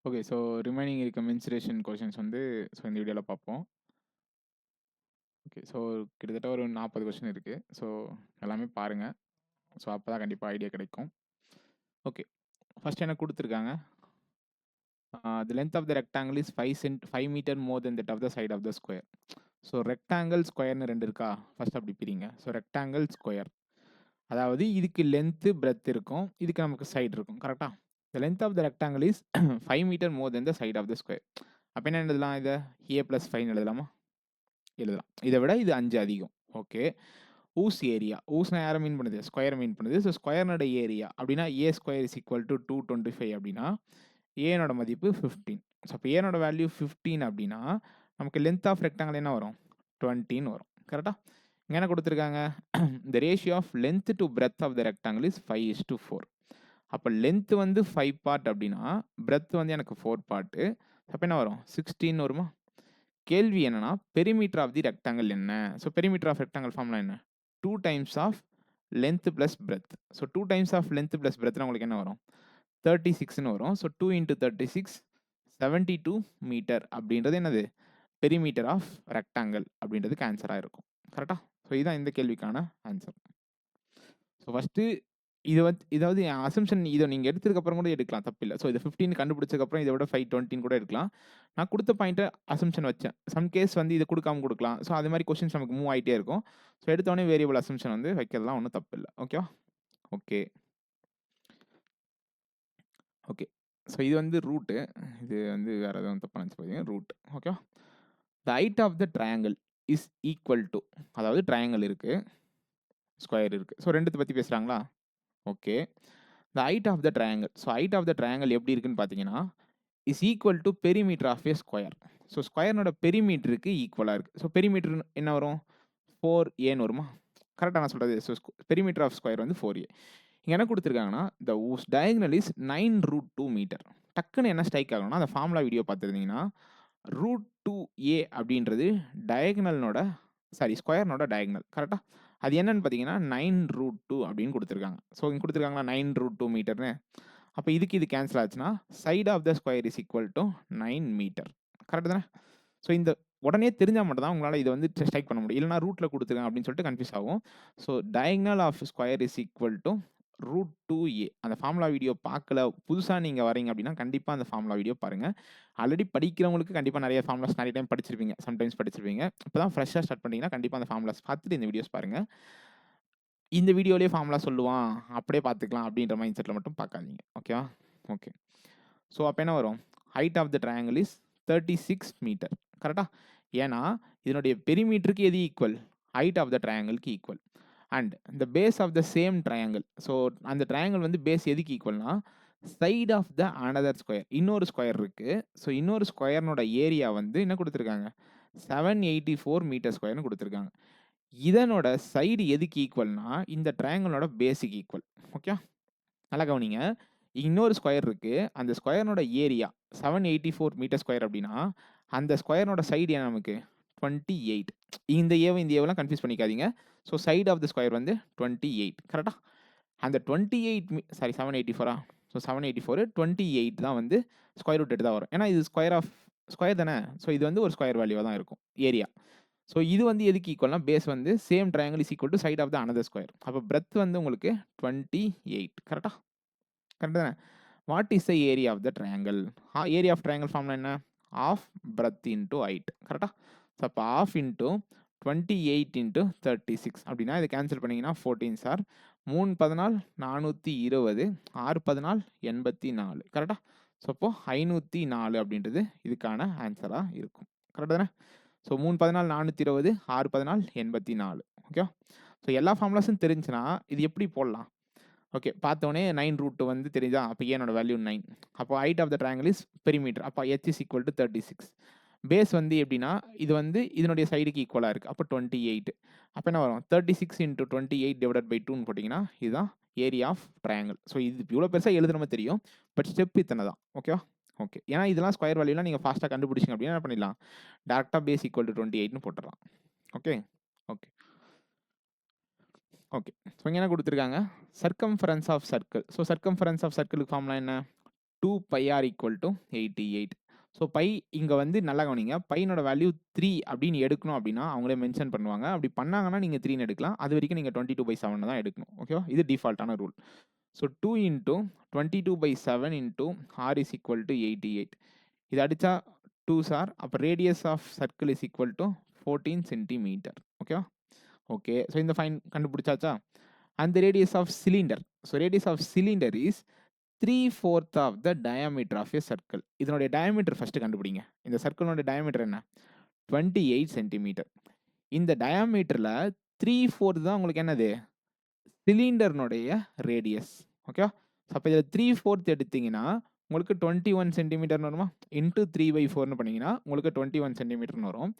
Okay. So remaining இருக்க mensuration questions வந்து இந்த வீடியோல பார்ப்போம். ஓகே. ஸோ கிட்டத்தட்ட ஒரு 40 கொஸ்டின் இருக்கு. ஸோ எல்லாமே பாருங்க. ஸோ அப்பதான் கண்டிப்பா ஐடியா கிடைக்கும். ஓகே. ஃபர்ஸ்ட் என்ன குடுத்துருக்காங்க? The length of the rectangle is 5 metre more than that of the side of the square. So rectangle, ஸ்கொயர்னு 2 இருக்கா? ஃபர்ஸ்ட் அப்படி பிரிங்க. So rectangle, square. அதாவது இதுக்கு லென்த், பிரெத் இருக்கும். இதுக்கு நமக்கு சைடு இருக்கும். கரெக்ட்டா? The length of the rectangle is 5 metre more then the side of the square. அப்ப என்ன எழுதலாம் இத? a + 5ன்னு எழுதலாமா? எழுதலாம். இதை விட இது 5 அதிகம். ஓகே. ஊஸ் ஏரியா. ஊஸ்னா யாரை மீன் பண்ணுது? ஸ்கொயர் மீன் பண்ணுது. ஸோ ஸ்கொயர்னோட ஏரியா அப்படின்னா a square is equal to 225 அப்படின்னா ஏனோட மதிப்பு 15. ஸோ அப்போ ஏனோட வேல்யூ 15 அப்படின்னா நமக்கு லென்த் ஆஃப் ரெக்டாங்கிள் என்ன வரும்? 20ன்னு வரும். கரெக்டா? இங்கே என்ன கொடுத்துருக்காங்க? The ratio of length to breadth of the rectangle is 5:4. அப்போ லென்த் வந்து 5 பார்ட் அப்படின்னா பிரெத் வந்து எனக்கு 4 பார்ட்டு. அப்போ என்ன வரும்? 16 வருமா? கேள்வி என்னன்னா பெரிமீட்டர் ஆஃப் தி ரெக்டாங்கிள் என்ன? So perimeter of rectangle formula என்ன? 2 times of length plus breadth. So 2 times of length plus பிரெத்னா உங்களுக்கு என்ன வரும்? 36ன்னு வரும். ஸோ 2 × 36 72 மீட்டர் அப்படின்றது என்னது? பெரிமீட்டர் ஆஃப் ரெக்டாங்கிள் அப்படின்றதுக்கு ஆன்சராக இருக்கும். கரெக்டா? ஸோ இதுதான் இந்த கேள்விக்கான ஆன்சர். ஸோ ஃபஸ்ட்டு இதாவது அசம்ஷன் இதை நீங்கள் எடுத்ததுக்கப்புறம் கூட எடுக்கலாம், தப்பில்லை. ஸோ இது 15 கண்டுபிடிச்சதுக்கப்புறம் இதை விட 520 கூட எடுக்கலாம். நான் கொடுத்த பாயிண்ட்டை அசம்ஷன் வச்சேன். சம் கேஸ் வந்து இதை கொடுக்காம கொடுக்கலாம். ஸோ அது மாதிரி கொஸ்டின்ஸ் நமக்கு மூவ் ஆகிட்டே இருக்கும். ஸோ எடுத்தோடனே வேரியபிள் அசம்ஷன் வந்து வைக்கிறதுலாம் ஒன்றும் தப்பு இல்லை. ஓகேவா? ஓகே. ஓகே. ஸோ இது வந்து ரூட்டு. இது வந்து வேறு எதுவும் தப்பாக நினச்சி ரூட். ஓகேவா? The height of the triangle is equal to, அதாவது ட்ரையாங்கிள் இருக்குது, ஸ்கொயர் இருக்குது. ஸோ ரெண்டுத்தை பற்றி பேசுகிறாங்களா? Okay. The height of the triangle. So height of the triangle எப்படி இருக்குன்னு பார்த்தீங்கன்னா is equal to perimeter of a square. So ஸ்கொயர்னோட பெரிமீட்டருக்கு ஈக்குவலாக இருக்குது. ஸோ பெரிமீட்டர் என்ன வரும்? 4aன்னு வருமா? கரெக்டாக நான் சொல்கிறது. ஸோ பெரிமீட்டர் ஆஃப் ஸ்கொயர் வந்து 4a. இங்கே என்ன கொடுத்துருக்காங்கன்னா த ஊஸ் டயகனல் இஸ் 9√2 மீட்டர். டக்குன்னு என்ன ஸ்ட்ரைக் ஆகணும்னா அந்த ஃபார்முலா வீடியோ பார்த்துருந்தீங்கன்னா √2a அப்படின்றது டயகனல்னோட ஸ்கொயர்னோட டயகனல். கரெக்டாக? அது என்னன்னு பார்த்தீங்கன்னா 9√2 அப்படின்னு கொடுத்துருக்காங்க. ஸோ இங்கே கொடுத்துருக்காங்களா 9√2 மீட்டர்னு. அப்போ இதுக்கு இது கேன்சல் ஆச்சுன்னா side of the square is equal to 9 metre. Correct தானே? ஸோ இந்த உடனே தெரிஞ்சால் மட்டும் தான் உங்களால் இதை வந்து ஸ்ட்ரைக் பண்ண முடியும். இல்லைனா ரூட்டில் கொடுத்துருங்க அப்படின்னு சொல்லிட்டு கன்ஃபியூஸ் ஆகும். So diagonal of square is equal to √2a. அந்த ஃபார்முலா வீடியோ பார்க்கல, புதுசாக நீங்கள் வரீங்க அப்படின்னா கண்டிப்பாக அந்த ஃபார்முலா வீடியோ பாருங்கள். ஆல்ரெடி படிக்கிறவங்களுக்கு கண்டிப்பாக நிறைய ஃபார்முலாஸ் நிறைய டைம் படிச்சிருப்பீங்க, சம்டைம்ஸ் படிச்சிருப்பீங்க. இப்போ தான் ஃப்ரெஷ்ஷாக ஸ்டார்ட் பண்ணிங்கன்னா கண்டிப்பாக அந்த ஃபார்முலாஸ் பார்த்துட்டு இந்த வீடியோஸ் பாருங்கள். இந்த வீடியோலேயே ஃபார்முலா சொல்லுவான், அப்படியே பார்த்துக்கலாம் அப்படின்ற மைண்ட் செட்டில் மட்டும் பார்க்காதீங்க. ஓகேவா? ஓகே. ஸோ அப்போ என்ன வரும்? Height of the triangle is 36 metre. கரெக்டாக? ஏன்னா இதனுடைய பெரிமீட்டருக்கு எது ஈக்குவல்? ஹைட் ஆஃப் த ட்ரையாங்கிளுக்கு equal. And the base of the same triangle. So அந்த ட்ரையாங்கிள் வந்து பேஸ் எதுக்கு ஈக்குவல்னா side of the another square. இன்னொரு ஸ்கொயர் இருக்குது. ஸோ இன்னொரு ஸ்கொயர்னோட ஏரியா வந்து என்ன கொடுத்துருக்காங்க? 784 மீட்டர் ஸ்கொயர்னு கொடுத்துருக்காங்க. இதனோட சைடு எதுக்கு ஈக்குவல்னா இந்த ட்ரையாங்கிளோட பேஸுக்கு ஈக்குவல். ஓகே, நல்லா கவனிங்க. இன்னொரு ஸ்கொயர் இருக்கு. அந்த ஸ்கொயர்னோட ஏரியா 784 மீட்டர் ஸ்கொயர் அப்படின்னா அந்த ஸ்கொயர்னோட சைடு என்ன நமக்கு 28. இந்த ஏவெல்லாம் கன்ஃபியூஸ் பண்ணிக்காதீங்க. So side of the square வந்து 28. கரெக்டா? அந்த 28 784. ஸோ 784 28 தான் வந்து ஸ்கொயர் ரூட் எடுத்து தான் வரும். ஏன்னா இது ஸ்கொயர் தானே. ஸோ இது வந்து ஒரு ஸ்கொயர் வேல்யூவாக தான் இருக்கும் ஏரியா. ஸோ இது வந்து எதுக்கு ஈக்குவல்னா பேஸ் வந்து same triangle is equal to side of the another square. அப்போ பிரெத் வந்து உங்களுக்கு 28. கரெக்டா? கரெக்ட் தானே? What is the area of the triangle? Area of triangle formula என்ன? Half breadth into height. கரெக்டா? ஸோ அப்போ ஆஃப் இன்டூ 28 இன்டூ 36 அப்படின்னா இது கேன்சல் பண்ணிங்கன்னா 14 சார் 3 14 420 6 14 84. கரெக்டா? ஸோ அப்போ 504 அப்படின்றது இதுக்கான ஆன்சராக இருக்கும். கரெக்ட் தானே? ஸோ 3 14 420 6 14 84. ஓகே. ஸோ எல்லா ஃபார்முலாஸும் தெரிஞ்சுன்னா இது எப்படி போடலாம்? ஓகே, பார்த்தோன்னே 9√2 வந்து தெரியுதா? அப்போ ஏனோட வேல்யூ 9. அப்போ height of the triangle is perimeter. அப்போ h is equal to 36. Base வந்து எப்படின்னா இது வந்து இதனுடைய சைடுக்கு ஈக்குவலாக இருக்குது. அப்போ 28. அப்போ என்ன வரும்? 36 × 28 டிவைடட் பை 2ன்னு போட்டிங்கன்னா இதுதான் ஏரியா ஆஃப் ட்ரையாங்கிள். ஸோ இது இவ்வளோ பெருசாக எழுதுன மாதிரி தெரியும், பட் ஸ்டெப் இத்தனை தான். ஓகேவா? ஓகே. ஏன்னா இதெல்லாம் ஸ்கொயர் வேல்யூலாம் நீங்கள் ஃபாஸ்ட்டாக கண்டுபிடிச்சிங்க அப்படின்னா என்ன பண்ணிடலாம்? டேரெக்டாக பேஸ் ஈக்குவல் டு 28ன்னு போட்டுடலாம். ஓகே. ஓகே. ஓகே. ஸோ இங்கே என்ன கொடுத்துருக்காங்க? Circumference of circle. So circumference of சர்க்கிளுக்கு ஃபார்முலா என்ன? 2 pi r equal to 88. So pi இங்கே வந்து நல்லா கவனிங்க, பையனோட வேல்யூ 3 அப்படின்னு எடுக்கணும் அப்படின்னா அவங்களே மென்ஷன் பண்ணுவாங்க. அப்படி பண்ணாங்கன்னா நீங்கள் 3ன்னு எடுக்கலாம். அது வரைக்கும் நீங்கள் 22/7 தான் எடுக்கணும். ஓகேவா? இது டிஃபால்ட்டான rule. So 2 into 22/7 into r is equal to 88. இது அடித்தா 2s r, அப்போ radius of circle is equal to 14 centimetre. ஓகேவா? ஓகே, ஸோ இந்த ஃபைன் கண்டுபிடிச்சாச்சா? And the radius of cylinder. So radius of cylinder is 3/4 of the diameter of a circle. இதனுடைய diameter first கண்டுபிடிங்க. இந்த சர்க்கிளோட diameter என்ன? 28 centimetre. இந்த டயாமீட்டரில் 3/4 தான் உங்களுக்கு என்னது? சிலிண்டர்னுடைய ரேடியஸ். ஓகேவா? அப்போ இதில் 3/4 எடுத்தீங்கன்னா உங்களுக்கு 21 சென்டிமீட்டர்னு வருமா? இன்ட்டு 3/4ன்னு பண்ணிங்கன்னா உங்களுக்கு 21 சென்டிமீட்டர்னு வரும்.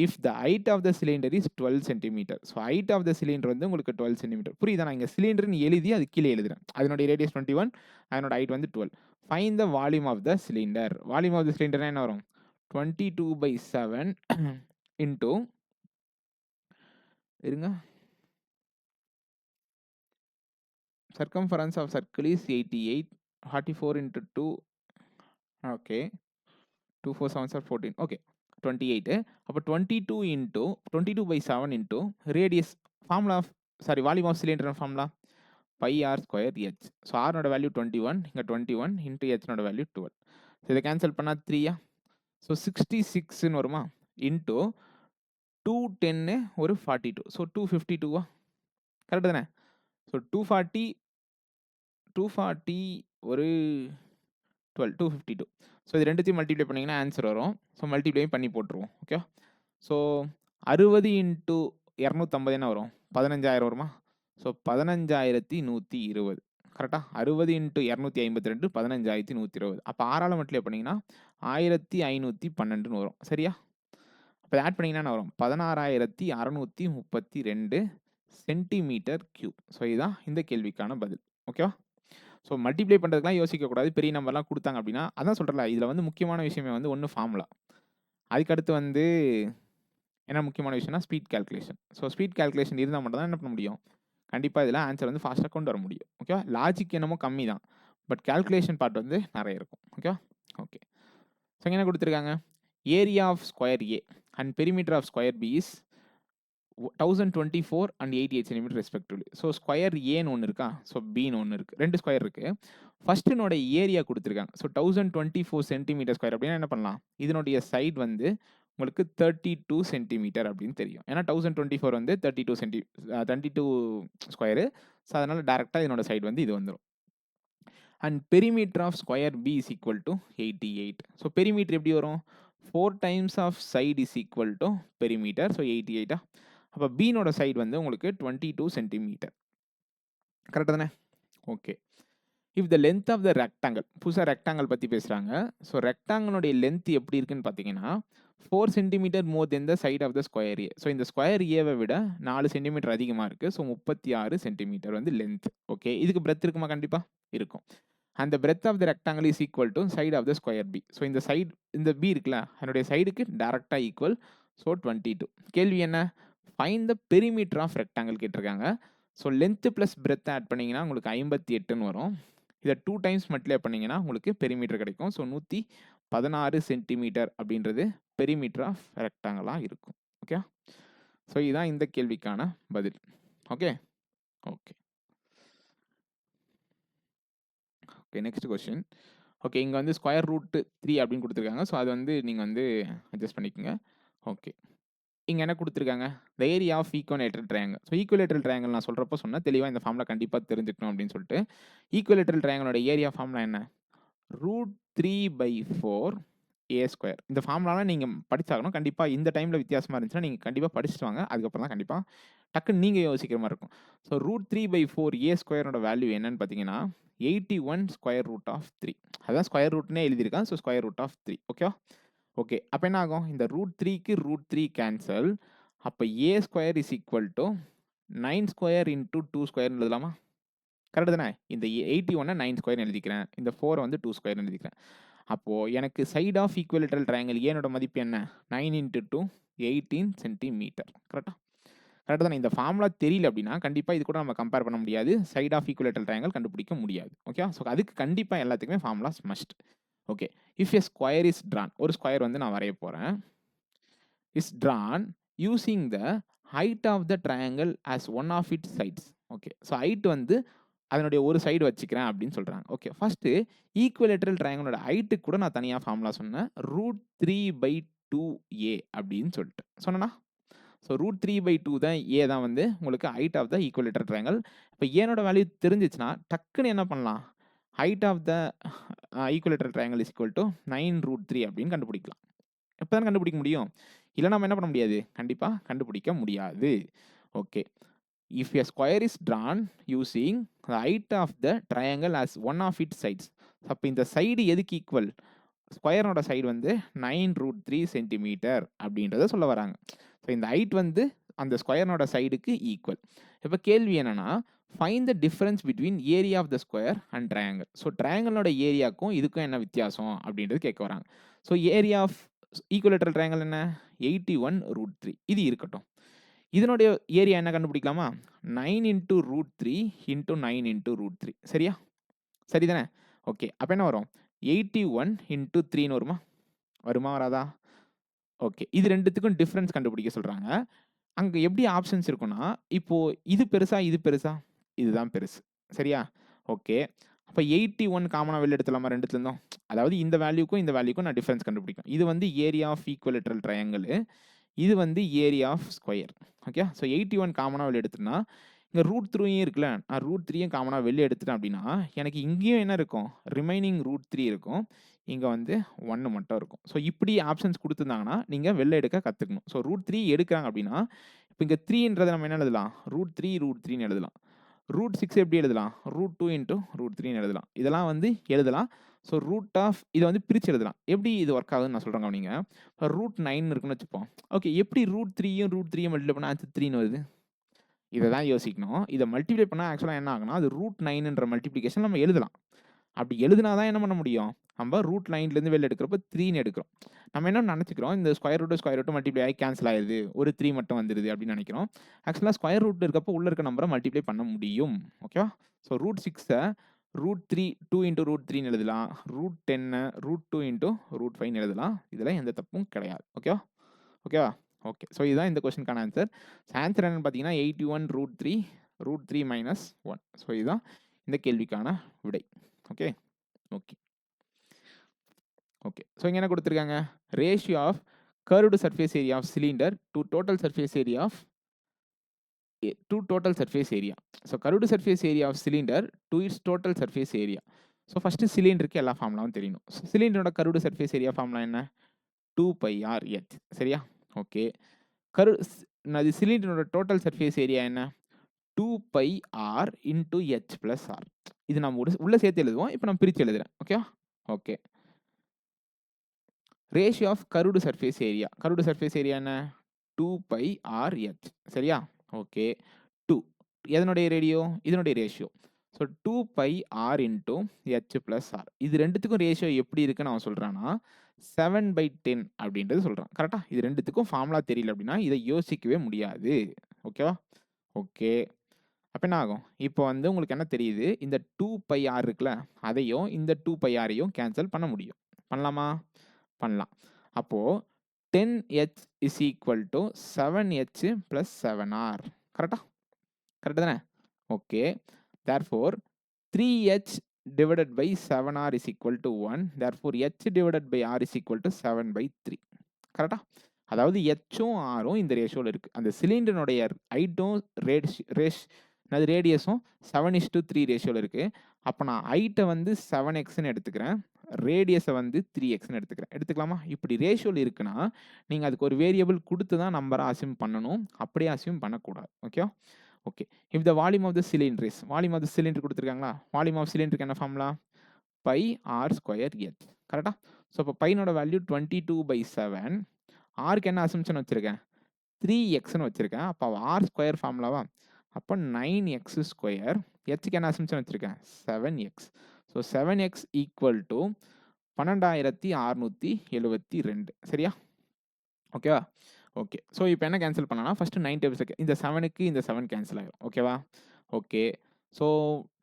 If the height of the cylinder is 12 centimetre. So height of the cylinder வந்து உங்களுக்கு 12 சென்டிமீட்டர். புரியுதா? நான் இங்கே சிலிண்டர்னு எழுதி அது கீழே எழுதுறேன். அதனுடைய ரேடியஸ் 21, அதனோட ஹைட் வந்து 12. Find the volume of the cylinder. Volume of the சிலிண்டர்னா என்ன வரும்? 22/7 இன்ட்டு இருங்க, circumference of circle is 88, 44 into 2, okay, 2 4 7 are 14, okay, 28. அப்போ 22 into 22/7 into radius, formula of, sorry, volume of cylinder formula pi r square h. So r நோட value 21, இங்கே 21 into h நோட value 12. So இதை cancel பண்ணால் 3யா? So 66ன்னு வருமா? Into 210 ஒரு 42, ஸோ 252வா? கரெக்டு தானே? ஸோ 240 ஒரு 12, 252. ஸோ இது ரெண்டுத்தையும் மல்டிப்ளை பண்ணிங்கன்னா ஆன்சர் வரும். ஸோ மல்டிப்ளை பண்ணி போட்டுருவோம். ஓகே, ஸோ 60 into 250 என்ன வரும்? 15,000 வருமா? ஸோ 15,120. கரெக்டாக? 60 into 252 15,120. அப்போ 6ஆல் மல்டிப்ளை பண்ணிங்கன்னா 1512ன்னு வரும். சரியா? அப்போ ஆட் பண்ணிங்கன்னா என்ன வரும்? 16,632 சென்டிமீட்டர் கியூப். ஸோ இதுதான் இந்த கேள்விக்கான பதில். ஓகேவா? ஸோ மல்டிப்ளை பண்ணுறதுக்குலாம் யோசிக்கக்கூடாது. பெரிய நம்பர்லாம் கொடுத்தாங்க அப்படின்னா, அதான் சொல்கிறல, இதில் வந்து முக்கியமான விஷயமே வந்து ஒன்று ஃபார்முலா, அதுக்கடுத்து வந்து என்ன முக்கியமான விஷயம்னா speed calculation. So speed calculation இருந்தால் மட்டும் தான் என்ன பண்ண முடியும்? கண்டிப்பாக இதில் ஆன்சர் வந்து ஃபாஸ்ட்டாக கொண்டு வர முடியும். ஓகேவா? லாஜிக் என்னமோ கம்மி தான், பட் கால்குலேஷன் பார்ட் வந்து நிறைய இருக்கும். ஓகேவா? ஓகே, ஸோ என்ன கொடுத்துருக்காங்க? Area of square A and perimeter of square B is 1024 and 88 centimetre respectively. So square ஏன்னு ஒன்று இருக்கா? ஸோ பின்னு ஒன்று இருக்குது. 2 ஸ்கொயர் இருக்குது. ஃபஸ்ட்டுனோட ஏரியா கொடுத்துருக்காங்க. ஸோ 1024 சென்டிமீட்டர் ஸ்கொயர் அப்படின்னா என்ன பண்ணலாம்? இதனுடைய சைட் வந்து உங்களுக்கு 32 சென்டிமீட்டர் அப்படின்னு தெரியும். ஏன்னா 1024 வந்து 32 ஸ்கொயரு. ஸோ அதனால் டேரெக்டாக இதனோட சைடு வந்து இது வந்துடும். And perimeter of square B is equal to 88. So perimeter எப்படி வரும்? 4 times of side is equal to perimeter. So 88. அப்போ பீனோட சைடு வந்து உங்களுக்கு 22 சென்டிமீட்டர். கரெக்டாக தானே? Okay, if the length of the rectangle, புதுசாக ரெக்டாங்கிள் பற்றி பேசுகிறாங்க. ஸோ ரெக்டாங்கிளுடைய லென்த் எப்படி இருக்குன்னு பார்த்தீங்கன்னா 4 centimetre more then the side of the square A. So இந்த ஸ்கொயர் ஏவை விட 4 சென்டிமீட்டர் அதிகமாக இருக்குது. ஸோ 36 சென்டிமீட்டர் வந்து லென்த். ஓகே, இதுக்கு பிரெத் இருக்குமா? கண்டிப்பாக இருக்கும். அந்த breadth of the rectangle is equal to side of the square B. So இந்த சைடு, இந்த பி இருக்குல்ல, அதனுடைய சைடுக்கு டேரெக்டாக ஈக்குவல். ஸோ 22. கேள்வி என்ன? Find the perimeter of rectangle கேட்டிருக்காங்க. So length plus breadth add பண்ணிங்கன்னா உங்களுக்கு 58ன்னு வரும். இதை 2 times மல்டிப்ளை பண்ணிங்கன்னா உங்களுக்கு பெரிமீட்டர் கிடைக்கும். ஸோ 116 சென்டிமீட்டர் அப்படின்றது பெரிமீட்டர் ஆஃப் ரெக்டாங்கிளாக இருக்கும். ஓகே, ஸோ இதுதான் இந்த கேள்விக்கான பதில். Okay okay okay next question. Okay, இங்கே வந்து ஸ்கொயர் ரூட் 3 அப்படின்னு கொடுத்துருக்காங்க. ஸோ அது வந்து நீங்கள் வந்து அட்ஜஸ்ட் பண்ணிக்கோங்க. ஓகே, இங்கே என்ன கொடுத்துருக்காங்க? The area of equilateral triangle. So equilateral triangle நான் சொல்கிறப்போ சொன்னால் தெளிவாக இந்த ஃபார்முலா கண்டிப்பாக தெரிஞ்சுக்கணும் அப்படின்னு சொல்லிட்டு. ஈக்குவலேட்டரல் ட்ரையாங்கிளோட ஏரியா ஃபார்முலா என்ன? √3/4 ஏ ஸ்கொயர். இந்த ஃபார்முலாலாம் நீங்கள் படிச்சாகணும். கண்டிப்பாக இந்த டைமில் வித்தியாசமாக இருந்துச்சுன்னா நீங்கள் கண்டிப்பாக படிச்சுட்டு வாங்க. அதுக்கப்புறம் தான் கண்டிப்பாக டக்குன்னு நீங்கள் யோசிக்கிற மாதிரி இருக்கும். ஸோ √3/4 ஏ ஸ்கொயரோட வேல்யூ என்னன்னு பார்த்தீங்கன்னா 81 ஸ்கொயர் ரூட் ஆஃப் 3. அதான் ஸ்கொயர் ரூட்னே எழுதியிருக்கான். So square root of 3. ஓகேவா? ஓகே, அப்போ என்ன ஆகும்? இந்த √3க்கு √3 கேன்சல். அப்போ A square is equal to 9 square into 2 ஸ்கொயர்னு எழுதலாமா? கரெக்டு தானே? இந்த 81 9 ஸ்கொயர் எழுதிக்கிறேன். இந்த 4 வந்து 2 ஸ்கொயர் எழுதிக்கிறேன். அப்போது எனக்கு சைட் ஆஃப் ஈக்குவலேட்டரல் ட்ரையாங்கிள் ஏனோட மதிப்பு என்ன? 9 into 2 18 சென்டிமீட்டர். கரெக்டாக? கரெக்ட் தானே? இந்த ஃபார்முலா தெரியல அப்படின்னா கண்டிப்பா இது கூட நம்ம கம்பேர் பண்ண முடியாது. சைட் ஆஃப் ஈக்குவலேட்டரல் ட்ரையாங்கிள் கண்டுபிடிக்க முடியாது. ஓகே. ஸோ அதுக்கு கண்டிப்பா எல்லாத்துக்குமே formulas must. Okay. If a square is drawn, ஒரு ஸ்கொயர் வந்து நான் வரைய போறேன். Is drawn using the height of the triangle as one of its sides. Okay. So height வந்து அதனுடைய ஒரு சைடு வச்சுக்கிறேன் அப்படின்னு சொல்றாங்க. ஓகே. ஃபர்ஸ்ட் ஈக்குவலேட்டரல் ட்ரையாங்கிளோட ஹைட்டுக்கு கூட நான் தனியா ஃபார்முலா சொன்னேன். √3/2a அப்படின்னு சொல்லிட்டு சொன்னேனா? ஸோ √3/2 தான் ஏ தான் வந்து உங்களுக்கு height of the equilateral triangle. இப்போ ஏனோட வேல்யூ தெரிஞ்சிச்சுன்னா டக்குன்னு என்ன பண்ணலாம்? Height of the equilateral triangle is equal to 9√3 அப்படின்னு கண்டுபிடிக்கலாம். எப்போ தான் கண்டுபிடிக்க முடியும்? இல்லை நம்ம என்ன பண்ண முடியாது? கண்டிப்பாக கண்டுபிடிக்க முடியாது. Okay. If a square is drawn using the height of the triangle as one of it sides. அப்போ இந்த சைடு எதுக்கு ஈக்குவல்? ஸ்கொயரோட சைடு வந்து 9√3 சென்டிமீட்டர் அப்படின்றத சொல்ல வராங்க. ஸோ இந்த ஹைட் வந்து அந்த ஸ்கொயரோட சைடுக்கு ஈக்குவல். இப்போ கேள்வி என்னன்னா, find the difference between area of the square and triangle. So ட்ரையாங்கிளோட ஏரியாக்கும் இதுக்கும் என்ன வித்தியாசம் அப்படின்றது கேட்க வராங்க. ஸோ ஏரியா ஆஃப் ஈக்குவலேட்டரல் ட்ரையாங்கிள் என்ன? 81√3. இது இருக்கட்டும். இதனுடைய ஏரியா என்ன கண்டுபிடிக்கலாமா? 9 × √3 × 9 × √3. சரியா? சரிதானே? ஓகே. அப்போ என்ன வரும்? 81 × 3ன்னு வருமா? வருமா வராதா? ஓகே. இது ரெண்டுத்துக்கும் டிஃபரன்ஸ் கண்டுபிடிக்க சொல்றாங்க. அங்க எப்படி ஆப்ஷன்ஸ் இருக்கும்னா, இப்போ இது பெருசா, இது பெருசா? இதுதான் பெருசு. சரியா? ஓகே. அப்ப 81 காமனா வெளில எடுத்துடலாமா 2த்துலருந்தும்? அதாவது இந்த வேல்யூக்கும் இந்த வேல்யூக்கும் நான் டிஃபரன்ஸ் கண்டுபிடிக்கணும். இது வந்து ஏரியா ஆஃப் ஈக்குவலேட்டரல் ட்ரையாங்கிள். இது வந்து area of square. Okay. So 81 காமனா வெளில எடுத்தேன்னா, இங்க √3யும் இருக்குல்ல, நான் √3யும் காமனா வெளில எடுத்துட்டேன் அப்படின்னா, எனக்கு இங்கேயும் என்ன இருக்கும்? ரிமைனிங் √3 இருக்கும். இங்க வந்து 1 மட்டும் இருக்கும். ஸோ இப்படி ஆப்ஷன்ஸ் குடுத்துருந்தாங்கன்னா, நீங்க வெளில எடுக்க கத்துக்கணும். ஸோ √3 எடுக்குறாங்க அப்படின்னா, இப்ப இங்க 3ன்றத நம்ம என்ன எழுதலாம்? √3 √3ன்னு எழுதலாம். √6 எப்படி எழுதலாம்? √2 × √3ன்னு எழுதலாம். இதெல்லாம் வந்து எழுதலாம். ஸோ ரூட் ஆஃப் இத வந்து பிரிச்சு எழுதலாம். எப்படி இது ஒர்க் ஆகுதுன்னு நான் சொல்றேன் கவனிங்க. √9 இருக்குன்னு வச்சுப்போம். ஓகே. எப்படி √3யும் √3யும் மல்டிப்ளை பண்ணா ஆன்சர் 3ன்னு வருது? இத தான் யோசிக்கணும். இத மல்டிப்ளை பண்ணா ஆக்சுவலா என்ன ஆகும்னா, அது √9ன்ற மல்டிப்ளிகேஷன் நம்ம எழுதலாம். அப்படி எழுதுனா தான் என்ன பண்ண முடியும்? நம்ம √9லேருந்து வெளில எடுக்கிறப்ப 3ன்னு எடுக்கிறோம். நம்ம என்ன நெனச்சுக்கிறோம், இந்த ஸ்கொயர் ரூட் மல்டிப்ளை ஆகி கேன்சல் ஆயிருது. ஒரு 3 மட்டும் வந்துருது அப்படின்னு நெனைக்கிறோம். ஆக்சுவலா ஸ்கொயர் ரூட் இருக்கப்போ உள்ள இருக்க நம்பர மல்டிப்ளை பண்ண முடியும். ஓகேவா? ஸோ √6 √3 2 × √3ன்னு எழுதலாம். √10 √2 × √5ன்னு எழுதலாம். இதுல எந்த தப்பும் கிடையாது. ஓகேவா? ஓகேவா? ஓகே. ஸோ இதுதான் இந்த கொஸ்டினுக்கான ஆன்சர். ஆன்சர் என்னன்னு பார்த்தீங்கன்னா 81√3 √3 - 1. ஸோ இதுதான் இந்த கேள்விக்கான விடை. ஓகே. ஓகே. ஓகே. ஸோ இங்க என்ன குடுத்துருக்காங்க? Ratio of curved surface area of cylinder to total surface area of total surface area. So curved surface area of cylinder to its total surface area. So first சிலிண்டருக்கு எல்லா ஃபார்முலாவும் தெரியணும். சிலிண்டரோட curved surface area formula என்ன? 2πr/h. சரியா? Okay. அது சிலிண்டரோட total surface area என்ன? 2πr × h + r. இது நம்ம உள்ள சேர்த்து எழுதுவோம். இப்போ நான் பிரிச்சு எழுதுறேன். ஓகேவா? Okay. Ratio of curved surface area. Curved surface area என்ன? 2πr/h. சரியா? ஓகே. 2 எதனுடைய ரேடியோ? இதனுடைய ratio. So 2πr × h + r. இது ரெண்டுத்துக்கும் ரேஷியோ எப்படி இருக்குன்னு அவன் சொல்றான்னா, 7/10 அப்படின்றது சொல்றான். கரெக்ட்டா? இது ரெண்டுத்துக்கும் ஃபார்முலா தெரியல அப்படின்னா, இத யோசிக்கவே முடியாது. ஓகேவா? ஓகே. அப்ப என்ன ஆகும்? இப்போ வந்து உங்களுக்கு என்ன தெரியுது? இந்த 2πr இருக்குல்ல, அதையும் இந்த 2πrயும் கேன்சல் பண்ண முடியும். பண்ணலாமா? பண்ணலாம். அப்போ 10h = 7h + 7r. கரெக்ட்டா? கரெக்ட் தானே? Okay. Therefore 3h / 7r = 1. Therefore h / r = 7/3. கரெக்ட்டா? அதாவது ஹும் ஆரும் இந்த ரேஷியோல இருக்கு. அந்த சிலிண்டருடைய ஹைட்டும் ரேடியஸும் 7:3 ரேஷியோல இருக்கு. அப்ப நான் ஹைட்ட வந்து 7xன்னு எடுத்துக்கிறேன். ரேடியஸ வந்து 3xன்னு எடுத்துக்கிறேன். எடுத்துக்கலாமா? இப்படி ரேஷியோல இருக்குன்னா, நீங்க அதுக்கு ஒரு வேரியபிள் குடுத்து தான் நம்பர அஸ்யூம் பண்ணணும். அப்படியே அஸ்யூம் பண்ணக்கூடாது. ஓகேவா? Okay. If the volume of the cylinder is volume of the cylinder குடுத்துருக்காங்களா? வால்யூம் ஆஃப் சிலிண்டருக்கு என்ன ஃபார்முலா? πr²h. கரெக்ட்டா? ஸோ அப்ப பைனோட வேல்யூ 22/7. ஆர்க்கு என்ன அசம்ப்ஷன் வச்சிருக்கேன்? 3xன்னு வச்சிருக்கேன். அப்ப r² ஃபார்முலாவா? அப்ப 9x². hக்கு என்ன அசம்ப்ஷன் வச்சிருக்கேன்? 7x. So 7x = 12672. சரியா? ஓகேவா? ஓகே. ஸோ இப்போ என்ன கேன்சல் பண்ணலாம்னா, ஃபர்ஸ்ட்டு 9 டேபிள்ஸ் இந்த 7க்கு இந்த 7 கேன்சல் ஆயிரும். ஓகேவா? ஓகே. ஸோ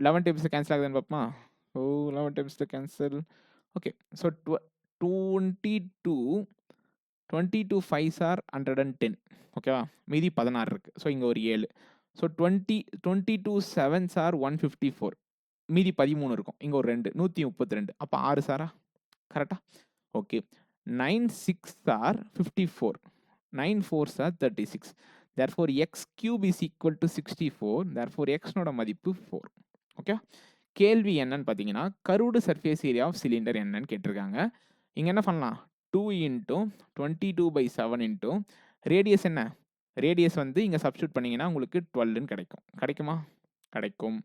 11 டேபிள்ஸ்ல கேன்சல் ஆகுதான்னு பார்ப்போமா? ஸோ 11 டேபிள்ஸ்ல cancel. Okay. So 22 22 5s are 110. ஓகேவா? மீதி 16 இருக்கு. ஸோ இங்க ஒரு 7. So 22 7s are 154. மீதி 13 இருக்கும். இங்க ஒரு 2 132. அப்ப 6 சாரா? கரெக்ட்டா? Okay. 9 6 are 54. 9 4s are 36. Therefore, x cube is equal to 64. Therefore, x நோட மதிப்பு 4. ஓகே. கேள்வி என்னன்னு பார்த்தீங்கன்னா, curved surface area of cylinder என்னன்னு கேட்டிருக்காங்க. இங்க என்ன பண்ணலாம்? 2 இன்டூ 22/7 இன்டூ ரேடியஸ் என்ன? ரேடியஸ் வந்து இங்க சப்ஸ்டிட்யூட் பண்ணீங்கன்னா உங்களுக்கு 12ன்னு கிடைக்கும். கிடைக்குமா? கிடைக்கும்.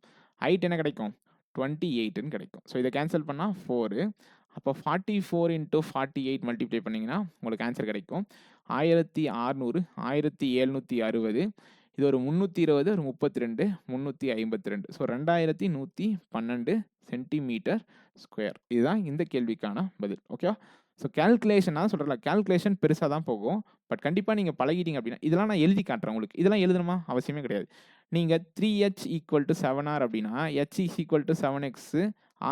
ஹைட் என்ன கிடைக்கும்? 28ன்னு கிடைக்கும். ஸோ இத கேன்சல் பண்ணா 4. அப்போ 44 இன்டூ 48 மல்டிப்ளை பண்ணீங்கன்னா உங்களுக்கு ஆன்சர் கிடைக்கும். 1600 1760. இது ஒரு 320 ஒரு 32 352. So 2112 centimetre square. இதுதான் இந்த கேள்விக்கான பதில். ஓகேவா? ஸோ கேல்குலேஷன் நான் சொல்றேன்ல, கேல்குலேஷன் பெருசா தான் போகும். பட் கண்டிப்பா நீங்க பழகிட்டீங்க அப்படின்னா, இதெல்லாம் நான் எழுதி காட்டுறேன் உங்களுக்கு. இதெல்லாம் எழுதணுமா? அவசியமே கிடையாது. நீங்க 3h = 7r அப்படின்னா, h = 7x,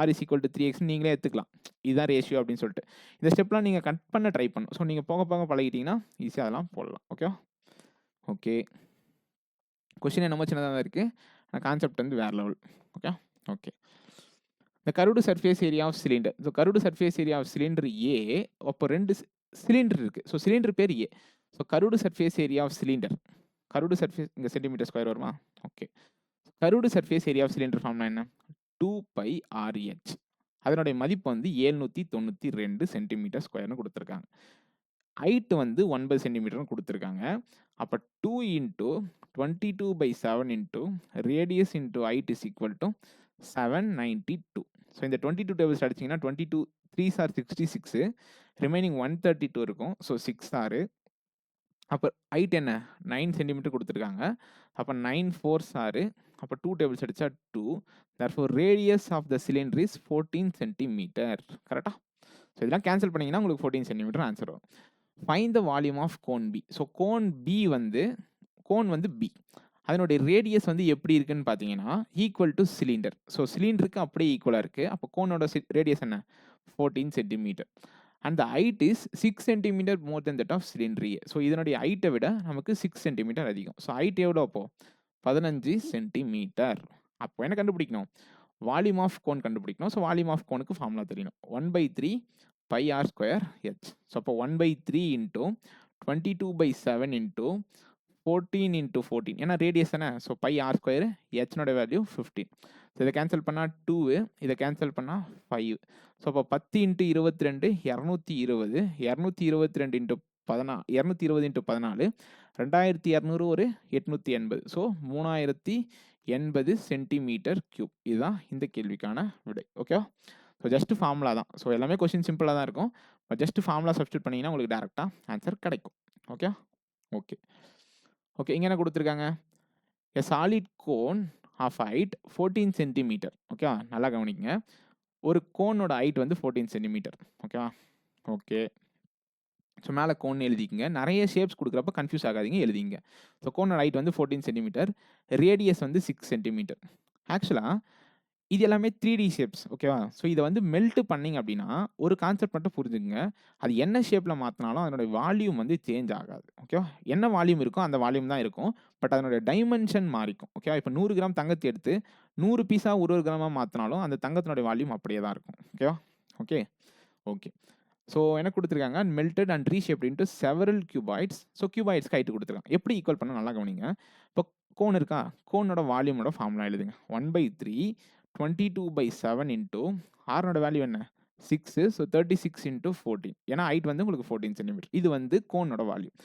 r = 3x நீங்களே எடுத்துக்கலாம். இதுதான் ரேஷியோ அப்படின்னு சொல்லிட்டு. இந்த ஸ்டெப்லாம் நீங்க கட் பண்ண ட்ரை பண்ணணும். ஸோ நீங்க போக போக பழகிட்டீங்கன்னா, ஈஸியா அதெல்லாம் போடலாம். ஓகேவா? ஓகே. கொஸ்டின் என்னமோ சின்னதா தான் இருக்கு. ஆனா கான்செப்ட் வந்து வேற level. Okay? Okay. The curved surface area of cylinder. So curved surface area of cylinder A. அப்போ 2 சிலிண்டர் இருக்கு. ஸோ சிலிண்டர் பேர் A. So curved surface area of cylinder. curved surface இங்க சென்டிமீட்டர் ஸ்கொயர் வருமா? Okay. curved surface area of cylinder formula என்ன? 2πRH. அதனுடைய மதிப்பு வந்து 792 centimetre ஸ்கொயர்னு கொடுத்துருக்காங்க. ஹைட் வந்து 9 சென்டிமீட்டர்னு கொடுத்துருக்காங்க. அப்போ 2 into 22/7 into radius into height is equal to 792. So இந்த 22 டேபிள்ஸ் அடிச்சிங்கன்னா 22 3s ஆர் 66. ரிமைனிங் 132 இருக்கும். So 6 R. அப்போ ஹைட் என்ன? 9 சென்டிமீட்டர் கொடுத்துருக்காங்க. அப்போ 9 4s ஆர். அப்போ 2 டேபிள்ஸ் அடிச்சா 2. therefore radius of the cylinder is 14 centimetre. கரெக்டா? ஸோ இதெல்லாம் கேன்சல் பண்ணீங்கன்னா உங்களுக்கு 14 சென்டிமீட்டர் ஆன்சர் வரும். Find the volume of cone B. So cone வந்து பி. அதனுடைய ரேடியஸ் வந்து எப்படி இருக்குன்னு பார்த்தீங்கன்னா, ஈக்குவல் டு சிலிண்டர். ஸோ சிலிண்டருக்கு அப்படியே ஈக்குவலாக இருக்கு. அப்போ கோனோட ரேடியஸ் என்ன? 14 centimetre. And the height is 6 centimetre more than that of cylinder A. So இதனுடைய ஹைட்டை விட நமக்கு 6 சென்டிமீட்டர் அதிகம். ஸோ ஹைட் எவ்வளோ அப்போ? 15 சென்டிமீட்டர். அப்போ என்ன கண்டுபிடிக்கணும்? வால்யூம் ஆஃப் கோன் கண்டுபிடிக்கணும். ஸோ வால்யூம் ஆஃப் கோனுக்கு ஃபார்முலா தெரியணும். 1/3 πr² h. ஸோ அப்போ 1/3 இன்டூ 22/7 இன்டூ 14 இன்டூ 14. ஏன்னா ரேடியஸ் தானே. ஸோ πr², ஹெச்னோட வேல்யூ 15. ஸோ இதை கேன்சல் பண்ணால் 2, இதை கேன்சல் பண்ணால் 5. ஸோ அப்போ 10 இன்டூ 22 220. 222 இன்டூ 14 220 இன்டூ 14 2200 ஒரு 880. So 3080 centimetre cube. இதுதான் இந்த கேள்விக்கான விடை. ஓகேவா? ஸோ ஜஸ்ட் ஃபார்முலா தான். ஸோ எல்லாமே கொஸ்டின் சிம்பிளாக தான் இருக்கும். பட் ஜஸ்ட் ஃபார்முலா சப்ஸ்டியூட் பண்ணிங்கன்னா உங்களுக்கு டேரெக்டாக ஆன்சர் கிடைக்கும். ஓகே? ஓகே. ஓகே. இங்கே என்ன கொடுத்துருக்காங்க? A solid cone of height 14 centimetre. ஓகேவா? நல்லா கவனிங்க. ஒரு கோனோட ஹைட் வந்து 14 சென்டிமீட்டர். ஓகேவா? ஓகே. ஸோ மேலே கோன் எழுதிக்கங்க. நிறைய ஷேப்ஸ் கொடுக்குறப்ப கன்ஃபியூஸ் ஆகாதீங்க, எழுதிங்க. ஸோ கோனோட ஹைட் வந்து 14 சென்டிமீட்டர். ரேடியஸ் வந்து 6 சென்டிமீட்டர். ஆக்சுவலாக இது எல்லாமே 3D ஷேப்ஸ். ஓகேவா? ஸோ இதை வந்து மெல்ட் பண்ணிங்க அப்படின்னா ஒரு கான்செப்ட் மட்டும் புரிஞ்சுக்குங்க. அது என்ன ஷேப்பில் மாற்றினாலும் அதனுடைய வால்யூம் வந்து சேஞ்ச் ஆகாது. ஓகேவா? என்ன வால்யூம் இருக்கோ அந்த வால்யூம் தான் இருக்கும். பட் அதனுடைய டைமென்ஷன் மாறிக்கும். ஓகேவா? இப்போ 100 கிராம் தங்கத்தை எடுத்து 100 பீஸாக ஒரு கிராமாக மாற்றினாலும் அந்த தங்கத்தினுடைய வால்யூம் அப்படியே தான் இருக்கும். ஓகேவா? ஓகே. ஓகே. ஸோ என்ன கொடுத்துருக்காங்க? Melted and reshaped into several cuboids. So கியூபாய்ட்ஸ்க்கு ஹைட் கொடுத்துருக்காங்க. எப்படி ஈக்குவல் பண்ண நல்லா கவனிங்க. இப்போ கோன் இருக்கா? கோனோட வால்யூமோட ஃபார்முலா எழுதுங்க. 1/3 22/7 இன்டூ ஆர்னோட வேல்யூ என்ன? 6. So 36 into 14. ஏன்னா ஹைட் வந்து உங்களுக்கு 14 சென்டிமீட்டர். இது வந்து கோனோட வால்யூம்.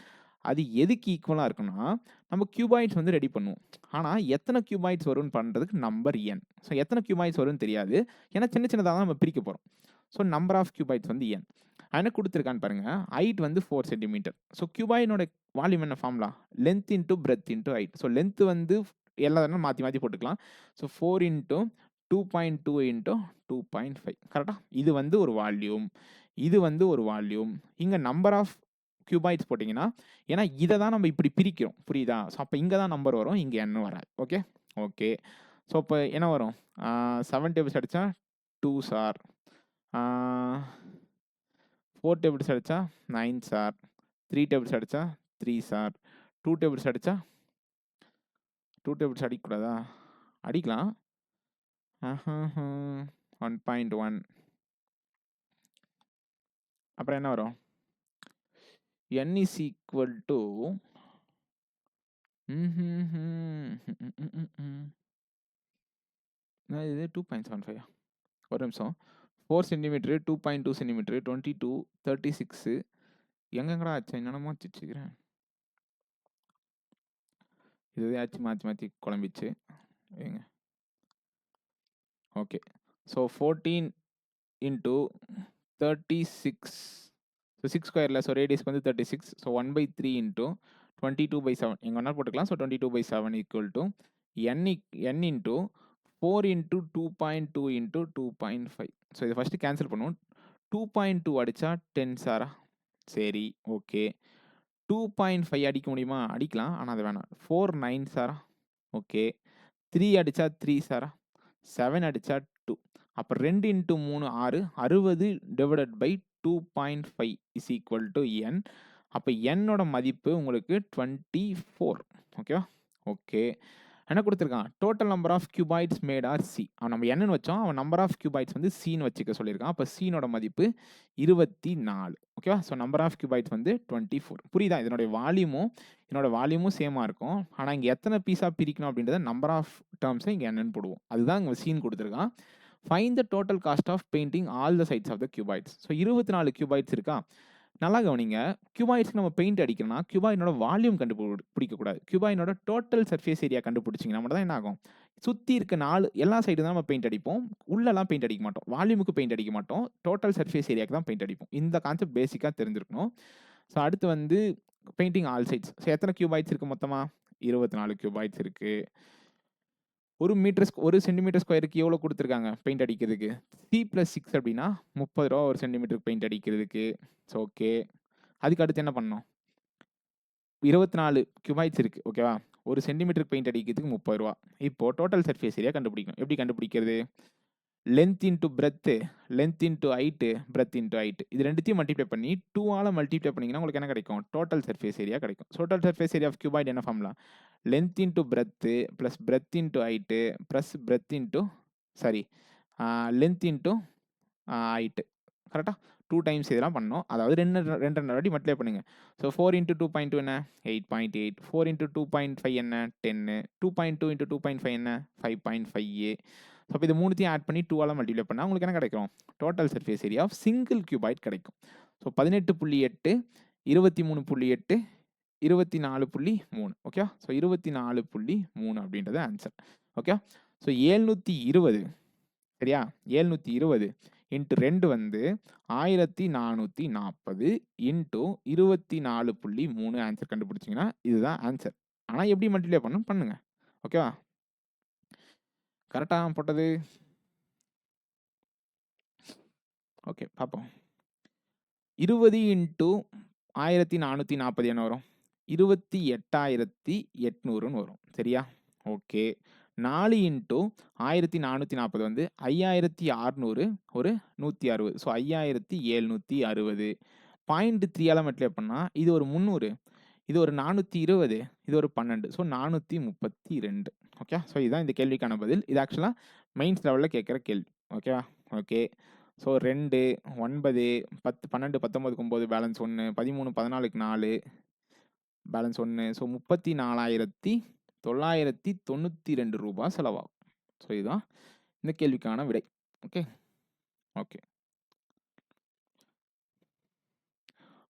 அது எதுக்கு ஈக்குவலாக இருக்குன்னா, நம்ம கியூபாய்ட்ஸ் வந்து ரெடி பண்ணுவோம். ஆனால் எத்தனை கியூபாய்ட்ஸ் வரும்னு பண்ணுறதுக்கு நம்பர் n. ஸோ எத்தனை கியூபாய்ட்ஸ் வரும்னு தெரியாது. ஏன்னா சின்ன சின்னதாக தான் நம்ம பிரிக்க போகிறோம். ஸோ நம்பர் ஆஃப் கியூபாய்ட்ஸ் வந்து n. என்ன கொடுத்துருக்கான்னு பாருங்க. ஹைட் வந்து 4 சென்டிமீட்டர். ஸோ கியூபாய்டோட வால்யூம் என்ன formula? Length into breadth into height. So length வந்து எல்லா மாற்றி போட்டுக்கலாம். So 4 into 2.2 into 2.5. கரெக்டா? இது வந்து ஒரு வால்யூம். இது வந்து ஒரு வால்யூம். இங்கே நம்பர் ஆஃப் கியூபாய்ட்ஸ் போட்டிங்கன்னா, ஏன்னா இதை தான் நம்ம இப்படி பிரிக்கிறோம், புரியுதா? ஸோ அப்போ இங்கே தான் நம்பர் வரும், இங்கே n வராது. Okay okay. ஸோ இப்போ என்ன வரும்? 7 டேபிள்ஸ் அடித்தா 2 சார், 4 டேபிள்ஸ் அடித்தா 9 சார், 3 டேபிள்ஸ் அடித்தா 3 சார், 2 டேபிள்ஸ் அடித்தா 2 டேபிள்ஸ் அடிக்கக்கூடாதா? அடிக்கலாம். 1.1. அப்புறம் என்ன வரும்? n is equal to இது 2.75. ஒரு நிமிஷம். 4 சென்டிமீட்டரு, 2.2 சென்டிமீட்டரு, 22, 36 எங்கெங்கடா ஆச்சு? என்னென்னமோ வச்சுக்கிறேன். இதுவே ஆச்சு மாற்றி மாற்றி குழம்பிச்சு. ஏங்க ஓகே. So 14 into 36. ஸோ 6 ஸ்கொயரில், ஸோ ரேடியஸ்க்கு வந்து 36. ஸோ 1/3 into 22/7 எங்கே வேணாலும் போட்டுக்கலாம். So 22/7 equal to n into 4 into 2.2 into 2.5. So இதை ஃபஸ்ட்டு கேன்சல் பண்ணுவோம். 2.2 அடித்தா 10 சாரா? சரி ஓகே. 2.5 அடிக்க முடியுமா? அடிக்கலாம், ஆனால் அது வேணாம். 4 9 சாரா? ஓகே. 3 அடித்தா 3 சாரா? 7 அடித்தா 2. அப்போ 2 into 3 6. 60 divided by 2.5 is equal to n. அப்போ என்னோட மதிப்பு உங்களுக்கு 24. ஓகேவா? ஓகே. என்ன கொடுத்துருக்கான்? Total number of cuboids made are c. அவன் நம்ம என்னன்னு வச்சோம், அவன் நம்பர் ஆஃப் கியூபாய்ட்ஸ் வந்து சின்னு வச்சுக்க சொல்லியிருக்கான். அப்போ சீனோட மதிப்பு 24. ஓகேவா? ஸோ நம்பர் ஆஃப் கியூபாய்ட்ஸ் வந்து 24. புரியுதா? இதனுடைய வால்யூமும் சேமாக இருக்கும். ஆனால் இங்கே எத்தனை பீஸாக பிரிக்கணும் அப்படின்றத நம்பர் ஆஃப் டேர்ம்ஸை இங்கே என்னன்னு போடுவோம். அதுதான் இங்கே சீன் கொடுத்துருக்கான். Find the total cost of painting all the sides of the cuboids. So 24 cuboids இருக்கா? நல்லா கவனிங்க. கியூபாய்ட்ஸ்க்கு நம்ம பெயிண்ட் அடிக்கணும்னா கியூபாயினோட வால்யூம் கண்டுபிடிக்கக்கூடாது. கியூபாயினோட டோட்டல் சர்ஃபேஸ் ஏரியா கண்டுபிடிச்சிங்கன்னா மட்டும் தான் என்ன ஆகும்? சுற்றி இருக்க 4 எல்லா சைடு தான் நம்ம பெயிண்ட் அடிப்போம். உள்ளெல்லாம் பெயிண்ட் அடிக்க மாட்டோம். வால்யூமுக்கு பெயிண்ட் அடிக்க மாட்டோம். டோட்டல் சர்ஃபேஸ் ஏரியாவுக்கு தான் பெயிண்ட் அடிப்போம். இந்த கான்செப்ட் பேசிக்காக தெரிஞ்சிருக்கணும். ஸோ அடுத்து வந்து பெயிண்டிங் ஆல் சைட்ஸ். ஸோ எத்தனை கியூபாய்ட்ஸ் இருக்குது மொத்தமாக? 24 கியூபாய்ட்ஸ் இருக்குது. ஒரு சென்டிமீட்டர் ஸ்கொயருக்கு எவ்வளோ கொடுத்துருக்காங்க பெயிண்ட் அடிக்கிறதுக்கு? 3+6 அப்படின்னா 30 ரூபா ஒரு சென்டிமீட்டருக்கு பெயிண்ட் அடிக்கிறதுக்கு. So okay. அதுக்கு அடுத்து என்ன பண்ணணும்? 24 கியூபாய்ட்ஸ் இருக்குது. ஓகேவா? ஒரு சென்டிமீட்டருக்கு பெயிண்ட் அடிக்கிறதுக்கு 30 ரூபா. இப்போது டோட்டல் சர்ஃபேஸ் ஏரியா கண்டுபிடிக்கணும். எப்படி கண்டுபிடிக்கிறது? Length into breadth, length into height, breadth into height, இது ரெண்டுத்தையும் மல்டிப்ளை பண்ணி 2ஆல் மல்டிப்ளை பண்ணிங்கன்னா உங்களுக்கு என்ன கிடைக்கும்? டோட்டல் சர்ஃபேஸ் ஏரியா கிடைக்கும். Total surface area of cuboid என்ன formula? Length into breadth plus breadth into height plus breadth into length into height. கரெக்டாக 2 டைம்ஸ் இதெல்லாம் பண்ணோம். அதாவது 2 வாட்டி மல்டிப்ளை பண்ணுங்க. ஸோ 4 into 2.2 என்ன? 8.8. 4 into 2.5 என்ன? 10. 2.2 into 2.5 என்ன? 5.5a. ஸோ அப்போ இது மூணுத்தையும் ஆட் பண்ணி 2ஆல் மல்டிப்ளை பண்ணால் உங்களுக்கு என்ன கிடைக்கும்? Total surface area of single cuboid கிடைக்கும். ஸோ 18.8, 23.8, 24.3. ஓகே. ஸோ 24.3 அப்படின்றது ஆன்சர். ஓகே. ஸோ 720, சரியா? 720 இன்ட்டு 2 வந்து 1440 இன்ட்டு 24.3 ஆன்சர் கண்டுபிடிச்சிங்கன்னா இதுதான் ஆன்சர். ஆனால் எப்படி மல்டிப்ளை பண்ணணும் பண்ணுங்க. ஓகேவா? கரெக்டாக போட்டது. ஓகே பார்ப்போம். 20 இன்ட்டு 1440 என்ன வரும்? 28,800ன்னு வரும். சரியா? ஓகே. 4 இன்ட்டு 1440 வந்து 5,600 ஒரு 160. ஸோ 5,760. 0.3ஆல் மல்டிப்ளை பண்ணால் இது ஒரு 300, இது ஒரு 420, இது ஒரு 12. ஸோ 432. ஓகே. ஸோ இதுதான் இந்த கேள்விக்கான பதில். இது ஆக்சுவலாக மெயின்ஸ் லெவலில் கேட்குற கேள்வி. ஓகேவா? ஓகே. ஸோ 2, 9, 10, 12, 19, 9 பேலன்ஸ் 1, 13, 14க்கு 4 பேலன்ஸ் 1. ஸோ 34,992 ரூபா செலவாகும். ஸோ இதுதான் இந்த கேள்விக்கான விடை. Okay okay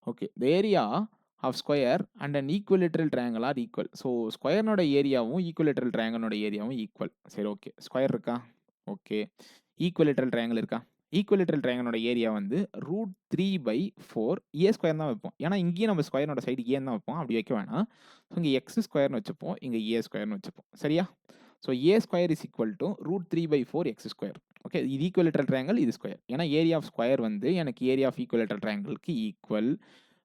okay. The area of square and an equilateral triangle are equal. So ஸ்கொயர்னோட ஏரியாவும் ஈக்குவலேட்ரல் ட்ரையாங்கிளோட ஏரியாவும் ஈக்குவல். சரி ஓகே. ஸ்கொயர் இருக்கா? ஓகே. ஈக்குவலேட்ரல் ட்ரையாங்கிள் இருக்கா? ஈக்குவலேட்ரல் ட்ரையாங்கிளோட ஏரியா வந்து √3/4 ஏ ஸ்கொயர் தான் வைப்போம். ஏன்னா இங்கேயும் நம்ம ஸ்கொயரோட சைடு ஏன்னு தான் வைப்போம். அப்படி வைக்க வேணாம். ஸோ இங்கே எக்ஸ் ஸ்கொயர்னு வச்சுப்போம், இங்கே ஏ ஸ்கொயர்னு வச்சுப்போம். சரியா? So a square is equal to √3/4 x square. Okay. இது ஈக்குவலேட்ரல் ட்ரையாங்கிள், இது ஸ்கொயர். ஏன்னா ஏரியா ஆஃப் ஸ்கொயர் வந்து எனக்கு ஏரியா ஆஃப் ஈக்குவலேட்ரல் ட்ரையாங்கிளுக்கு equal.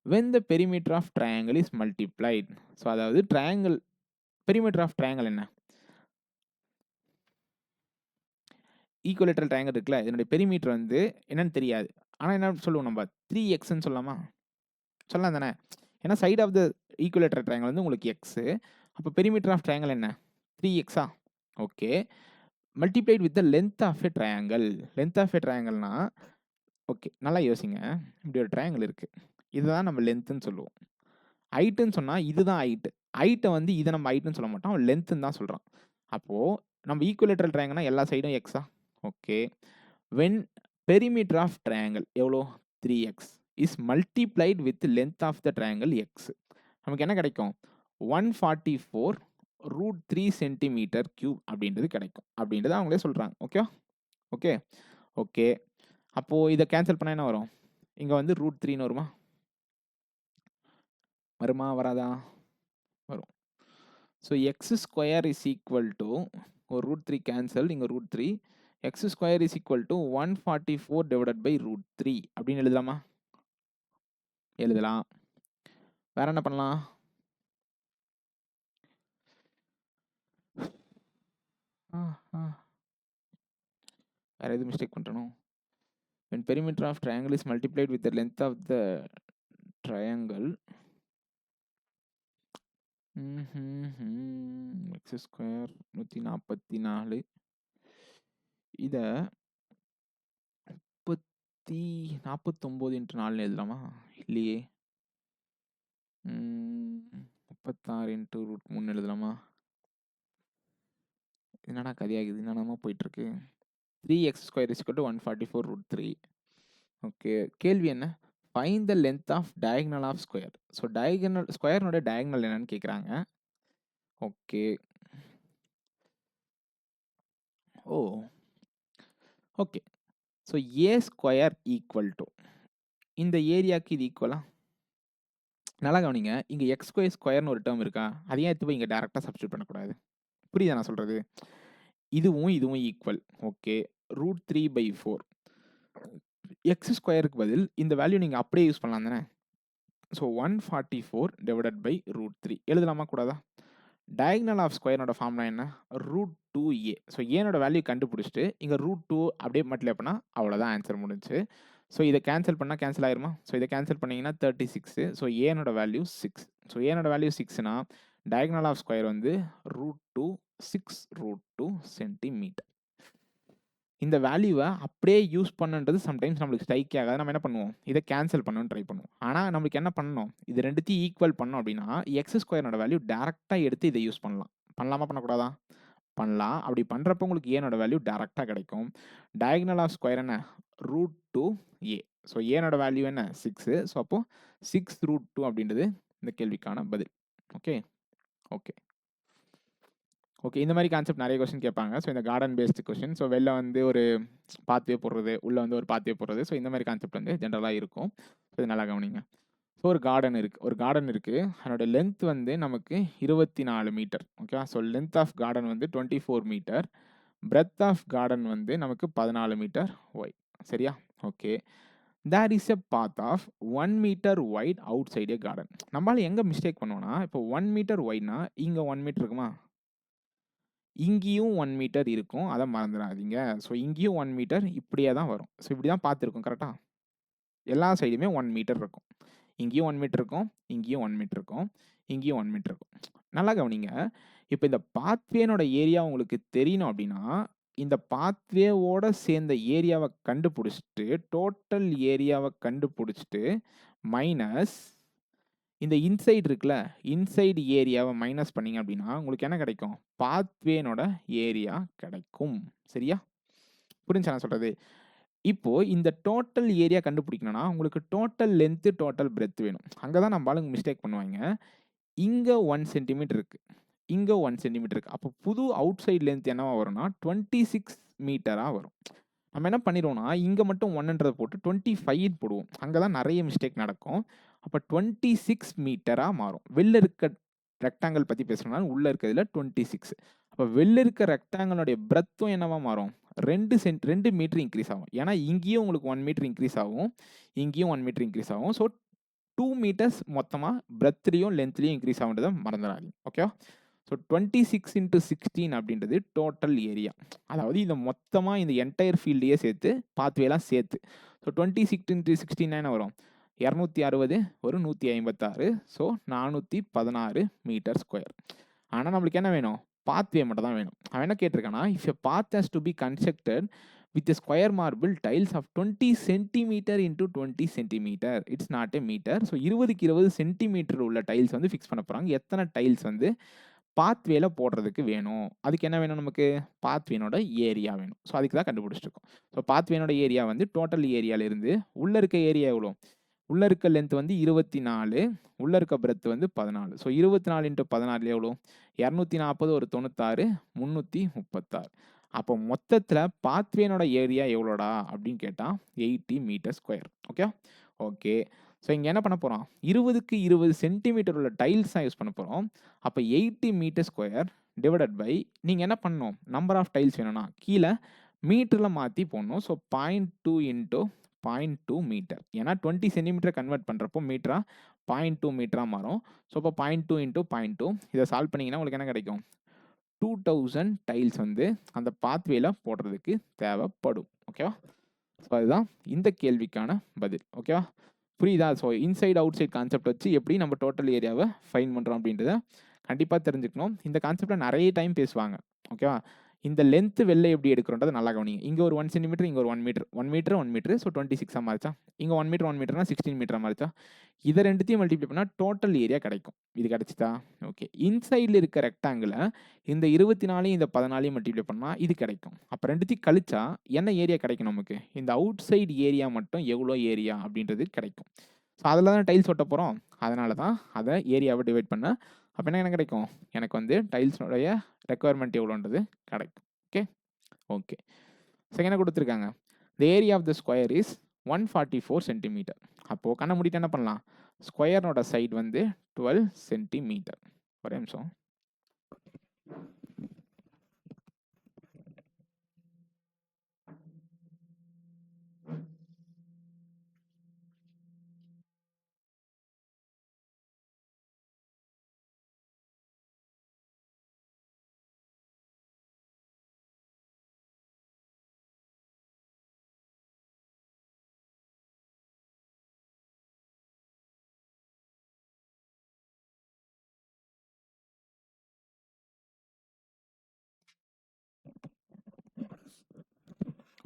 when the perimeter of triangle is multiplied. So அதாவது ட்ரையாங்கிள் பெரிமீட்டர் ஆஃப் ட்ரையாங்கிள் என்ன? Equilateral triangle இருக்குல்ல, இதனுடைய பெரிமீட்டர் வந்து என்னன்னு தெரியாது. ஆனால் என்ன சொல்லுவோம் நம்ம 3xன்னு சொல்லலாமா? சொல்லலாம் தானே? ஏன்னா side of the equilateral triangle வந்து உங்களுக்கு எக்ஸு. அப்போ பெரிமீட்டர் ஆஃப் ட்ரையாங்கிள் என்ன? 3xஆ? Okay. Multiplied with the length of a triangle. Length of a ட்ரையாங்கிள்னா ஓகே, நல்லா யோசிங்க. இப்படி ஒரு ட்ரையாங்கிள் இருக்குது, இதுதான் நம்ம லென்த்துன்னு சொல்லுவோம். ஹைட்டுன்னு சொன்னால் இதுதான் ஹைட்டு. ஹைட்டை வந்து இதை நம்ம ஹைட்டுன்னு சொல்ல மாட்டோம், அவன் லென்த்துன்னு தான் சொல்கிறான். அப்போது நம்ம ஈக்குவலேட்டரல் ட்ரையாங்கிள்னா எல்லா சைடும் எக்ஸா? Okay. When perimeter of triangle எவ்வளோ? 3x is multiplied with length of the triangle x. நமக்கு என்ன கிடைக்கும்? 144√3 சென்டிமீட்டர் கியூப் அப்படின்றது கிடைக்கும். அப்படின்றது அவங்களே சொல்கிறாங்க. Okay okay okay. அப்போது இதை கேன்சல் பண்ணால் என்ன வரும்? இங்கே வந்து √3ன்னு வருமா? வருமா வராதா? வரும். So x square is equal to ஒரு √3 கேன்சல், இங்கே √3. X square is equal to 144 divided by √3 அப்படின்னு எழுதலாமா? எழுதலாம். வேற என்ன பண்ணலாம்? வேற எது மிஸ்டேக் பண்ணுறணும்? when perimeter of triangle is multiplied with the length of the triangle x square 144 இதை 49 × 4 எழுதலாமா? இல்லையே. 36 × √3 எழுதலாமா? என்னடா கதையாகுது, என்னென்னமா போயிட்டுருக்கு. 3x square is equal to 144√3. Okay, கேள்வி என்ன? Find the length of diagonal of square. So diagonal ஸ்கொயர்னோட டயகனல் என்னன்னு கேட்குறாங்க. Okay. Okay. So a square equal to இந்த ஏரியாவுக்கு இது ஈக்குவலா? நல்லா கவனிங்க, இங்கே எக்ஸ் ஸ்கொயர் ஸ்கொயர்னு ஒரு டேர்ம் இருக்கா? அதையே எடுத்து போய் இங்கே டேரெக்டாக சப்ஸ்டியூட் பண்ணக்கூடாது. புரியுதா நான் சொல்கிறது? இதுவும் இதுவும் ஈக்குவல். ஓகே. √3/4 எக்ஸ் ஸ்கொயருக்கு பதில் இந்த வேல்யூ நீங்கள் அப்படியே யூஸ் பண்ணலாம் தானே? ஸோ 144 டிவைடட் பை √3 எழுதலாமா கூடாதா? டயகனல் ஆஃப் ஸ்கொயரோட ஃபார்ம்னா என்ன? √2a. ஸோ ஏனோட வேல்யூ கண்டுபிடிச்சிட்டு இங்கே √2 அப்படியே மல்டிப்ளை பண்ணால் அவ்வளோதான், ஆன்சர் முடிஞ்சு. ஸோ இதை கேன்சல் பண்ணால் கேன்சல் ஆயிருமா? ஸோ இதை கேன்சல் பண்ணிங்கன்னா 36. ஸோ ஏனோட வேல்யூ 6. ஸோ ஏனோட வேல்யூ 6னா டயகனல் ஆஃப் ஸ்கொயர் வந்து √2 6√2 சென்டிமீட்டர். இந்த வேல்யூவை அப்படியே யூஸ் பண்ணுன்றது சம்டைம்ஸ் நம்மளுக்கு ஸ்ட்ரைக் ஆகாது. நம்ம என்ன பண்ணுவோம்? இதை கேன்சல் பண்ணணும்னு ட்ரை பண்ணுவோம். ஆனால் நம்மளுக்கு என்ன பண்ணணும்? இது ரெண்டுத்தையும் ஈக்குவல் பண்ணோம் அப்படின்னா எக்ஸ் ஸ்கொயரோட வேல்யூ டேரெக்டாக எடுத்து இதை யூஸ் பண்ணலாம். பண்ணலாமா பண்ணக்கூடாதா? பண்ணலாம். அப்படி பண்ணுறப்போ உங்களுக்கு ஏனோட வேல்யூ டேரெக்டாக கிடைக்கும். டயகனல் ஆஃப் ஸ்கொயர் என்ன? √2a. ஸோ ஏனோட வேல்யூ என்ன? 6. ஸோ அப்போது 6√2 அப்படின்றது இந்த கேள்விக்கான பதில். Okay okay okay. இந்த மாதிரி கான்செப்ட் நிறைய கொஸ்டின் கேட்பாங்க. ஸோ இந்த கார்டன் பேஸ்டு கொஸ்டின். ஸோ வெளில வந்து ஒரு பாத்வே போடுறது, உள்ளே வந்து ஒரு பாத்வே போடுறது. ஸோ இந்த மாதிரி கான்செப்ட் வந்து ஜென்ரலாக இருக்கும். ஸோ இது நல்லா கவனிங்க. ஸோ ஒரு கார்டன் இருக்குது. அதனோட லென்த் வந்து நமக்கு 24 metre. Okay. So length of garden வந்து 24 மீட்டர். பிரெத் ஆஃப் கார்டன் வந்து நமக்கு 14 மீட்டர் ஒய். சரியா? Okay. There is a path of 1 metre wide outside a garden. நம்மளால எங்கே மிஸ்டேக் பண்ணுவோம்னா, இப்போ 1 மீட்டர் ஒய்ட்னா இங்கே 1 மீட்டர் இருக்குமா? இங்கேயும் 1 மீட்டர் இருக்கும், அதை மறந்துடாதீங்க. ஸோ இங்கேயும் 1 மீட்டர் இப்படியே தான் வரும். ஸோ இப்படி தான் பார்த்துருக்கோம் கரெக்டாக? எல்லா சைடுமே 1 மீட்டர் இருக்கும். இங்கேயும் 1 மீட்டர் இருக்கும், இங்கேயும் 1 மீட்டர் இருக்கும், இங்கேயும் 1 மீட்டர் இருக்கும். நல்லா கவனிங்க. இப்போ இந்த பாத்வேனோட ஏரியா உங்களுக்கு தெரியணும் அப்படின்னா இந்த பாத்வேவோட சேர்ந்த ஏரியாவை கண்டுபிடிச்சிட்டு டோட்டல் ஏரியாவை கண்டுபிடிச்சிட்டு மைனஸ் இந்த இன்சைடு இருக்குல்ல, இன்சைடு ஏரியாவை மைனஸ் பண்ணிங்க அப்படின்னா உங்களுக்கு என்ன கிடைக்கும்? பாத்வேனோட ஏரியா கிடைக்கும். சரியா? புரிஞ்சா நான் சொல்கிறது? இப்போது இந்த டோட்டல் ஏரியா கண்டுபிடிக்கணும்னா உங்களுக்கு டோட்டல் லென்த்து டோட்டல் பிரெத் வேணும். அங்கே தான் நம்ம ஆளுங்க மிஸ்டேக் பண்ணுவாங்க. இங்கே 1 சென்டிமீட்டர் இருக்குது, இங்கே 1 சென்டிமீட்டர் இருக்குது. அப்போ புது அவுட் சைட் லென்த் என்னவா வரும்னா 26 மீட்டராக வரும். நம்ம என்ன பண்ணிடுவோம்னா இங்கே மட்டும் 1ன்றதை போட்டு 25 போடுவோம். அங்கே தான் நிறைய மிஸ்டேக் நடக்கும். அப்போ 26 மீட்டராக மாறும். வெளில இருக்க ரெக்டாங்கிள் பற்றி பேசுகிறனால உள்ளே இருக்கிறதுல 26. அப்போ வெளில இருக்க ரெக்டாங்கிளோடைய பிரெத்தும் என்னவா மாறும்? 2 மீட்டர் இன்க்ரீஸ் ஆகும். ஏன்னா இங்கேயும் உங்களுக்கு 1 மீட்டர் இன்க்ரீஸ் ஆகும், இங்கேயும் 1 மீட்டர் இன்க்ரீஸ் ஆகும். ஸோ 2 மீட்டர்ஸ் மொத்தமா பிரெத்லயும் லென்த்லயும் இன்க்ரீஸ் ஆகுன்றத மறந்துடாதீங்க. ஓகேவா? ஸோ 26 இன்ட்டு 16 அப்படின்றது டோட்டல் ஏரியா. அதாவது இதை மொத்தமா இந்த என்டையர் ஃபீல்டையே சேர்த்து பாத்வேலாம் சேர்த்து. ஸோ 26 இன்ட்டு 16 என்ன வரும்? 260 ஒரு 156. So 416 metre square. ஆனால் நம்மளுக்கு என்ன வேணும்? பாத்வே மட்டும் தான் வேணும். அவன் என்ன கேட்டிருக்கானா, if a path has to be constructed with a square marble tiles of 20 centimeter into 20 centimeter, it's not a meter. So 20க்கு 20 சென்டிமீட்டர் உள்ள டைல்ஸ் வந்து ஃபிக்ஸ் பண்ண போகிறாங்க. எத்தனை டைல்ஸ் வந்து பாத்வேல போடுறதுக்கு வேணும்? அதுக்கு என்ன வேணும்? நமக்கு பாத்வேனோட ஏரியா வேணும். ஸோ அதுக்கு தான் கண்டுபிடிச்சிருக்கோம். ஸோ பாத்வேனோட ஏரியா வந்து டோட்டல் ஏரியாவிலிருந்து உள்ளே இருக்க ஏரியா எவ்வளோ? உள்ளே இருக்க லென்த் வந்து 24, உள்ளே இருக்க பிரெத் வந்து 14. ஸோ 24 இன்ட்டு 14 எவ்வளோ? 240 ஒரு 96, 336. அப்போ மொத்தத்தில் பாத்வேனோட ஏரியா எவ்வளோடா அப்படின்னு கேட்டால் 80 metre square. Okay okay. So இங்கே என்ன பண்ண போகிறோம்? 20க்கு 20 சென்டிமீட்டர் உள்ள டைல்ஸ் தான் யூஸ் பண்ண போகிறோம். அப்போ 80 மீட்டர் ஸ்கொயர் டிவைடட் பை, நீங்கள் என்ன பண்ணணும்? நம்பர் ஆஃப் டைல்ஸ் வேணும்னா கீழே மீட்டரில் மாற்றி போடணும். So 0.2 into 0.2 metre. ஏன்னா 20 சென்டிமீட்டர் கன்வெர்ட் பண்ணுறப்போ மீட்டராக 0.2 மீட்டராக மாறும். ஸோ இப்போ 0.2 இன்ட்டு 0.2 இதை சால்வ் பண்ணிங்கன்னா உங்களுக்கு என்ன கிடைக்கும்? 2000 டைல்ஸ் வந்து அந்த பாத்வேல போடுறதுக்கு தேவைப்படும். ஓகேவா? ஸோ அதுதான் இந்த கேள்விக்கான பதில். ஓகேவா? புரியுதா? So inside outside concept வச்சு எப்படி நம்ம டோட்டல் ஏரியாவை ஃபைன் பண்ணுறோம் அப்படின்றத கண்டிப்பாக தெரிஞ்சுக்கணும். இந்த கான்செப்டில் நிறைய டைம் பேசுவாங்க. ஓகேவா? இந்த லென்த்து வெளில எப்படி எடுக்கிறோன்றதை நல்லா கவனிங்க. இங்கே ஒரு 1 சென்டிமீட்டர், இங்கே ஒரு 1 மீட்டர், 1 மீட்டர் 1 மீட்டர். ஸோ 26 மாறிச்சா? இங்கே 1 மீட்டர் 1 மீட்டர்னா 16 மீட்டர் மாறிச்சா? இதை ரெண்டுத்தையும் மல்டிப்ளை பண்ணால் டோட்டல் ஏரியா கிடைக்கும். இது கிடைச்சிதா? ஓகே. இன்சைடில் இருக்க ரெக்டாங்கிளை இந்த 24 இந்த 14 மல்டிப்ளை பண்ணால் இது கிடைக்கும். அப்போ ரெண்டுத்தையும் கழிச்சா என்ன ஏரியா கிடைக்கும் நமக்கு? இந்த அவுட் சைடு ஏரியா மட்டும் எவ்வளோ ஏரியா அப்படின்றது கிடைக்கும். ஸோ அதில் தான் டைல்ஸ் ஒட்ட போகிறோம். அதனால தான் அதை ஏரியாவை டிவைட் பண்ண. அப்போ என்ன கிடைக்கும்? எனக்கு வந்து டைல்ஸோடைய ரெக்குவயர்மெண்ட் எவ்வளோன்றது கிடைக்கும். Okay okay. செகண்டாக கொடுத்துருக்காங்க, the area of the square is 144 centimetre. அப்போது கண்ணை மூடிட்டு என்ன பண்ணலாம்? ஸ்கொயர்னோட சைடு வந்து 12 சென்டிமீட்டர். ஒரே நிமிஷம்.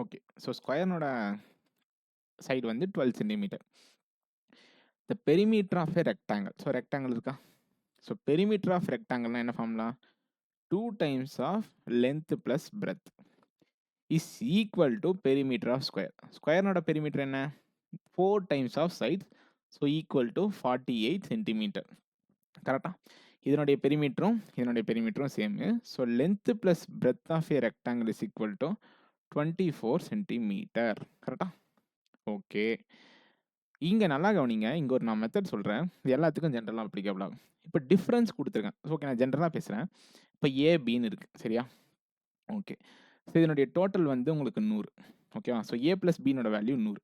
ஓகே. ஸோ ஸ்கொயர்னோட சைடு வந்து 12 centimetre. The perimeter of a rectangle. So rectangle இருக்கா? ஸோ பெரிமீட்டர் ஆஃப் ரெக்டாங்கிள்னா என்ன formula? 2 times of length plus breadth is equal to perimeter of square. ஸ்கொயர்னோட பெரிமீட்டர் என்ன? 4 times of side. So equal to 48 centimetre. கரெக்டாக? இதனுடைய பெரிமீட்டரும் same. So length plus breadth of a rectangle is equal to 24 centimetre. கரெக்டாக? Okay. இங்கே நல்லா கவனிங்க. இங்கே ஒரு நான் மெத்தட் சொல்கிறேன். இது எல்லாத்துக்கும் ஜென்ரலாக அப்ளிகபிள் ஆகும். இப்போ டிஃப்ரென்ஸ் கொடுத்துருக்கேன். ஓகே, நான் ஜென்ரலாக பேசுகிறேன். இப்போ ஏபின்னு இருக்குது. சரியா? ஓகே. ஸோ இதனுடைய டோட்டல் வந்து உங்களுக்கு 100. ஓகேவா? ஸோ ஏ ப்ளஸ் பின்னோட வேல்யூ 100.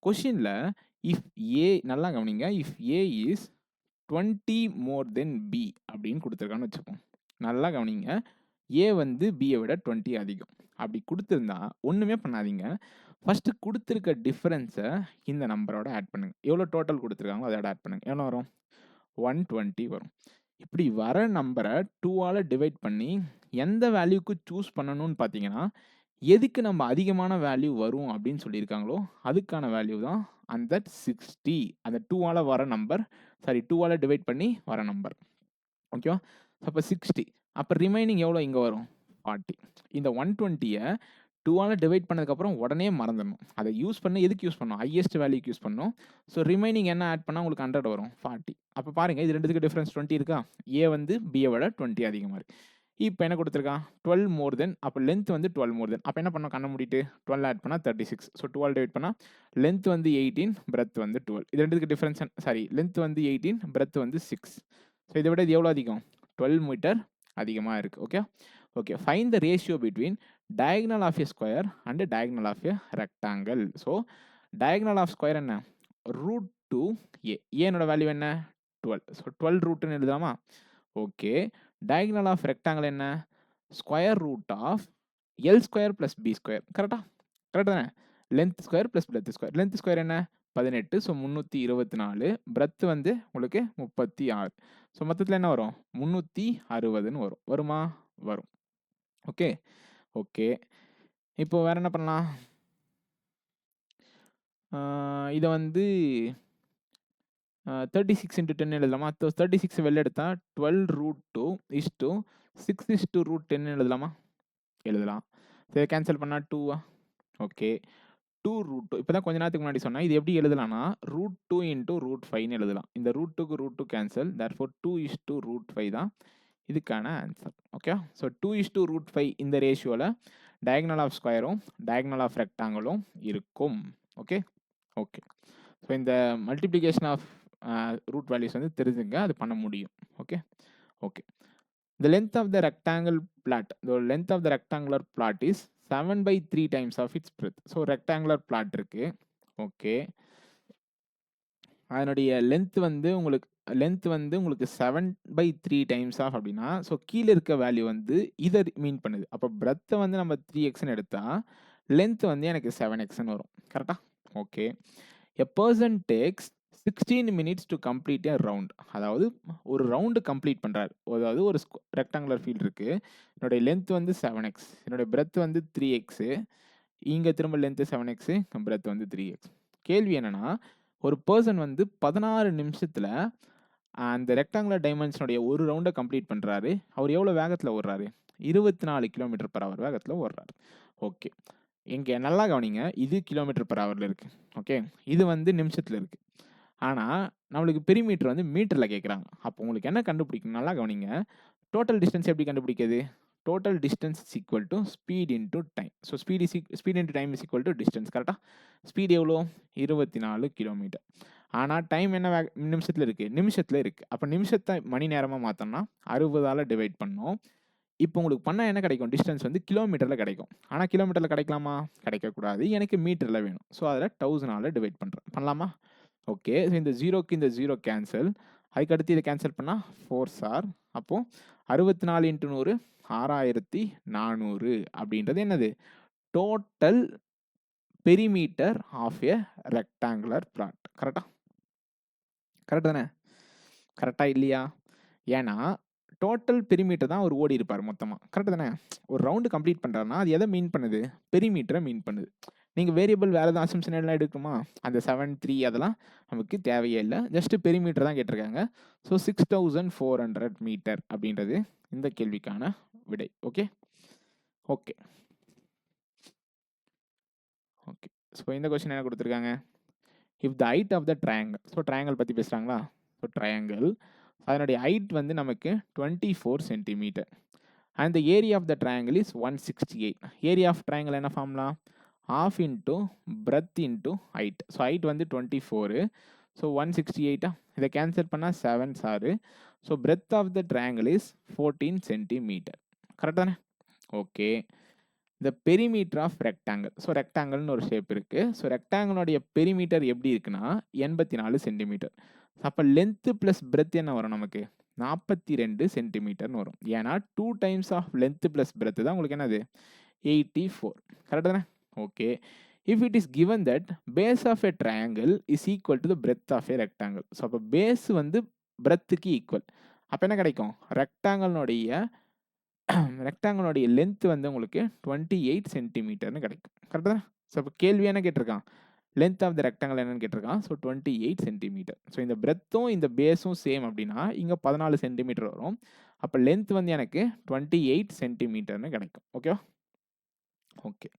கொஷினில் இஃப் ஏ, நல்லா கவனிங்க, if A is 20 more than B அப்படின்னு கொடுத்துருக்கான்னு வச்சுப்போம். நல்லா கவனிங்க, ஏ வந்து பியை விட 20 அதிகம். அப்படி கொடுத்துருந்தா ஒன்றுமே பண்ணாதீங்க. ஃபஸ்ட்டு கொடுத்துருக்க டிஃப்ரென்ஸை இந்த நம்பரோட ஆட் பண்ணுங்கள். எவ்வளோ டோட்டல் கொடுத்துருக்காங்களோ அதோட ஆட் பண்ணுங்கள். எவ்வளோ வரும்? 120 வரும். இப்படி வர நம்பரை 2ஆல் டிவைட் பண்ணி எந்த வேல்யூக்கு சூஸ் பண்ணணும்னு பார்த்தீங்கன்னா, எதுக்கு நம்ம அதிகமான வேல்யூ வரும் அப்படின்னு சொல்லியிருக்காங்களோ அதுக்கான வேல்யூ தான் அந்த 60. அந்த 2ஆல் வர நம்பர், 2ஆல் டிவைட் பண்ணி வர நம்பர். ஓகேவா? அப்போ 60. அப்போ ரிமைனிங் எவ்வளோ இங்கே வரும்? 40. இந்த 120-ஐ 2ஆல் டிவைட் பண்ணதுக்கப்புறம் உடனே மறந்துடணும். அதை யூஸ் பண்ண எதுக்கு யூஸ் பண்ணணும்? ஹையஸ்ட் வேல்யூக்கு யூஸ் பண்ணணும். ஸோ ரிமைனிங் என்ன ஆட் பண்ணால் உங்களுக்கு 100 வரும்? 40. அப்போ பாருங்கள், இது ரெண்டுத்துக்கு டிஃப்ரென்ஸ் 20 இருக்கா? ஏ வந்து பியை விட 20 அதிகமாக இருக்குது. இப்போ என்ன கொடுத்துருக்கான்? 12 மோர் தென். அப்போ லென்த் வந்து 12 மோர் தென். அப்போ என்ன பண்ணோம்? கண்ணை மூடிட்டு 12 ஆட் பண்ணால் 36. ஸோ 12 டிவைட் பண்ணால் லென்த் வந்து 18, பிரெத் வந்து 12. இது ரெண்டுத்துக்கு டிஃப்ரென்ஸ் லென்த் வந்து 18, பிரெத் வந்து 6. ஸோ இதை விட இது எவ்வளோ அதிகம்? 12 மீட்டர் அதிகமாக இருக்குது. Okay okay. Find the ratio between diagonal of a square and diagonal of a rectangle. So diagonal of square என்ன? √2 ஏ. ஏனோட வேல்யூ என்ன? 12. ஸோ 12 ரூட்னு எழுதலாமா? ஓகே. டயகனல் ஆஃப் ரெக்டாங்கிள் என்ன? Square root of l square plus b square. கரெக்டா? Correct தானே? Length square plus breadth square. Length square என்ன? 18. So 324. Breadth வந்து உங்களுக்கு 36. ஸோ மொத்தத்தில் என்ன வரும்? 360ன்னு வரும். வருமா? வரும். ஓகே. ஓகே. இப்போ வேற என்ன பண்ணலாம்? இதை வந்து 36 into 10 எழுதலாமா? 36 வெளில எடுத்தா 12 root 2 is to 6 is to root 10 எழுதலாமா? எழுதலாம். இதை கேன்சல் பண்ணா 2 ஓகே. 2 root 2 இப்போதான் கொஞ்ச நேரத்துக்கு முன்னாடி சொன்னேன். இது எப்படி எழுதலாம்னா root 2 into root 5ன்னு எழுதலாம். இந்த root 2க்கு root 2 cancel. therefore 2 is to root 5 தான் இதுக்கான answer. Okay. So 2 is to root 5 இந்த ரேஷியோவில் டயகனல் ஆஃப் ஸ்கொயரும் டயகனல் ஆஃப் ரெக்டாங்கிளும் இருக்கும். ஓகே. ஓகே. ஸோ இந்த மல்டிப்ளிகேஷன் ஆஃப் ரூட் வேல்யூஸ் வந்து தெரிஞ்சுங்க, அது பண்ண முடியும். Okay. Okay. The length of the rectangle plot, the length of the rectangular plot is 7/3 times of its breadth. So rectangular plot இருக்கு. Okay. அதனுடைய length வந்து உங்களுக்கு 7/3 டைம்ஸ் ஆஃப் அப்படின்னா, ஸோ கீழே இருக்க வேல்யூ வந்து இதை மீன் பண்ணுது. அப்போ பிரெத்தை வந்து நம்ம 3xன்னு எடுத்தா லென்த் வந்து எனக்கு 7xன்னு வரும். கரெக்டா? Okay. A person takes 16 minutes to complete a round. அதாவது ஒரு ரவுண்டு கம்ப்ளீட் பண்ணுறாரு. அதாவது ஒரு ரெக்டாங்குலர் ஃபீல்டு இருக்கு. என்னுடைய லென்த் வந்து 7x, என்னுடைய பிரெத் வந்து 3x, இங்கே திரும்ப லென்த்து 7x, பிரெத் வந்து 3x. கேள்வி என்னன்னா, ஒரு பர்சன் வந்து 16 நிமிஷத்தில் அந்த ரெக்டாங்குலர் டைமென்ஷனுடைய ஒரு ரவுண்டை கம்ப்ளீட் பண்ணுறாரு. அவர் எவ்வளோ வேகத்தில் ஓடுறாரு? 24 km/h வேகத்தில் ஓடுறாரு. ஓகே. இங்கே நல்லா கவனிங்க, இது km/hல இருக்கு. ஓகே. இது வந்து நிமிஷத்தில் இருக்கு. ஆனால் நம்மளுக்கு பெரிமீட்டர் வந்து மீட்டரில் கேட்குறாங்க. அப்போ உங்களுக்கு என்ன கண்டுபிடிக்கணும்? நல்லா கவனிங்க. டோட்டல் டிஸ்டன்ஸ் எப்படி கண்டுபிடிக்கிறது? Total distance is equal to speed into time. So speed into time is equal to distance. கரெக்டாக? ஸ்பீட் எவ்வளோ? 24 km. ஆனால் டைம் என்ன நிமிஷத்தில் இருக்குது? நிமிஷத்தில் இருக்குது. அப்போ நிமிஷத்தை மணி நேரமாக மாற்றோம்னா 60ஆல் டிவைட் பண்ணோம். இப்போ உங்களுக்கு பண்ணால் என்ன கிடைக்கும்? டிஸ்டன்ஸ் வந்து கிலோமீட்டரில் கிடைக்கும். ஆனால் கிலோமீட்டரில் கிடைக்கலாமா? கிடைக்கக்கூடாது. எனக்கு மீட்டரில் வேணும். ஸோ அதில் 1000ஆல் டிவைட் பண்ணுறேன். பண்ணலாமா? ஓகே. ஸோ இந்த ஜீரோக்கு இந்த ஜீரோ கேன்சல். அதுக்கடுத்து இதை கேன்சல் பண்ணால் 4 சார். அப்போது 64 × 100 6400 அப்படின்றது என்னது? Total perimeter of a rectangular plot. கரெக்டா? கரெக்ட் தானே? கரெக்டா இல்லையா? ஏன்னா டோட்டல் பெரிமீட்டர் தான் அவர் ஓடி இருப்பார் மொத்தமாக. கரெக்ட் தானே? ஒரு ரவுண்டு கம்ப்ளீட் பண்ணுறாருன்னா அது எதை மீன் பண்ணுது? பெரிமீட்டரை மீன் பண்ணுது. நீங்கள் வேரியபிள் வேறு எதாவது அசம்ஷன் எல்லாம் எடுக்குமா? அந்த 7, 3 அதெல்லாம் நமக்கு தேவையே இல்லை. ஜஸ்ட்டு பெரிமீட்டர் தான் கேட்டிருக்காங்க. ஸோ 6400 மீட்டர் அப்படின்றது இந்த கேள்விக்கான விடை. ஓகே. ஓகே. ஓகே. ஸோ இந்த கொஸ்டின் என்ன கொடுத்துருக்காங்க? If the height of the triangle. So triangle பற்றி பேசுகிறாங்களா? ஸோ ட்ரையாங்கிள் அதனுடைய ஹைட் வந்து நமக்கு 24 centimetre. And the area of the triangle is 168. Area of triangle என்ன ஃபார்ம்லாம்? half into breadth into height. So height வந்து 24. ஸோ 168. இதை கேன்சல் பண்ணால் 7 sir. So breadth of the triangle is 14 centimetre. Correct தானே? Okay. இந்த perimeter of rectangle. So ரெக்டாங்கிள்னு ஒரு shape இருக்குது. So ரெக்டாங்கிளுடைய perimeter எப்படி இருக்குன்னா 84 சென்டிமீட்டர். அப்போ லென்த்து ப்ளஸ் பிரெத் என்ன வரும் நமக்கு? 42 சென்டிமீட்டர்னு வரும். ஏன்னா 2 times of length plus breadth தான் உங்களுக்கு என்னது? 84. கரெக்ட் தானே? Okay. If it is given that base of a triangle is equal to the breadth of a rectangle. So அப்போ பேஸ் வந்து பிரெத்துக்கு ஈக்குவல். அப்போ என்ன கிடைக்கும்? ரெக்டாங்கிளுடைய லென்த் வந்து உங்களுக்கு 28 சென்டிமீட்டர்னு கிடைக்கும். கரெக்ட் தானே? ஸோ அப்போ கேள்வி என்ன கேட்டிருக்கான்? லென்த் ஆஃப் த ரெக்டாங்கிள் என்னன்னு கேட்டிருக்கான். So 28 centimetre. ஸோ இந்த பிரெத்தும் இந்த பேஸும் சேம் அப்படின்னா இங்கே 14 சென்டிமீட்டர் வரும். அப்போ லென்த் வந்து எனக்கு 28 சென்டிமீட்டர்னு கிடைக்கும். ஓகேவா? Okay.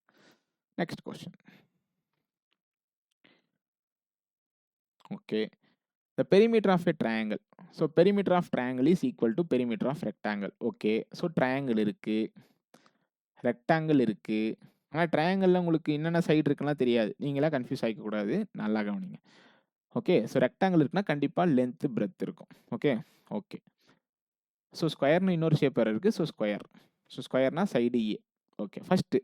Next question. Okay. The perimeter of a triangle. So perimeter of triangle is equal to perimeter of rectangle. Okay. So triangle இருக்கு, rectangle இருக்கு. ஆனால் ட்ரையாங்கிளில் உங்களுக்கு என்னென்ன சைடு இருக்குன்னா தெரியாது. நீங்களாம் கன்ஃபியூஸ் ஆகிக்கக்கூடாது. நல்லா கவனிங்க. ஓகே. ஸோ ரெக்டாங்கிள் இருக்குன்னா கண்டிப்பாக லென்த்து பிரெத் இருக்கும். ஓகே. ஓகே. ஸோ ஸ்கொயர்னு இன்னொரு ஷேப் வேறு இருக்குது. So square. ஸோ ஸ்கொயர்னா சைடு ஏ. ஓகே. ஃபஸ்ட்டு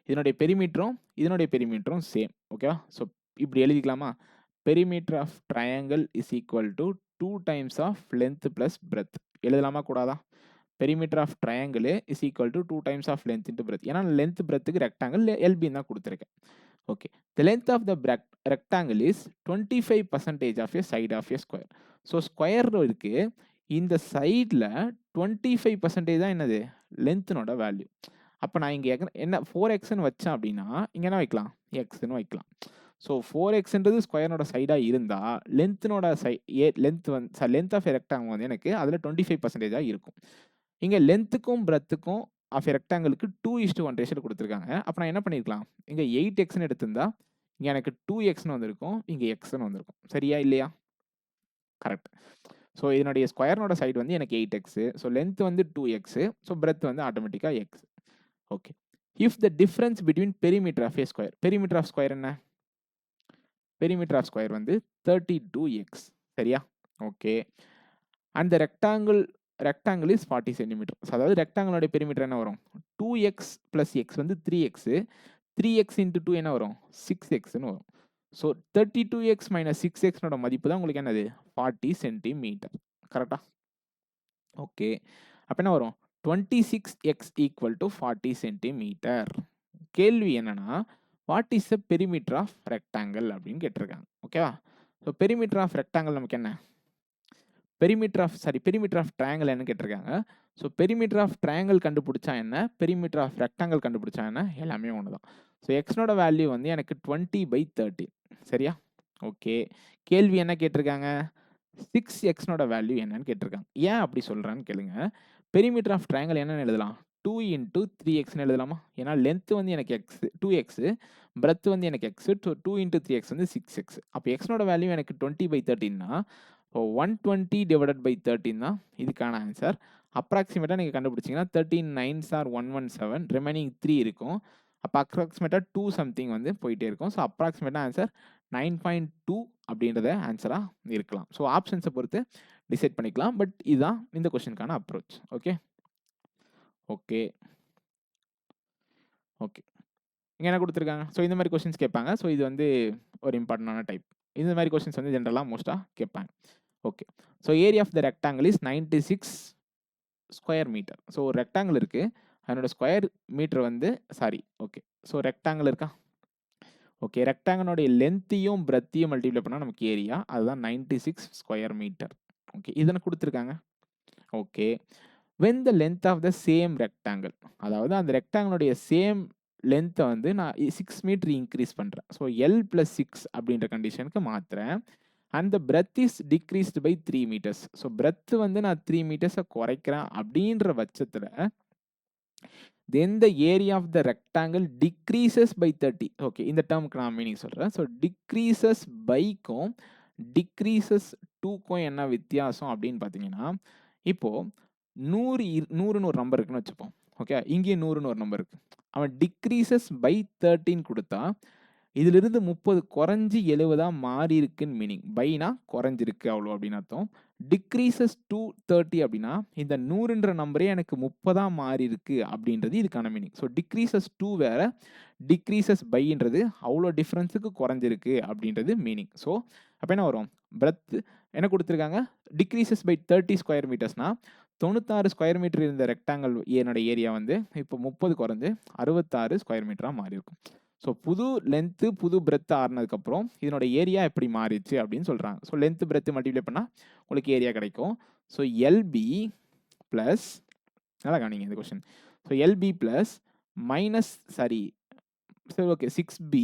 இதனுடைய பெரிமீட்டரும் இதனுடைய பெரிமீட்டரும் சேம். ஓகேவா? ஸோ இப்படி எழுதிக்கலாமா? Perimeter of triangle is equal to 2 times of length plus breadth. எழுதலாமா கூடாதா? Perimeter of triangle is equal to 2 times of length into breadth. ஏன்னா லென்த் பிரெத்துக்கு ரெக்டாங்கிள் எல்பின்னு தான் கொடுத்துருக்கேன். Okay, the length of the rectangle is 25% of a side of a square. So square இருக்கு, இந்த சைடில் 25% தான் என்னது லென்த்தினோட வேல்யூ. அப்போ நான் இங்கே என்ன 4xன்னு வச்சேன் அப்படின்னா இங்கே என்ன வைக்கலாம், எக்ஸ்ன்னு வைக்கலாம். ஸோ 4xன்றது ஸ்கொயரோட சைடாக இருந்தால் லென்த்தினோட லென்த் ஆஃப் ரெக்டாங்கிள் வந்து எனக்கு அதில் 25% இருக்கும். இங்கே லென்த்துக்கும் பிரெத்துக்கும் ஆஃப் ரெக்டாங்கிளுக்கு 2:1 ரேஷியோ கொடுத்துருக்காங்க. அப்போ நான் என்ன பண்ணியிருக்கலாம், இங்கே 8xன்னு எடுத்திருந்தா இங்கே எனக்கு 2xன்னு வந்திருக்கும், இங்கே எக்ஸ்ன்னு வந்திருக்கும். சரியா இல்லையா? கரெக்ட். ஸோ இதனுடைய ஸ்கொயர்னோட சைடு வந்து எனக்கு 8x, ஸோ லென்த் வந்து 2x, ஸோ பிரெத் வந்து ஆட்டோமேட்டிக்காக x. Okay, if the difference between perimeter of a square, perimeter of square என்ன, பெரிமீட்டர் ஆஃப் ஸ்கொயர் வந்து 32x. சரியா? ஓகே, அந்த ரெக்டாங்கிள் இஸ் 40 சென்டிமீட்டர். அதாவது ரெக்டாங்கிளோட பெரிமீட்டர் என்ன வரும், 2x + x வந்து 3x, 3x × 2 என்ன வரும், 6xன்னு வரும். ஸோ 32x - 6xனோட மதிப்பு தான் உங்களுக்கு என்னது 40 சென்டிமீட்டர். கரெக்டா? ஓகே, அப்போ என்ன வரும், 26x = 40 சென்டிமீட்டர். கேள்வி என்னன்னா, what is the perimeter of rectangle அப்படின்னு கேட்டிருக்காங்க. ஓகேவா? ஸோ பெரிமீட்டர் ஆஃப் ரெக்டாங்கிள் நமக்கு என்ன, பெரிமீட்டர் ஆஃப் ட்ரையாங்கிள் என்ன கேட்டிருக்காங்க. ஸோ பெரிமீட்டர் ஆஃப் ட்ரையாங்கிள் கண்டுபிடிச்சா என்ன, பெரிமீட்டர் ஆஃப் ரெக்டாங்கிள் கண்டுபிடிச்சா என்ன, எல்லாமே ஒன்று தான். ஸோ எக்ஸ்னோட வேல்யூ வந்து எனக்கு 20/13. சரியா? ஓகே, கேள்வி என்ன கேட்டிருக்காங்க, 6xனோட வேல்யூ என்னன்னு கேட்டிருக்காங்க. ஏன் அப்படி சொல்கிறேன்னு கேளுங்க. பெரிமீட்டர் ஆஃப் ட்ரையாங்கிள் என்னன்னு எழுதலாம், 2 × 3xன்னு எழுதலாமா? ஏன்னா லென்த் வந்து எனக்கு x 2x, பிரெத் வந்து எனக்கு x, 2 × 3x வந்து 6x. அப்போ எக்ஸ்னோட வேல்யூ எனக்கு 20/13னா 120/13 தான் இதுக்கான ஆன்சர். அப்ராக்சிமேட்டாக நீங்கள் கண்டுபிடிச்சிங்கன்னா 13 9s are 117, ரிமைனிங் 3 இருக்கும். அப்போ அப்ராக்சிமேட்டாக 2 சம்திங் வந்து போயிட்டே இருக்கும். ஸோ அப்ராக்சிமேட்டாக ஆன்சர் 9.2 அப்படின்றத ஆன்சராக இருக்கலாம். ஸோ ஆப்ஷன்ஸை பொறுத்து டிசைட் பண்ணிக்கலாம். பட் இதுதான் இந்த கொஸ்டினுக்கான அப்ரோச். ஓகே ஓகே ஓகே இங்கே என்ன கொடுத்துருக்காங்க, ஸோ இந்த மாதிரி கொஸ்டின்ஸ் கேட்பாங்க. ஸோ இது வந்து ஒரு இம்பார்ட்டண்டான டைப். இந்த மாதிரி கொஸ்டின்ஸ் வந்து ஜென்ரலாக மோஸ்ட்டாக கேட்பாங்க. Okay, so area of the rectangle is 96 square metre. So ஒரு ரெக்டாங்கிள் இருக்குது, அதனோட ஸ்கொயர் மீட்டர் வந்து ஓகே, ஸோ ரெக்டாங்கிள் இருக்கா. ஓகே, ரெக்டாங்கிளோடைய லென்த்தையும் பிரெத்தையும் மல்டிப்ளை பண்ணால் நமக்கு ஏரியா, அதுதான் 96 ஸ்கொயர் மீட்டர். ஓகே, இதனை கொடுத்துருக்காங்க. Okay, when the length of the same rectangle, அதாவது அந்த ரெக்டாங்கிளுடைய சேம் லென்த்தை வந்து நான் 6 மீட்டர் இன்க்ரீஸ் பண்ணுறேன். ஸோ L + 6 அப்படின்ற கண்டிஷனுக்கு மாற்றுறேன். அந்த breadth is decreased by 3 meters. So breadth வந்து நான் 3 meters குறைக்கிறேன் அப்படின்ற பட்சத்தில் then the area of the rectangle decreases by 30. Okay, இந்த டேர்முக்கு நான் மீனிங் சொல்கிறேன். ஸோ டிக்ரீசஸ் பைக்கும் டிக்ரீசஸ் டூக்கும் என்ன வித்தியாசம் அப்படின்னு பார்த்தீங்கன்னா, இப்போது 100ன்னு ஒரு நம்பர் இருக்குன்னு வச்சுப்போம். ஓகே, இங்கேயும் 100ன்னு ஒரு நம்பர் இருக்குது. அவன் டிக்ரீசஸ் பை 13 கொடுத்தா இதிலிருந்து 30 குறைஞ்சி 70 மாறி இருக்குன்னு மீனிங். பைனா குறைஞ்சிருக்கு அவ்வளோ அப்படின்னு அர்த்தம். டிக்ரீசஸ் டு 30 அப்படின்னா இந்த 100ன்ற நம்பரே எனக்கு 30 மாறி இருக்கு அப்படின்றது இதுக்கான மீனிங். ஸோ டிக்ரீசஸ் 2 வேற, டிக்ரீசஸ் பைன்றது அவ்வளோ டிஃப்ரென்ஸுக்கு குறைஞ்சிருக்கு அப்படின்றது மீனிங். ஸோ அப்போ என்ன வரும், பிரெத் என்ன கொடுத்துருக்காங்க, டிக்ரீசஸ் பை 30 ஸ்கொயர் மீட்டர்ஸ்னா 96 ஸ்கொயர் மீட்டர் இருந்த ரெக்டாங்கிள் என்னோட ஏரியா வந்து இப்போ 30 குறைஞ்சு 66 ஸ்கொயர் மீட்டராக மாறி இருக்கும். ஸோ புது லென்த்து புது பிரெத் ஆறுனதுக்கப்புறம் இதனோட ஏரியா எப்படி மாறிடுச்சு அப்படின்னு சொல்கிறாங்க. ஸோ லென்த்து பிரெத்து மல்டிப்ளை பண்ணால் உங்களுக்கு ஏரியா கிடைக்கும். ஸோ எல்பி ப்ளஸ், நல்லா கவனிங்க இந்த question. So LB plus minus சரி 6b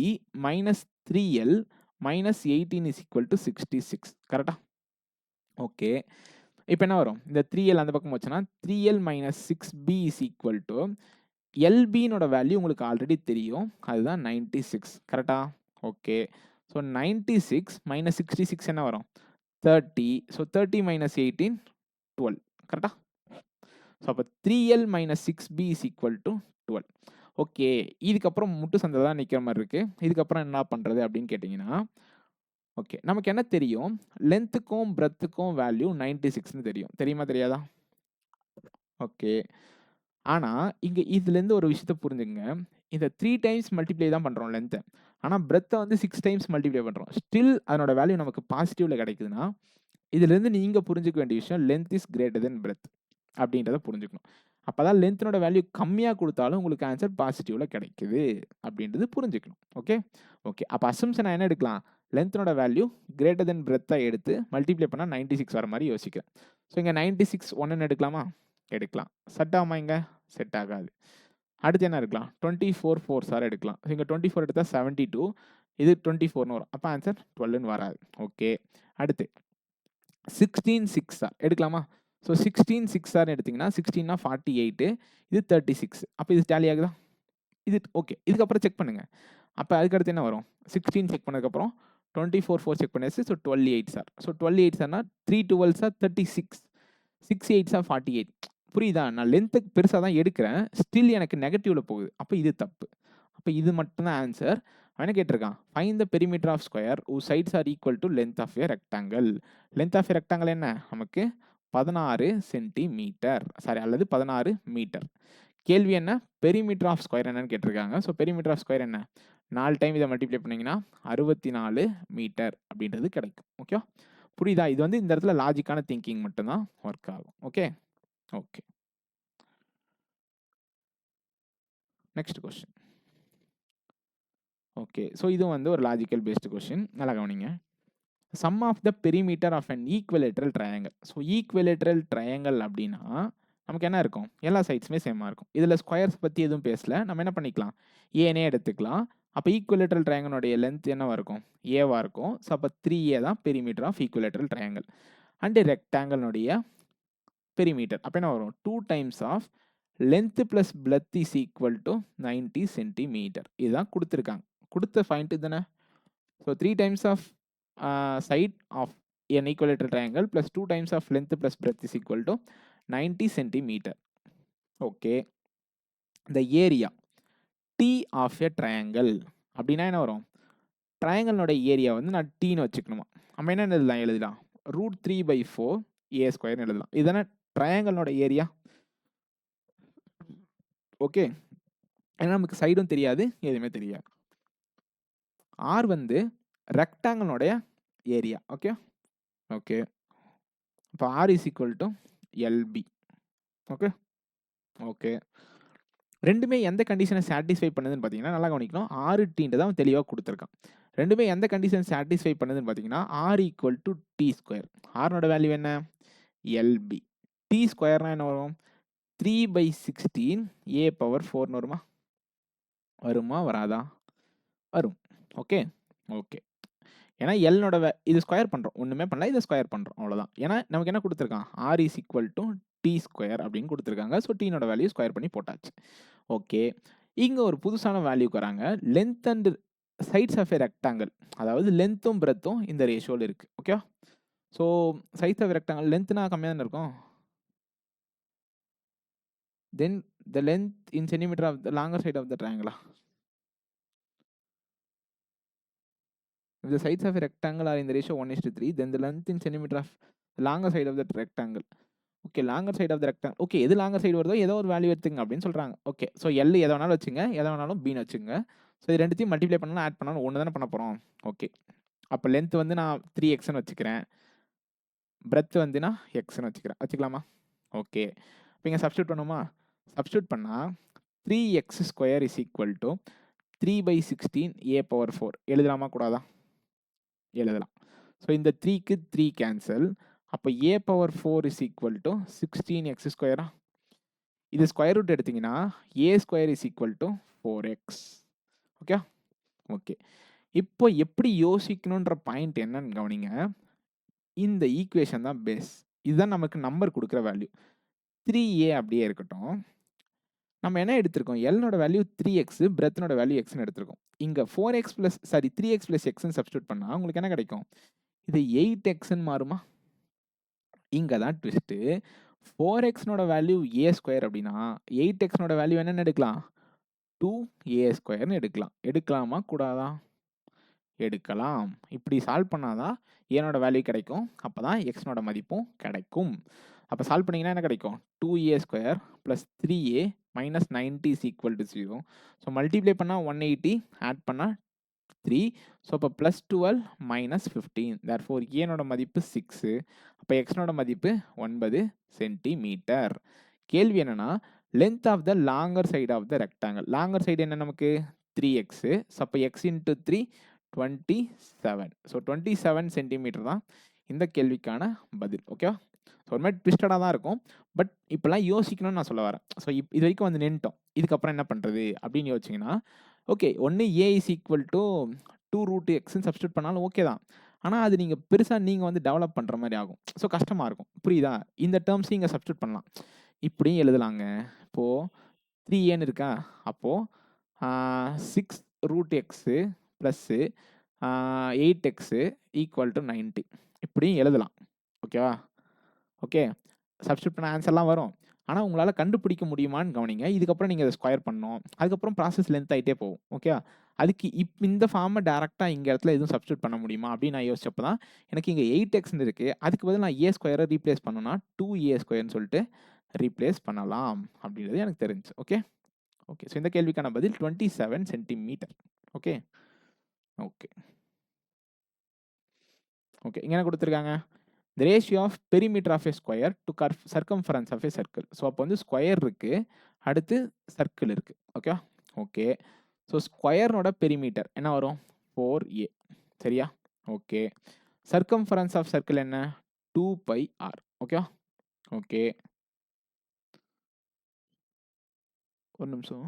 minus 3l minus 18 is equal to 66. கரெக்டா? ஓகே, இப்போ என்ன வரும், இந்த 3l அந்த பக்கம் வச்சுன்னா 3l minus 6b is equal to எல்பினோட வேல்யூ உங்களுக்கு ஆல்ரெடி தெரியும், அதுதான் 96. கரெக்டா? ஓகே, ஸோ 96 மைனஸ் 66 என்ன வரும், 30. So 30 minus 18 12. கரெக்டா? ஸோ அப்போ 3l minus 6b is equal to 12. Okay, இதுக்கப்புறம் முட்டு சந்தை தான் நிற்கிற மாதிரி இருக்குது. இதுக்கப்புறம் என்ன பண்ணுறது அப்படின்னு கேட்டிங்கன்னா, ஓகே நமக்கு என்ன தெரியும், லென்த்துக்கும் பிரெத்துக்கும் வேல்யூ 96ன்னு தெரியும். தெரியுமா தெரியாதா? ஓகே, ஆனால் இங்கே இதுலேருந்து ஒரு விஷயத்த புரிஞ்சுங்க. இந்த 3 டைம்ஸ் மல்டிப்ளை தான் பண்ணுறோம் லென்த்தை. ஆனால் பிரெத்தை வந்து 6 டைம்ஸ் மல்டிப்ளை பண்ணுறோம். ஸ்டில் அதனோட வேல்யூ நமக்கு பாசிட்டிவ்ல கிடைக்குதுன்னா இதுலேருந்து நீங்கள் புரிஞ்சுக்க வேண்டிய விஷயம் length is greater than breadth அப்படின்றத புரிஞ்சுக்கணும். அப்போ தான் லென்த்தினோட வேல்யூ கம்மியாக கொடுத்தாலும் உங்களுக்கு ஆன்சர் பாசிட்டிவில் கிடைக்குது அப்படின்றது புரிஞ்சுக்கணும். Okay okay. அப்போ அசம்ஷன் நான் என்ன எடுக்கலாம்? லென்த்தினோட வேல்யூ கிரேட்டர் தென் பிரெத்தை எடுத்து மல்டிப்ளை பண்ணால் 96 வர மாதிரி யோசிக்கிறேன். ஸோ இங்கே 96 ஒன்றுன்னு எடுக்கலாமா? எடுக்கலாம். செட் ஆகுமா? இங்கே செட் ஆகாது. அடுத்து என்ன எடுக்கலாம்? 24 4 சார் எடுக்கலாம். இங்கே 24 எடுத்தால் 72, இது 24ன்னு வரும். அப்போ ஆன்சர் 12ன்னு வராது. ஓகே. அடுத்து 16 6 சார் எடுக்கலாமா? ஸோ 16 6 சார் எடுத்திங்கன்னா 16னா 48, இது 36. அப்போ இது டேலி ஆகுதா? இது ஓகே. இதுக்கப்புறம் செக் பண்ணுங்கள். அப்போ அதுக்கடுத்து என்ன வரும்? 16 செக் பண்ணதுக்கப்புறம் 24 4 செக் பண்ணியாச்சு. So 12 8 sir. ஸோ 12 8 சார்னா 3 12 சார் 36, 6 8 சார் 48. புரியுதா? நான் லென்த்துக்கு பெருசாக தான் எடுக்கிறேன், ஸ்டில் எனக்கு நெகட்டிவ்ல போகுது. அப்போ இது தப்பு. அப்போ இது மட்டும்தான் ஆன்சர். அவன் கேட்டிருக்கான் find the perimeter of square whose sides are equal to length of a rectangle. Length of a rectangle என்ன? நமக்கு 16 சென்டிமீட்டர் சாரி அல்லது 16 மீட்டர். கேள்வி என்ன? பெரிமீட்டர் ஆஃப் ஸ்கொயர் என்னன்னு கேட்டிருக்காங்க. ஸோ பெரிமீட்டர் ஆஃப் ஸ்கொயர் என்ன? 4 டைம் இதை மல்டிப்ளை பண்ணிங்கன்னா 64 மீட்டர் அப்படின்றது கிடைக்கும். ஓகே புரியுதா? இது வந்து இந்த இடத்துல லாஜிக்கான திங்கிங் மட்டும்தான் ஒர்க் ஆகும். Okay okay. Next question. Okay so இதுவும் வந்து ஒரு லாஜிக்கல் பேஸ்டு கொஸ்டின். நல்லா கவனிங்க. Sum of the perimeter of an equilateral triangle. So equilateral triangle அப்படின்னா நமக்கு என்ன இருக்கும்? எல்லா சைட்ஸுமே சேமாக இருக்கும். இதில் ஸ்கொயர்ஸ் பற்றி எதுவும் பேசல. நம்ம என்ன பண்ணிக்கலாம்? ஏனே எடுத்துக்கலாம். அப்போ ஈக்குவலேட்ரல் ட்ரையாங்கிளுடைய லென்த் என்னவாக இருக்கும்? ஏவாக இருக்கும். ஸோ அப்போ 3A தான் perimeter of equilateral triangle. And ரெக்டாங்கிளுடைய பெரிமீட்டர் அப்போ என்ன வரும்? 2 times of length plus breadth is equal to 90 centimetre. இதுதான் கொடுத்துருக்காங்க. கொடுத்த பாயிண்ட் தானே. So 3 times of side of an equilateral triangle plus 2 times of length plus breadth is equal to 90 centimeter. Okay. The area T of a triangle அப்படின்னா என்ன வரும்? ட்ரையாங்கிளோட area வந்து நான் டீன்னு வச்சுக்கணுமா? நம்ம என்ன எழுதலாம்? √3/4 a ஸ்கொயர்னு எழுதலாம். இதுதானே ட்ரையாங்கிளோட ஏரியா. ஓகே. ஏன்னா நமக்கு சைடும் தெரியாது, எதுவுமே தெரியாது. ஆர் வந்து ரெக்டாங்கிளோடைய ஏரியா. Okay okay. இப்போ r is equal to l b. Okay okay. ரெண்டுமே எந்த கண்டிஷனை சாட்டிஸ்ஃபை பண்ணுதுன்னு பார்த்தீங்கன்னா நல்லா கவனிக்கணும். ஆர் டீன்ட்டு தான் தெளிவாக கொடுத்துருக்கான். ரெண்டுமே எந்த கண்டிஷன் சாட்டிஸ்ஃபை பண்ணுதுன்னு பார்த்தீங்கன்னா r equal to D square. ஆர்னோட வேல்யூ என்ன? எல்பி. டி ஸ்கொயர்னா என்ன வரும்? 3/16 a பவர் 4ன்னு வருமா? வருமா வராதா? வரும். Okay okay. ஏன்னா எல்னோட இது ஸ்கொயர் பண்ணுறோம், ஒன்றுமே பண்ணல, இதை ஸ்கொயர் பண்ணுறோம், அவ்வளோதான். ஏன்னா நமக்கு என்ன கொடுத்துருக்கான்? R is equal to D square அப்படின்னு கொடுத்துருக்காங்க. ஸோ டீனோட வேல்யூ ஸ்கொயர் பண்ணி போட்டாச்சு. ஓகே. இங்கே ஒரு புதுசான வேல்யூக்கு வராங்க. Length and sides of a rectangle, அதாவது லென்த்தும் பிரெத்தும் இந்த ரேஷியோவில் இருக்குது. Okay. So sides of rectangle லென்த்னா கம்மியாக தானே இருக்கும். Then the length in centimetre of the longer side of the ட்ரையாங்கிளா? If the sides of a rectangle are in the ratio 1:3, then the length in centimeter of the longer side of the rectangle. Okay longer side of the rectangle. Okay எது longer side வருதோ ஏதோ ஒரு value எடுத்துங்க அப்படின்னு சொல்கிறாங்க. Okay so L எதை வேணாலும் வச்சுங்க, எதை வேணாலும் பின்னு வச்சுங்க. ஸோ இது ரெண்டுத்தையும் மல்டிப்ளை பண்ணாலும் ஆட் பண்ணாலும் ஒன்று தானே பண்ண போகிறோம். ஓகே அப்போ லென்த் வந்து நான் 3xன்னு வச்சுக்கிறேன், பிரெத் வந்து நான் எக்ஸ்ன்னு வச்சுக்கலாமா? ஓகே. இப்போ இங்கே சப்ஸ்டியூட் பண்ணுமா? சப்ஸ்டியூட் பண்ணால் 3x square is equal to 3/16 a power 4 எழுதலாமா கூடாதா? எழுதலாம். ஸோ இந்த 3க்கு 3 கேன்சல். அப்போ a power 4 is equal to 16x ஸ்கொயரா? இது ஸ்கொயர் ரூட் எடுத்திங்கன்னா a square is equal to 4x. Okay okay. இப்போ எப்படி யோசிக்கணுன்ற பாயிண்ட் என்னன்னு கவனிங்க. இந்த ஈக்குவேஷன் தான் பேஸ். இதுதான் நமக்கு நம்பர் கொடுக்குற வேல்யூ. 3a அப்படியே இருக்கட்டும். நம்ம என்ன எடுத்திருக்கோம்? எல்னோட வேல்யூ 3x, பிரெத்னோட வேல்யூ எக்ஸ்ன்னு எடுத்திருக்கோம். இங்கே 4x ப்ளஸ் 3x ப்ளஸ் எக்ஸ்ன்னு சப்ஸ்டியூட் பண்ணால் உங்களுக்கு என்ன கிடைக்கும்? இது 8xன்னு மாறுமா? இங்கே தான் ட்விஸ்ட்டு. 4xனோட வேல்யூ a ஸ்கொயர் அப்படின்னா 8xனோட வேல்யூ என்னென்னு எடுக்கலாம்? 2a ஸ்கொயர்னு எடுக்கலாம். எடுக்கலாமா கூடாதா? எடுக்கலாம். இப்படி சால்வ் பண்ணாதான் ஏனோட வேல்யூ கிடைக்கும். அப்போ தான் எக்ஸ்னோட மதிப்பும் கிடைக்கும். அப்போ சால்வ் பண்ணிங்கன்னா என்ன கிடைக்கும்? 2a square plus 3a minus 90 is equal to 0. So multiply பண்ணால் 180, ஆட் பண்ணால் 3. ஸோ அப்போ +12 - 15. தேர்ஃபோர் ஏனோட மதிப்பு 6. அப்போ எக்ஸ்னோட மதிப்பு 9 சென்டிமீட்டர். கேள்வி என்னன்னா length of the longer side of the rectangle. Longer side என்ன நமக்கு 3x. ஸோ அப்போ x × 3 27. ஸோ 27 சென்டிமீட்டர் தான் இந்த கேள்விக்கான பதில். ஓகேவா? ஸோ ஒரு மாதிரி ட்விஸ்டடாக தான் இருக்கும். பட் இப்போலாம் யோசிக்கணும்னு நான் சொல்ல வரேன். ஸோ இது வரைக்கும் வந்து நின்ட்டோம். இதுக்கப்புறம் என்ன பண்ணுறது அப்படின்னு யோசிச்சிங்கன்னா ஓகே ஒன்று a = 2√x சப்ஸ்டியூட் பண்ணாலும் ஓகே தான். ஆனால் அது நீங்கள் பெருசாக நீங்கள் வந்து டெவலப் பண்ணுற மாதிரி ஆகும். ஸோ கஷ்டமாக இருக்கும். புரியுதா? இந்த டேர்ம்ஸ் நீங்கள் சப்ஸ்டியூட் பண்ணலாம். இப்படியும் எழுதலாங்க. இப்போது 3a இருக்கா? அப்போது 6√x ப்ளஸ்ஸு 8x = 90. இப்படியும் எழுதலாம். ஓகேவா? ஓகே சப்ஸ்டியூட் பண்ண ஆன்சர்லாம் வரும். ஆனால் உங்களால் கண்டுபிடிக்க முடியுமான்னு கவனிங்க. இதுக்கப்புறம் நீங்கள் அதை ஸ்கொயர் பண்ணணும். அதுக்கப்புறம் ப்ராசஸ் லென்த் ஆகிட்டே போகும். ஓகே அதுக்கு இந்த ஃபார்மை டேரெக்டாக இங்கே இடத்துல எதுவும் சப்ஸ்டியூட் பண்ண முடியுமா அப்படின்னு நான் யோசிச்சப்போ தான் எனக்கு இங்கே 8xன்னு இருக்குது. அதுக்கு பதில் நான் a² ரீப்ளேஸ் பண்ணணும்னா 2a² சொல்லிட்டு ரீப்ளேஸ் பண்ணலாம் அப்படின்றது எனக்கு தெரிஞ்சு. ஓகே ஓகே ஸோ இந்த கேள்விக்கான பதில் 27 சென்டிமீட்டர். ஓகே ஓகே ஓகே இங்கே என்ன கொடுத்துருக்காங்க? The ratio of perimeter of a square to circumference of a circle. So அப்போ வந்து ஸ்கொயர் இருக்குது, அடுத்து சர்க்கிள் இருக்குது. ஓகே ஓகே ஸோ ஸ்கொயர்னோட பெரிமீட்டர் என்ன வரும்? 4a. சரியா? ஓகே சர்க்கம்ஃபரன்ஸ் ஆஃப் சர்க்கிள் என்ன? 2πr. ஓகே ஓகே ஒரு நிமிஷம்.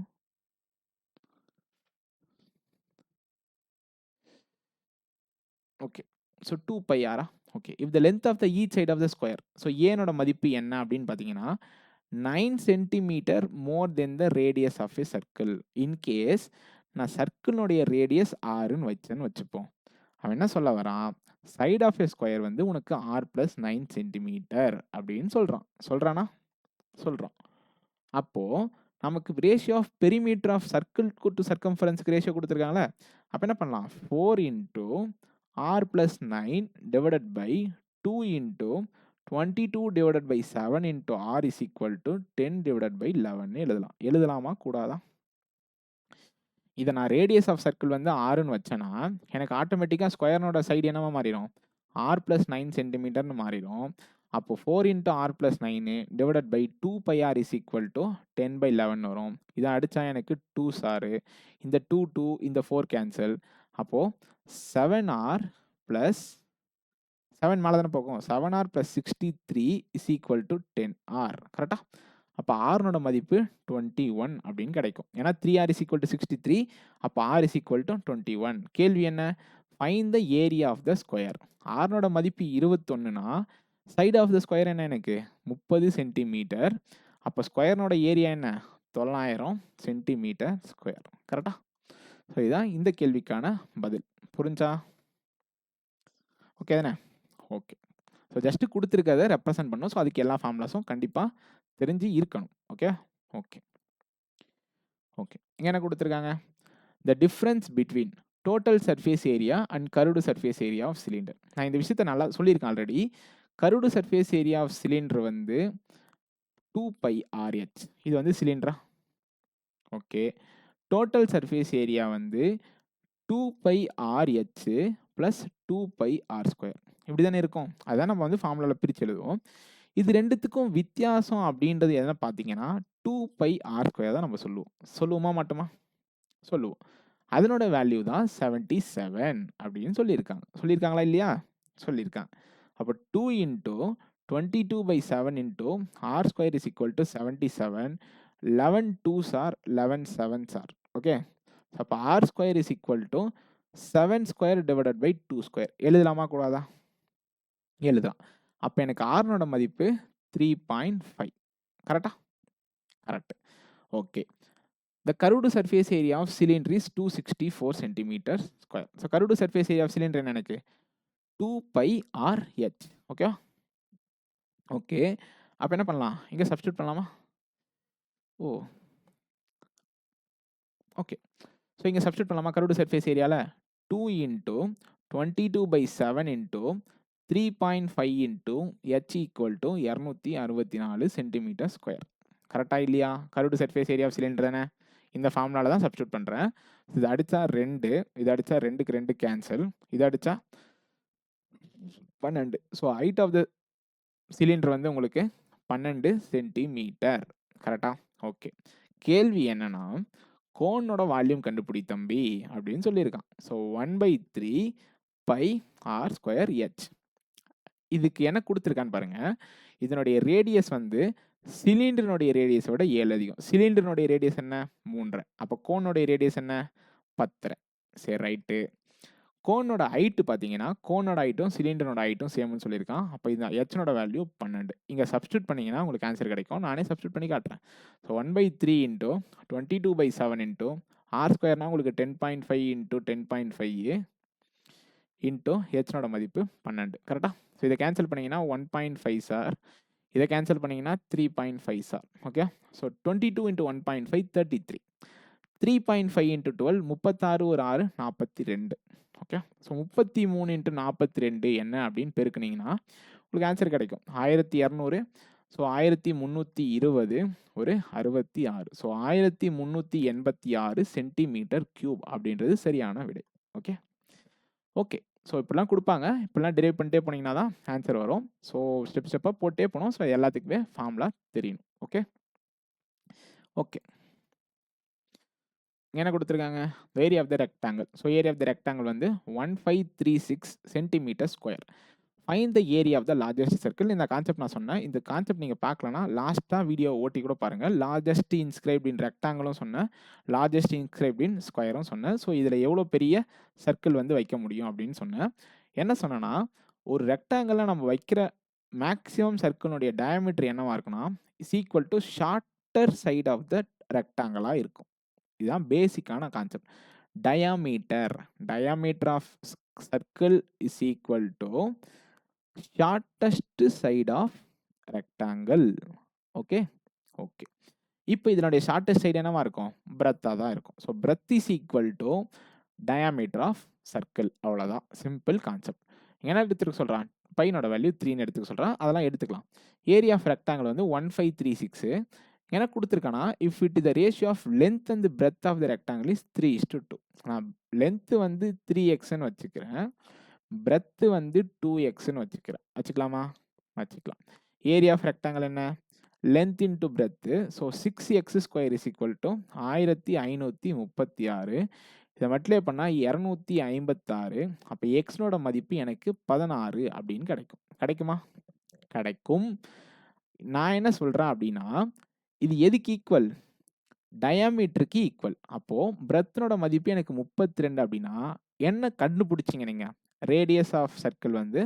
Okay so 2πr. Okay if the length of the each side of the square. So ஏனோட மதிப்பு என்ன அப்படின்னு பார்த்தீங்கன்னா 9 centimetre more then the radius of a circle. In case நான் சர்க்கிளுடைய ரேடியஸ் 6ன்னு வச்சேன்னு வச்சுப்போம். அவன் என்ன சொல்ல வரான்? சைட் ஆஃப் ஏ ஸ்கொயர் வந்து உனக்கு r + 9 சென்டிமீட்டர் அப்படின்னு சொல்கிறானா? சொல்கிறான். அப்போது நமக்கு ratio of perimeter of circle to சர்க்கம்ஃபரன்ஸுக்கு ரேஷியோ கொடுத்துருக்காங்களே. அப்போ என்ன பண்ணலாம்? 4 × r + 9 divided by 2 × 22 divided by 7 × r = 10 divided by 11 எழுதலாம். எழுதலாமா கூடாதா? இதை நான் ரேடியஸ் ஆஃப் சர்க்கிள் வந்து 6ன்னு வச்சேன்னா எனக்கு ஆட்டோமேட்டிக்காக ஸ்கொயர்னோட சைடு என்னவா மாறிடும்? r + 9 சென்டிமீட்டர்னு மாறிடும். அப்போ 4 × r + 9 divided by 2πr = 10/11 வரும். இதை அடித்தா எனக்கு 2s r. இந்த 2 இந்த 4 கேன்சல். அப்போது 7r + 7 மேலே தானே போகும். 7r + 63 = 10r. கரெக்டா? அப்போ ஆர்னோட மதிப்பு 21 அப்படின்னு கிடைக்கும். ஏன்னா 3r = 63. அப்போ r = 21. கேள்வி என்ன? Find the area of the square. ஆர்னோட மதிப்பு 21னா சைடு ஆஃப் த ஸ்கொயர் என்ன எனக்கு? 30 சென்டிமீட்டர். அப்போ ஸ்கொயர்னோட ஏரியா என்ன? 900 சென்டிமீட்டர் ஸ்கொயர். கரெக்டா? ஸோ இதுதான் இந்த கேள்விக்கான பதில். புரிஞ்சா? ஓகே தானே? ஓகே ஸோ ஜஸ்ட்டு கொடுத்துருக்கதை ரெப்ரசன்ட் பண்ணணும். ஸோ அதுக்கு எல்லா ஃபார்முலாஸும் கண்டிப்பாக தெரிஞ்சு இருக்கணும். ஓகே ஓகே ஓகே இங்கே என்ன கொடுத்துருக்காங்க? The difference between total surface area and curved surface area of cylinder. நான் இந்த விஷயத்தை நல்லா சொல்லியிருக்கேன் already. Curved surface area of cylinder வந்து 2πrh. இது வந்து சிலிண்டரா? ஓகே டோட்டல் சர்ஃபேஸ் ஏரியா வந்து 2πrh + 2πr². இப்படி தானே இருக்கும். அதுதான் நம்ம வந்து ஃபார்முலாவில் பிரித்து எழுதுவோம். இது ரெண்டுத்துக்கும் வித்தியாசம் அப்படின்றது எதுனா பார்த்தீங்கன்னா 2πr² தான் நம்ம சொல்லுவோமா மாட்டோமா? சொல்லுவோம். அதனோட வேல்யூ தான் 77 அப்படின்னு சொல்லியிருக்காங்களா இல்லையா? சொல்லியிருக்காங்க. அப்போ 2 × 22/7 × r² = 77. 11 2s are 11 7s are. Okay அப்போ r² = 7² divided by 2². எழுதலாமா கூடாதா? எழுதலாம். அப்போ எனக்கு ஆர்னோட மதிப்பு 3.5. கரெக்டா? Correct. Okay the curved surface area of cylinder is 264 centimeters square. So curved surface area of cylinder என்ன எனக்கு? 2πrh. ஓகே ஓகே அப்போ என்ன பண்ணலாம்? இங்கே சப்ஸ்டியூட் பண்ணலாமா? ஓ ஓகே ஸோ இங்கே சப்ஸ்டியூட் பண்ணலாமா? கர்வ்டு சர்ஃபேஸ் ஏரியாவில் 2 × 22/7 × 3.5 × h = 264 சென்டிமீட்டர் ஸ்கொயர். கரெக்டாக இல்லையா? Curved surface area of cylinder தானே? இந்த ஃபார்முலால தான் சப்ஸ்டிட்யூட் பண்ணுறேன். இது அடித்தா 2, இது அடித்தா 2க்கு 2 கேன்சல், இது அடித்தா 12. So height of the cylinder வந்து உங்களுக்கு 12 சென்டிமீட்டர். கரெக்டா? ஓகே. கேள்வி என்னன்னா, கோனோட வால்யூம் கண்டுபிடி தம்பி அப்படின்னு சொல்லியிருக்கான். So 1/3 pi R square h. இதுக்கு என்ன கொடுத்துருக்கான்னு பாருங்க. இதனுடைய ரேடியஸ் வந்து சிலிண்டரினுடைய ரேடியஸை விட 7 அதிகம். சிலிண்டரினுடைய ரேடியஸ் என்ன? 3.5. அப்போ கோனுடைய ரேடியஸ் என்ன? 10.5. சரி, ரைட்டு. கோனோட ஹைட்டு பார்த்தீங்கன்னா, கோனோட ஹைட்டும் சிலிண்டரோட ஹைட்டும் சேம்னு சொல்லியிருக்கான். அப்போ இது ஹெச்னோட வேல்யூ 12. இங்கே சப்ஸ்டியூட் பண்ணிங்கன்னா உங்களுக்கு ஆன்சர் கிடைக்கும். நானே சப்ஸ்டியூட் பண்ணி காட்டுறேன். ஸோ 1/3 இன்ட்டு 22/7 இன்ட்டு ஆர் ஸ்கொயர்னா உங்களுக்கு 10.5 இன்ட்டு 10.5 இன்ட்டு ஹெச்னோட மதிப்பு 12. கரெக்டா? ஸோ இதை கேன்சல் பண்ணிங்கன்னா 1.5 சார். இதை கேன்சல் பண்ணிங்கன்னா 3.5 sir. Okay. So 22 into 1.5 33. 3.5 into 12 36 ஒரு 6 42. ஓகே. ஸோ 33 இன்ட்டு 42 என்ன அப்படின்னு பெருக்குனீங்கன்னா உங்களுக்கு ஆன்சர் கிடைக்கும் 1200. ஸோ 1320 ஒரு 66. ஸோ 1386 சென்டிமீட்டர் கியூப் அப்படின்றது சரியான விடை. ஓகே. ஓகே. ஸோ இப்படிலாம் கொடுப்பாங்க. இப்படிலாம் டிரைவ் பண்ணிட்டே போனீங்கன்னா தான் ஆன்சர் வரும். ஸோ ஸ்டெப் ஸ்டெப்பாக போட்டே போகணும். ஸோ எல்லாத்துக்குமே ஃபார்முலா தெரியணும். ஓகே. ஓகே. என்ன கொடுத்துருக்காங்க? Area of the rectangle. So area of the rectangle வந்து 1536 centimetre square. Find the area of the largest circle. இந்த கான்செப்ட் நான் சொன்னேன். இந்த கான்செப்ட் நீங்கள் பார்க்கலன்னா லாஸ்ட்டாக வீடியோ ஓட்டி கூட பாருங்கள். லார்ஜஸ்ட் இன்ஸ்கிரைப்ட் இன் ரெக்டாங்கிளும் சொன்னேன், லார்ஜஸ்ட் இன்ஸ்கிரைப்ட் இன் ஸ்கொயரும் சொன்னேன். ஸோ இதில் எவ்வளோ பெரிய சர்க்கிள் வந்து வைக்க முடியும் அப்படின்னு சொன்னேன். என்ன சொன்னேன்னா, ஒரு ரெக்டாங்கிளில் நம்ம வைக்கிற மேக்ஸிமம் சர்க்கிளுடைய டயாமீட்டர் என்னவா இருக்குன்னா is equal to shorter side of the ரெக்டாங்கிளாக இருக்கும். இதுதான் பேசிக்கான concept. Diameter of circle is equal to shortest side of rectangle. Okay. Okay. இப்போ இதனுடைய ஷார்ட்டஸ்ட் சைடு என்னவா இருக்கும்? பிரெத்தாக தான் இருக்கும். So breadth is equal to diameter of circle. அவ்வளோதான், சிம்பிள் கான்செப்ட். என்ன எடுத்துக்க சொல்கிறான்? பையனோட வேல்யூ 3ன்னு எடுத்துக்க சொல்கிறான். அதெல்லாம் எடுத்துக்கலாம். ஏரியா ஆஃப் ரெக்டாங்கிள் வந்து 1536 எனக்கு கொடுத்துருக்கானா, if it the ratio of length and breadth of the rectangle is 3:2. நான் லென்த்து வந்து 3xன்னு வச்சுக்கிறேன், பிரெத்து வந்து 2xன்னு வச்சுக்கலாமா? வச்சுக்கலாம். ஏரியா ஆஃப் ரெக்டாங்கிள் என்ன? Length into breadth. So 6x square is equal to 1536. இதை மல்டிப்ளை பண்ணால் 256. அப்போ எக்ஸ்னோட மதிப்பு எனக்கு 16 அப்படின்னு கிடைக்கும். கிடைக்குமா? கிடைக்கும். நான் என்ன சொல்கிறேன் அப்படின்னா, இது எதுக்கு ஈக்குவல்? டயாமீட்டருக்கு ஈக்குவல். அப்போது பிரெத்தனோட மதிப்பு எனக்கு 32 அப்படின்னா என்ன கண்டுபிடிச்சிங்க நீங்கள்? ரேடியஸ் ஆஃப் சர்க்கிள் வந்து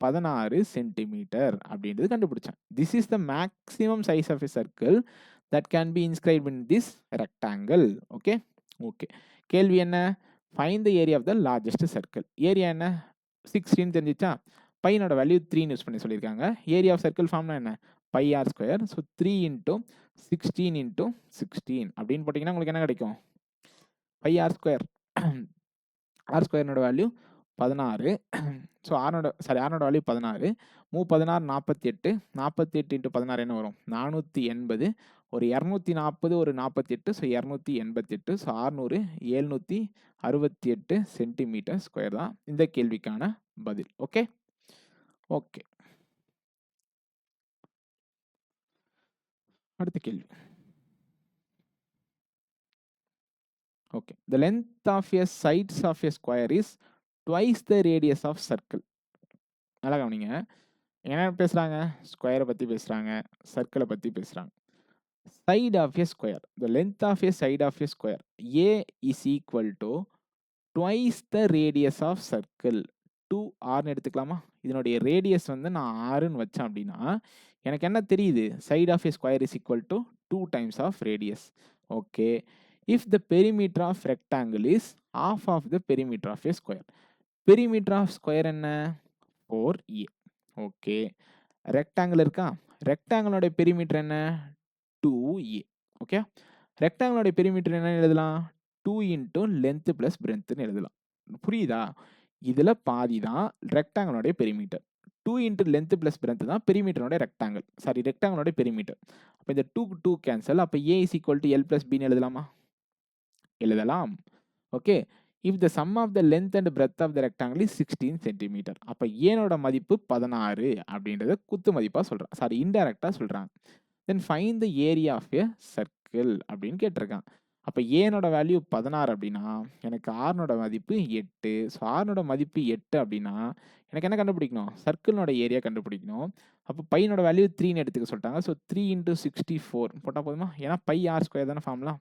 16 சென்டிமீட்டர் அப்படின்றது கண்டுபிடிச்சேன். This is the maximum size of a circle that can be inscribed in this rectangle. Okay. Okay. கேள்வி என்ன? Find the area of the largest circle. Area என்ன? 16 தெரிஞ்சிச்சா? பையனோட வேல்யூ 3 யூஸ் பண்ணி சொல்லியிருக்காங்க. Area of circle ஃபார்ம்னா என்ன? Pi R square. So 3 into 16 into 16 அப்படின்னு போட்டிங்கன்னா உங்களுக்கு என்ன கிடைக்கும்? Pi R square. ஆர் ஸ்கொயர்னோட வேல்யூ 16. ஸோ ஆர்னோட வேல்யூ 16. 16 48. 48 இன்ட்டு 16 என்ன வரும்? 480. ஒரு 240 ஒரு 48. ஸோ 288. ஸோ 600 768 சென்டிமீட்டர் ஸ்கொயர் தான் இந்த கேள்விக்கான பதில். ஓகே. ஓகே. அடுத்த கேள்வி. Okay. The length of a sides of a square is twice the radius of circle. நல்லா கவனிங்க. என்ன பேசுகிறாங்க? ஸ்கொயரை பற்றி பேசுகிறாங்க, சர்க்கிளை பற்றி பேசுகிறாங்க. Side of a square, the length of a side of a square a is equal to twice the radius of circle. 2r எடுத்துக்கலாமா? இதனுடைய ரேடியஸ் வந்து நான் ஆறுன்னு வச்சேன் அப்படின்னா எனக்கு என்ன தெரியுது? Side of a square is equal to 2 times of radius. Okay. If the perimeter of rectangle is half of the perimeter of a square. Perimeter of square என்ன? 4a. ஓகே. ரெக்டாங்கிள் இருக்கா? ரெக்டாங்கிளோட பெரிமீட்டர் என்ன? 2a. Okay. ரெக்டாங்கிளோட perimeter என்ன எழுதலாம்? 2 into length plus பிரென்த்னு எழுதலாம். புரியுதா? இதில் பாதி தான் ரெக்டாங்கிளோட perimeter. 2 into length plus breadth தான் பெரிமீட்டரோட ரெக்டாங்கிள். சாரி, ரெக்டாங்கிளோட பெரிமீட்டர். அப்போ இந்த 2 கேன்சல். அப்போ A is equal to L plus பின்னு எழுதலாமா? எழுதலாம். Okay. If the sum of the length and breadth of the rectangle is 16 centimetre. அப்போ ஏனோட மதிப்பு 16 அப்படின்றத குத்து மதிப்பாக சொல்கிறான். சாரி, இன்டைரக்டாக சொல்கிறாங்க. Then find the area of a circle அப்படின்னு கேட்டிருக்கான். அப்போ ஏனோட வேல்யூ 16 அப்படின்னா எனக்கு ஆர்னோட மதிப்பு 8. ஸோ ஆர்னோட மதிப்பு 8 அப்படின்னா எனக்கு என்ன கண்டுபிடிக்கணும்? சர்க்கிள்னோட ஏரியா கண்டுபிடிக்கணும். அப்போ பையனோட வேல்யூ 3ன்னு எடுத்துக்க சொல்லிட்டாங்க. ஸோ 3 × 64 போட்டால் போதுமா? ஏன்னா பை ஆர் ஸ்கொயர் தானே ஃபார்முலா.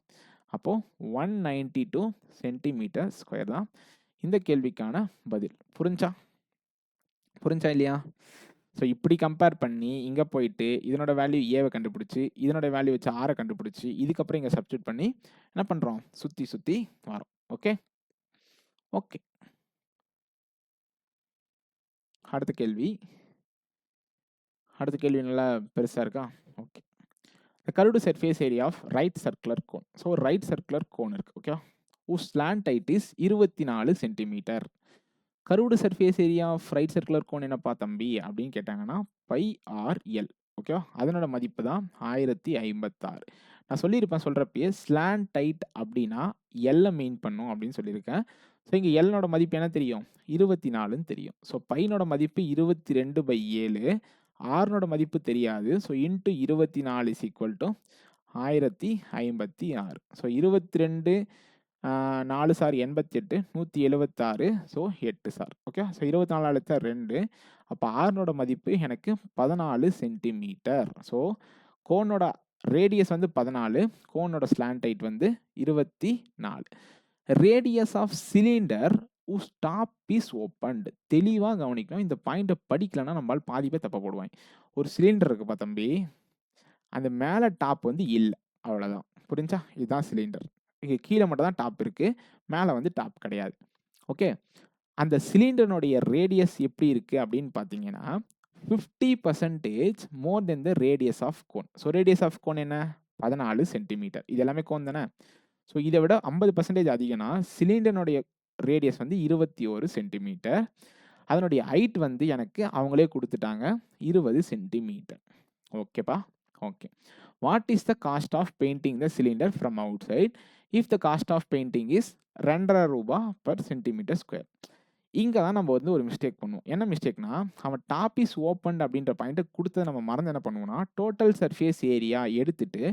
அப்போது 192 சென்டிமீட்டர் ஸ்கொயர் தான் இந்த கேள்விக்கான பதில். புரிஞ்சா இல்லையா? ஸோ இப்படி கம்பேர் பண்ணி இங்கே போயிட்டு இதனோட வேல்யூ ஏவை கண்டுபிடிச்சி இதனோட வேல்யூ வச்சு ஆரை கண்டுபிடிச்சி இதுக்கப்புறம் இங்கே சப்ஸ்டியூட் பண்ணி என்ன பண்ணுறோம்? சுற்றி வரோம். ஓகே. அடுத்த கேள்வி நல்லா பெருசாக இருக்கா? Okay. The curved surface area of right circular cone. So right circular cone இருக்கு. Okay. whose slant height is 24 centimetre. Curved surface area of right circular cone என்னப்பா தம்பி அப்படின்னு கேட்டாங்கன்னா பை ஆர் எல். ஓகேவா? அதனோட மதிப்பு தான் 1056. நான் சொல்லியிருப்பேன் சொல்கிறப்பயே ஸ்லாண்ட் டைட் அப்படின்னா எல்லை மெயின் பண்ணும் அப்படின்னு சொல்லியிருக்கேன். ஸோ இங்கே எல்லோட மதிப்பு என்ன தெரியும்? 24ன்னு தெரியும். ஸோ பையனோட மதிப்பு 22/7. ஆர்னோட மதிப்பு தெரியாது. So into 24 is equal to 1056. So 22 4 sir 88 176. So 8 sir. Okay. So 24 அழுத்தா 2. அப்போ ஆர்னோட மதிப்பு எனக்கு 14 சென்டிமீட்டர். ஸோ கோனோட ரேடியஸ் வந்து 14, கோனோட ஸ்லாண்ட் ஹைட் வந்து 24. Radius of cylinder whose top is opened. தெளிவாக கவனிக்கணும். இந்த பாயிண்ட்டை படிக்கலன்னா நம்மளால் பாதி பேர் தப்ப போடுவாங்க. ஒரு சிலிண்டர் இருக்குப்பா தம்பி, அந்த மேலே டாப் வந்து இல்லை, அவ்வளோதான். புரிஞ்சா? இதுதான் சிலிண்டர். இங்கே கீழே மட்டும் தான் டாப் இருக்குது, மேலே வந்து டாப் கிடையாது. ஓகே. அந்த சிலிண்டர்னுடைய ரேடியஸ் எப்படி இருக்குது அப்படின்னு பார்த்தீங்கன்னா 50% more then the radius of cone. So radius of cone என்ன? 14 சென்டிமீட்டர். இது எல்லாமே கோன் தானே. ஸோ இதை விட 50% அதிகம்னா சிலிண்டர்னுடைய ரேடியஸ் வந்து 21 சென்டிமீட்டர். அதனுடைய ஹைட் வந்து எனக்கு அவங்களே கொடுத்துட்டாங்க 20 சென்டிமீட்டர். ஓகேப்பா? Okay. What is the cost of painting the cylinder from outside if the cost of painting is 2.5 ரூபா பர் சென்டிமீட்டர் ஸ்கொயர். இங்கே தான் நம்ம வந்து ஒரு மிஸ்டேக் பண்ணுவோம். என்ன மிஸ்டேக்னா, அவன் டாப் இஸ் ஓப்பன் அப்படின்ற பாயிண்ட்டை கொடுத்ததை நம்ம மறந்து என்ன பண்ணுவோம்னா டோட்டல் சர்ஃபேஸ் ஏரியா எடுத்துட்டு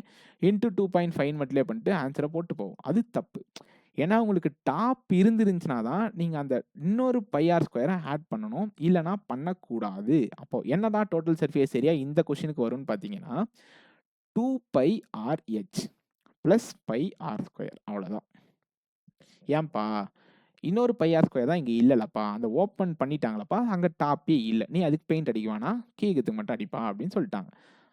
இன்ட்டு 2.5 மட்டுமே பண்ணிட்டு ஆன்சரை போட்டு போவோம். அது தப்பு. ஏன்னா உங்களுக்கு டாப் இருந்துருந்துச்சுன்னா தான் நீங்கள் அந்த இன்னொரு பைஆர் ஸ்கொயரை ஆட் பண்ணணும், இல்லைனா பண்ணக்கூடாது. அப்போ என்ன தான் டோட்டல் சர்ஃபேஸ் ஏரியா இந்த கொஷினுக்கு வரும்னு பார்த்தீங்கன்னா 2πRH ப்ளஸ் πR ஸ்கொயர். அவ்வளோதான். ஏன்பா இன்னொரு பைஆர் ஸ்கொயர் தான் இங்கே இல்லைல்லப்பா, அந்த ஓப்பன் பண்ணிட்டாங்களப்பா, அங்கே டாப்பே இல்லை, நீ அதுக்கு பெயிண்ட் அடிக்க வேணாம், கீழத்துக்கு மட்டும் அடிப்பா அப்படின்னு சொல்லிட்டாங்க.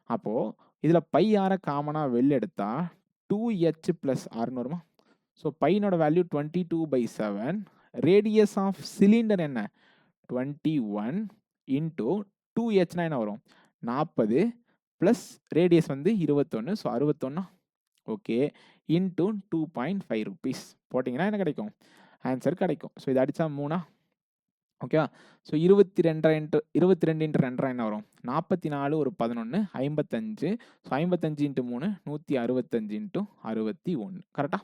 அப்போது இதில் πR காமனாக வெளில எடுத்தா 2H ப்ளஸ் ஆர்னு வருமா? ஸோ பையனோட வேல்யூ 22/7. ரேடியஸ் ஆஃப் சிலிண்டர் என்ன? 21 இன்ட்டு 2Hனா என்ன வரும்? 40 ப்ளஸ் ரேடியஸ் வந்து 21. ஸோ 61. ஓகே. இன்ட்டு 2.5 rupees போட்டிங்கன்னா என்ன கிடைக்கும்? ஆன்சர் கிடைக்கும். ஸோ இது அடித்தா 3. ஓகேவா? ஸோ 22 × 2 என்ன வரும்? 44 ஒரு 11 55. ஸோ 55 × 3 165 × 61. கரெக்டாக?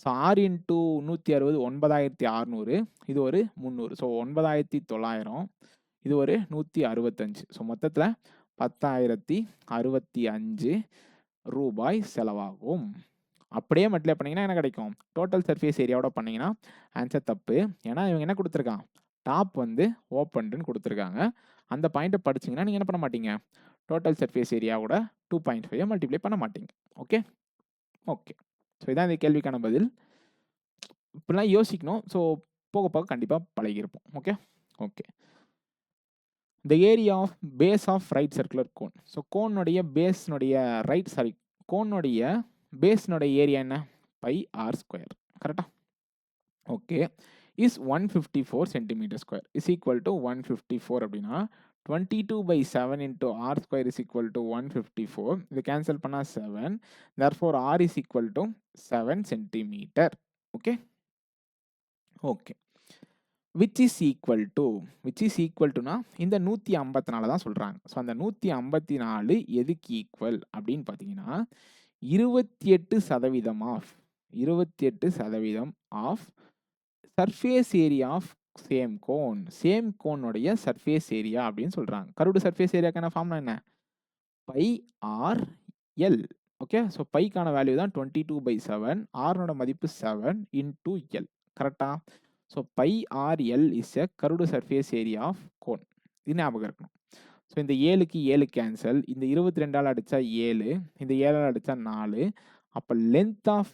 ஸோ 6 × 160 9600. இது ஒரு 300. ஸோ 9900. இது ஒரு 165. ஸோ மொத்தத்தில் 10,065 ரூபாய் செலவாகும். அப்படியே மல்டிப்ளை பண்ணிங்கன்னா என்ன கிடைக்கும்? டோட்டல் சர்ஃபேஸ் ஏரியாவோட பண்ணிங்கன்னா ஆன்சர் தப்பு. ஏன்னா இவங்க என்ன கொடுத்துருக்கான்? டாப் வந்து ஓப்பன்டுன்னு கொடுத்துருக்காங்க. அந்த பாயிண்ட்டை படிச்சிங்கன்னா நீங்கள் என்ன பண்ண மாட்டீங்க? டோட்டல் சர்ஃபேஸ் ஏரியாவோட 2.5 மல்டிப்ளை பண்ண மாட்டீங்க. ஓகே. ஸோ இதான் இந்த கேள்விக்கான பதில். இப்படிலாம் யோசிக்கணும். ஸோ போக போக கண்டிப்பாக பழகியிருப்போம். Okay. The area of base of right circular cone. So கோனுடைய கோனுடைய பேஸ்னுடைய ஏரியா என்ன? πR square. கரெக்டா? Okay. Is 154 centimetre square is equal to 154 அப்படின்னா 22/7 into R square is equal to 154. இது கேன்சல் பண்ணால் 7. Therefore R is equal to 7 centimetre. Okay. Which is equal டுனா இந்த 154 தான் சொல்கிறாங்க. ஸோ அந்த 154 எதுக்கு ஈக்குவல் அப்படின்னு பார்த்தீங்கன்னா 28% of 28% of surface area of same cone. Same கோனுடைய சர்ஃபேஸ் ஏரியா அப்படின்னு சொல்றாங்க. கர்வ்டு சர்ஃபேஸ் ஏரியாக்கான ஃபார்முலா என்ன? Pi R L. Okay. So பைக்கான வேல்யூ தான் 22/7. ஆர்னோட மதிப்பு 7 இன்டூ எல். கரெக்டா? So pi R L is a curved surface area of cone. இது ஞாபகம் இருக்கணும். ஸோ இந்த 7க்கு 7 கேன்சல். இந்த 22ஆல் அடிச்சா 7. இந்த 7ஆல் அடிச்சா 4. அப்போ length of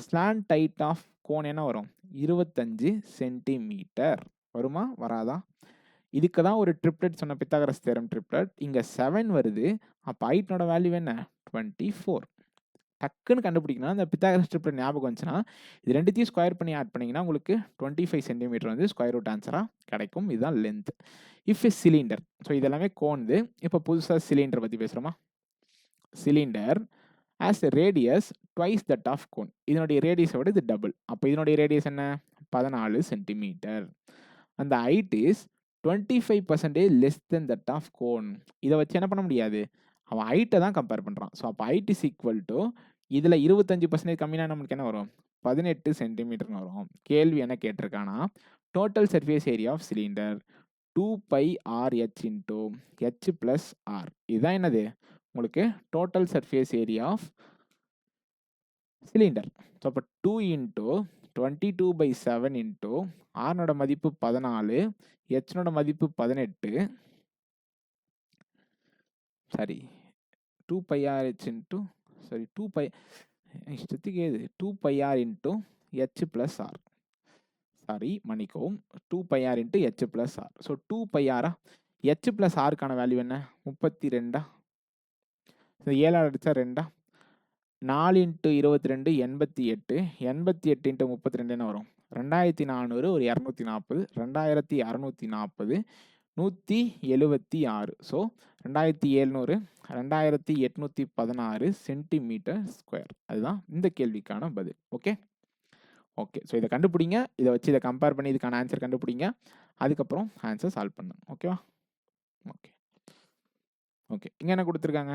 slant height of cone என்ன வரும்? 25 சென்டிமீட்டர். வருமா? வராதா? இதுக்கு தான் ஒரு ட்ரிப்ளெட் சொன்ன, பித்தாகரஸ் தியரம் ட்ரிப்ளெட். இங்கே 7 வருது. அப்போ ஹைட்னோட வேல்யூ என்ன? 24. டக்குன்னு கண்டுபிடிக்கணும். அந்த பித்தாகரஸ் ட்ரிப்ளெட் ஞாபகம் வந்துச்சுன்னா இது ரெண்டுத்தையும் ஸ்கொயர் பண்ணி ஆட் பண்ணிங்கன்னா உங்களுக்கு 25 சென்டிமீட்டர் வந்து ஸ்கொயர் ரூட் ஆன்சராக கிடைக்கும். இதுதான் length. If is cylinder. So இதெல்லாமே கோன்து. இப்போ புதுசாக சிலிண்டர் பற்றி பேசுகிறோமா? Cylinder as radius twice that of cone. இதனுடைய ரேடியஸை விட இது டபுள். அப்போ இதனுடைய ரேடியஸ் என்ன? 14 சென்டிமீட்டர். அந்த height is 25% less than that of cone. இதை வச்சு என்ன பண்ண முடியாது? அவன் ஹைட்டை தான் கம்பேர் பண்ணுறான். ஸோ அப்போ ஹைட் இஸ் ஈக்குவல் டு இதில் 25% கம்மினா நம்மளுக்கு என்ன வரும்? 18 சென்டிமீட்டர்னு வரும். கேள்வி என்ன கேட்டிருக்கானா, total surface area of cylinder 2πRh into h plus R. இதுதான் என்னது? உங்களுக்கு total surface area of cylinder. So அப்போ 2 இன்டூ 22/7 இன்டூ ஆர்னோட மதிப்பு 14, ஹெச்னோட மதிப்பு 18. 2πRh into 2πr into h plus R. மன்னிக்கவும், 2πr into h plus R. So 2πr h plus ஆருக்கான value என்ன? 32. 7 அடிச்சா 2. 4 இன்ட்டு 22 88. 88 இன்ட்டு 32 என்ன வரும்? 2400. ஒரு 240. 2640. 176. ஸோ 2700. 2816 centimetre square. அதுதான் இந்த கேள்விக்கான பதில். ஓகே. ஸோ இதை கண்டுபிடிங்க. இதை வச்சு இதை கம்பேர் பண்ணி இதுக்கான ஆன்சர் கண்டுபிடிங்க. அதுக்கப்புறம் ஆன்சர் சால்வ் பண்ணுங்க. ஓகேவா? ஓகே. இங்கே என்ன கொடுத்துருக்காங்க?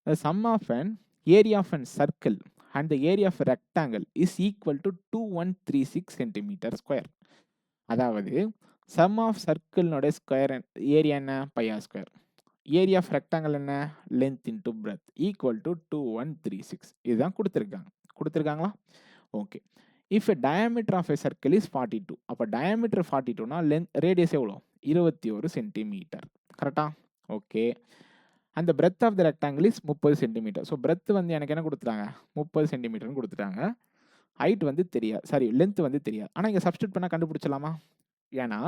The sum of an area of a circle and the area of a rectangle is equal to 2136 centimeter square. அதாவது sum of circle நோட ஸ்கொயர் ஏரியா என்ன? πr square. Area of rectangle என்ன? Length into breadth equal to 2136. இதுதான் கொடுத்துருக்காங்களா? Okay. If a diameter of a circle is 42. அப்போ diameter 42னா radius எவ்வளோ? 21 centimetre. கரெக்டா? Okay. அந்த breadth of the rectangle is 30 centimetre. So breadth வந்து எனக்கு என்ன கொடுத்துட்டாங்க? 30 சென்டிமீட்டர்னு கொடுத்துட்டாங்க. ஹைட் வந்து தெரியாது, லென்த் வந்து தெரியாது. ஆனால் இங்கே சப்ஸ்டியூட் பண்ணால் கண்டுபிடிச்சலாமா? ஏன்னா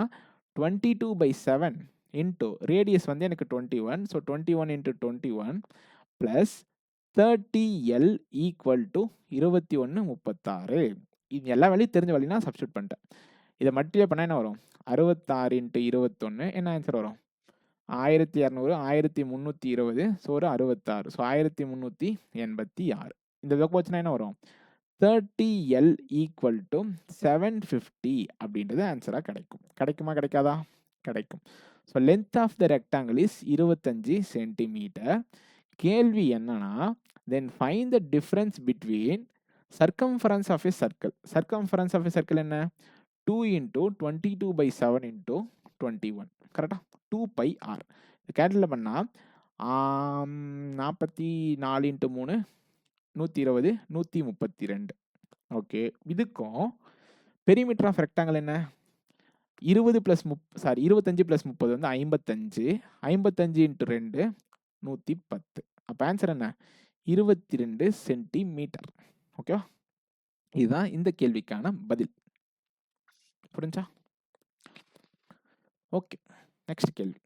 22/7 இன்டூ ரேடியஸ் வந்து எனக்கு 21. So 21 into 21 plus 30L equal to 2136. இது எல்லா வேலையும் தெரிஞ்ச வழினா சப்ஸ்டியூட் பண்ணிட்டேன். இதை மல்டிப்ளை பண்ணால் என்ன வரும்? 66 இன்ட்டு 21. என்ன ஆன்சர் வரும்? 1200. 1320. ஸோ ஒரு 66. ஸோ 1386. இந்த தொகை வச்சுனா என்ன வரும்? 30L ஈக்குவல் டு 750 அப்படின்றது ஆன்சராக கிடைக்கும். கிடைக்குமா? கிடைக்காதா? கிடைக்கும். So length of the rectangle is 25 centimetre. கேள்வி என்னன்னா, then find the difference between circumference of a circle. Circumference of a circle என்ன? 2 இன்டூ 22/7 இன்டூ 21. கரெக்டாக? 2πr. கேல்குலேட் பண்ணால் 44 இன்ட்டு 3 120. 132. ஓகே. இதுக்கும் பெரிமீட்டர் ஆஃப் ரெக்டாங்கிள் என்ன? 25 + 30 வந்து 55. 55 இன்ட்டு 2 110. அப்போ ஆன்சர் என்ன? 22 சென்டிமீட்டர். ஓகேவா? இதுதான் இந்த கேள்விக்கான பதில். புரிஞ்சா? ஓகே. நெக்ஸ்ட் கேள்வி.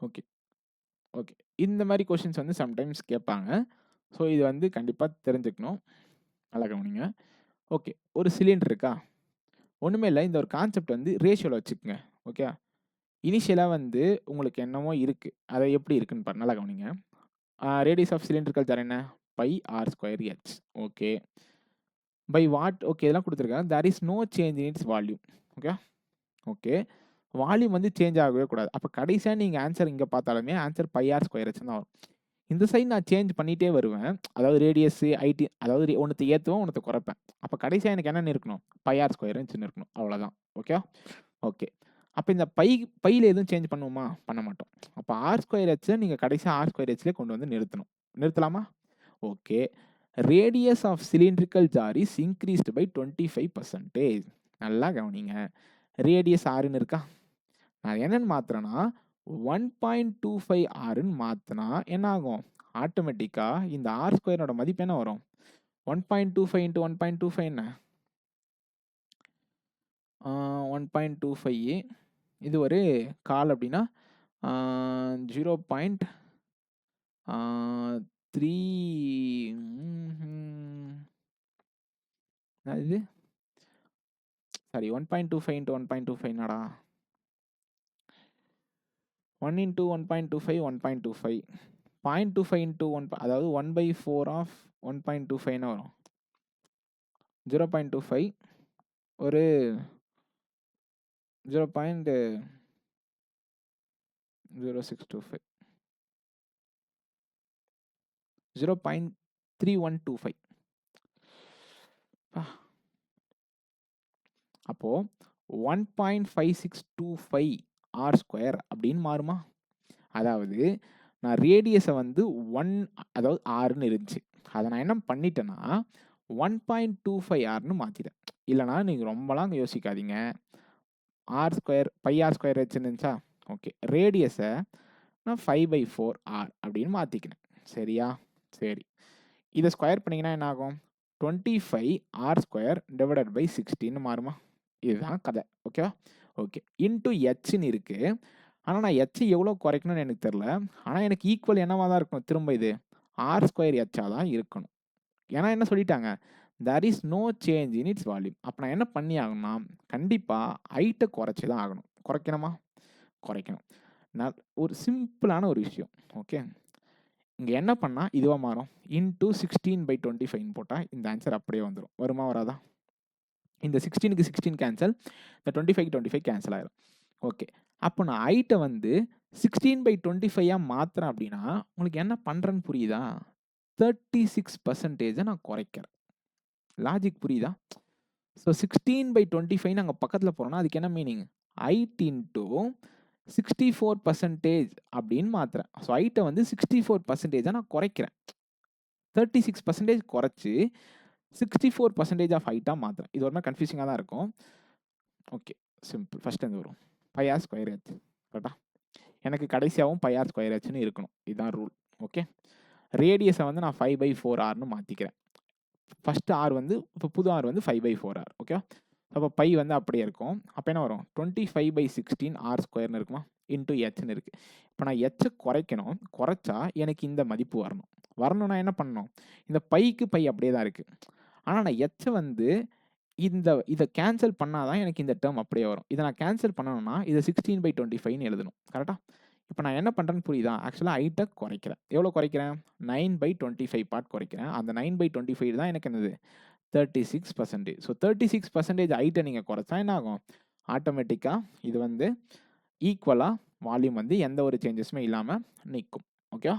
ஓகே. இந்த மாதிரி கொஷின்ஸ் வந்து சம்டைம்ஸ் கேட்பாங்க. ஸோ இது வந்து கண்டிப்பாக தெரிஞ்சுக்கணும். நல்லா கவனிங்க. ஓகே. ஒரு சிலிண்டர் இருக்கா? ஒன்றுமே இல்லை. இந்த ஒரு கான்செப்ட் வந்து ரேஷியோவில் வச்சுக்கோங்க. ஓகே. இனிஷியலாக வந்து உங்களுக்கு என்னமோ இருக்குது. அதை எப்படி இருக்குன்னு பாருங்க. நல்லா கவனிங்க. ரேடியஸ் ஆஃப் சிலிண்டர்கள் தர என்ன? πr²h. Okay. By what? Okay. இதெல்லாம் கொடுத்துருக்காங்க. There is no change in its volume. Okay. Volume வந்து சேஞ்ச் ஆகவே கூடாது. அப்போ கடைசியாக நீங்கள் ஆன்சர் இங்கே பார்த்தாலுமே ஆன்சர் πr²h தான் வரும். இந்த சைடு நான் சேஞ்ச் பண்ணிட்டே வருவேன். அதாவது ரேடியஸ், ஐடி அதாவது ஒன்னத்த ஏத்துவேன், ஒன்னத்த குறைப்பேன். அப்ப கடைசியா எனக்கு என்னன்னு இருக்கணும்? பை ஆர் ஸ்கொயர் இன்ச்சுன்னு இருக்கணும். அவ்வளோதான். ஓகே. ஓகே. அப்ப இந்த பையில எதுவும் சேஞ்ச் பண்ணுவோமா? பண்ண மாட்டோம். அப்ப ஆர் ஸ்கொயர் ஹெச்ச நீங்க கடைசியா ஆர் ஸ்கொயர் ஹெச்லயே கொண்டு வந்து நிறுத்தணும். நிறுத்தலாமா? Okay. Radius of cylindrical jar is increased by 25%. நல்லா கவனிங்க. ரேடியஸ் ஆர்ன்னு இருக்கா? நான் என்னன்னு மாத்துறேன்னா 1.25 ஆர்ன்னு மாத்துனா என்ன ஆகும்? ஆட்டோமேட்டிக்கா இந்த ஆர் ஸ்கொயரோட மதிப்பு என்ன வரும்? 1.25 இன்டு 1.25 என்ன? 1.25 இது ஒரு கால் அப்படின்னா 0.3 இது சாரி 1.25 இன்டு 1.25 என்னடா? 1 இன்டு 1.25 1.25 0.25 இன்டு 1 அதாவது 1/4 ஆஃப் 1.25 வரும். 0.25 ஒரு 0.0625 0.3125 அப்போ 1.5625 ஆர் ஸ்கொயர் அப்படின்னு மாறுமா? அதாவது நான் ரேடியஸை வந்து 1 அதாவது ஆர்ன்னு இருந்துச்சு. அதை நான் என்ன பண்ணிட்டேன்னா 1.25 ஆர்ன்னு மாற்றிட்டேன். இல்லைனா நீங்கள் ரொம்பலாம் யோசிக்காதீங்க. R square by R square வச்சுருந்துச்சா? ஓகே. ரேடியஸை நான் 5/4 ஆர் அப்படின்னு மாற்றிக்கினேன். சரியா? சரி. இதை ஸ்கொயர் பண்ணிங்கன்னா என்ன ஆகும்? 25 ஆர் ஸ்கொயர் டிவைடட் பை 16 மாறுமா? இதுதான் கதை. ஓகேவா? ஓகே. இன்டு ஹெச்ன்னு இருக்கு. ஆனால் நான் ஹெச் எவ்வளோ குறைக்கணும்னு எனக்கு தெரில. ஆனால் எனக்கு ஈக்குவல் என்னவாக தான் இருக்கணும்? திரும்ப இது ஆர் ஸ்கொயர் ஹெச்சாக தான் இருக்கணும். ஏன்னா என்ன சொல்லிட்டாங்க? There is no change in its volume. அப்போ நான் என்ன பண்ணி ஆகணும்னா கண்டிப்பாக ஹைட்டை குறைச்சி தான் ஆகணும். குறைக்கணுமா? குறைக்கணும். நான் ஒரு சிம்பிளான ஒரு விஷயம். ஓகே. இங்கே என்ன பண்ணால் இதுவாக மாறும்? இன்டூ 16/25 போட்டால் இந்த ஆன்சர் அப்படியே வந்துடும். வருமா வராதா? இந்த 16க்கு 16 கேன்சல், இந்த 25க்கு 25 கேன்சல் ஆயிடும். ஓகே. அப்போ நான் ஹைட்டை வந்து 16/25 மாற்றுறேன் அப்படின்னா உங்களுக்கு என்ன பண்ணுறேன்னு புரியுதா? 36% நான் குறைக்கிறேன். லாஜிக் புரியுதா? ஸோ 16/25 நாங்கள் பக்கத்தில் போகிறோம்னா அதுக்கு என்ன மீனிங்? ஹைட் இன்டூ 64% அப்படின்னு மாற்றுறேன். ஸோ ஹைட்டை வந்து 64% நான் குறைக்கிறேன். 36% குறைச்சி 64% ஆஃப் ஹைட்டாக மாற்றுறேன். இது ஒரு மாதிரி கன்ஃபியூசிங்காக தான் இருக்கும். ஓகே. சிம்பிள். ஃபர்ஸ்ட் எந்த வரும்? Pi R square h. கரெக்டா? எனக்கு கடைசியாகவும் பை ஆர் ஸ்கொயர் ஹெச்னு இருக்கணும். இதுதான் ரூல். ஓகே. ரேடியஸை வந்து நான் 5/4 ஆர்னு மாற்றிக்கிறேன். ஃபர்ஸ்ட் ஆர் வந்து இப்போ புது ஆர் வந்து 5/4 ஆர். ஓகே. அப்போ பை வந்து அப்படியே இருக்கும். அப்போ என்ன வரும்? 25/16 ஆர் ஸ்கொயர்னு இருக்குமா? இன்டூ ஹெச்னு இருக்கு. இப்போ நான் ஹெச்சை குறைக்கணும். குறைச்சா எனக்கு இந்த மதிப்பு வரணும். வரணும்னா என்ன பண்ணணும்? இந்த பைக்கு பை அப்படியே தான் இருக்கு. ஆனால் நான் ஹெச்சை வந்து இதை கேன்சல் பண்ணாதான் எனக்கு இந்த டேர்ம் அப்படியே வரும். இதை நான் கேன்சல் பண்ணணும்னா இதை 16/25ன்னு எழுதணும். கரெக்டாக? இப்போ நான் என்ன பண்ணுறேன்னு புரியுதா? ஆக்சுவலாக ஹைட்டை குறைக்கிறேன். எவ்வளோ குறைக்கிறேன்? 9/25 பார்ட் குறைக்கிறேன். அந்த 9/25 தான் எனக்கு என்னது? 36%. ஸோ 36% ஹைட்டை நீங்கள் குறைச்சா என்ன ஆகும்? ஆட்டோமேட்டிக்காக இது வந்து ஈக்குவலாக வால்யூம் வந்து எந்த ஒரு சேஞ்சஸுமே இல்லாமல் நிற்கும். ஓகேவா?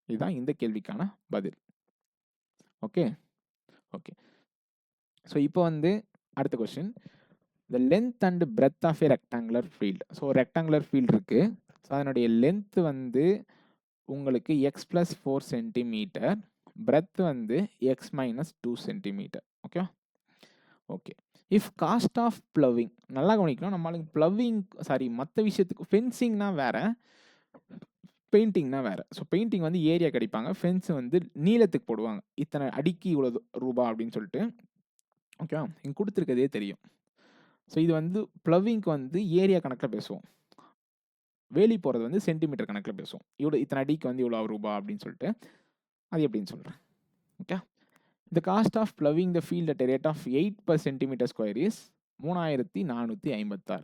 இதுதான் இந்த கேள்விக்கான பதில். ஓகே. ஓகே. ஸோ இப்போ வந்து அடுத்த question. The length and breadth of a rectangular field. So rectangular field இருக்குது. ஸோ அதனுடைய லென்த்து வந்து உங்களுக்கு எக்ஸ் + 4 சென்டிமீட்டர், பிரெத் வந்து x - 2 centimetre. Okay. Okay. If cost of ploughing, நல்லா கவனிக்கணும். நம்மளுக்கு ப்ளவிங் சாரி மற்ற விஷயத்துக்கு ஃபென்சிங்னா வேற, பெயிண்டிங்னா வேற. ஸோ பெயிண்டிங் வந்து ஏரியா கிடைப்பாங்க, ஃபென்ஸ் வந்து நீளத்துக்கு போடுவாங்க. இத்தனை அடிக்கு இவ்வளோ ரூபா அப்படின்னு சொல்லிட்டு. ஓகேவா? இங்கே கொடுத்துருக்கதே தெரியும். ஸோ இது வந்து ப்ளவிங்க்கு வந்து ஏரியா கணக்கில் பேசுவோம். வேலி போகிறது வந்து சென்டிமீட்டர் கணக்கில் பேசுவோம். இவ்வளோ இத்தனை அடிக்கு வந்து இவ்வளோ ரூபா அப்படின்னு சொல்லிட்டு அது எப்படின்னு சொல்கிறேன். Okay. The cost of ploughing the field at a rate of 8/cm² is 3456.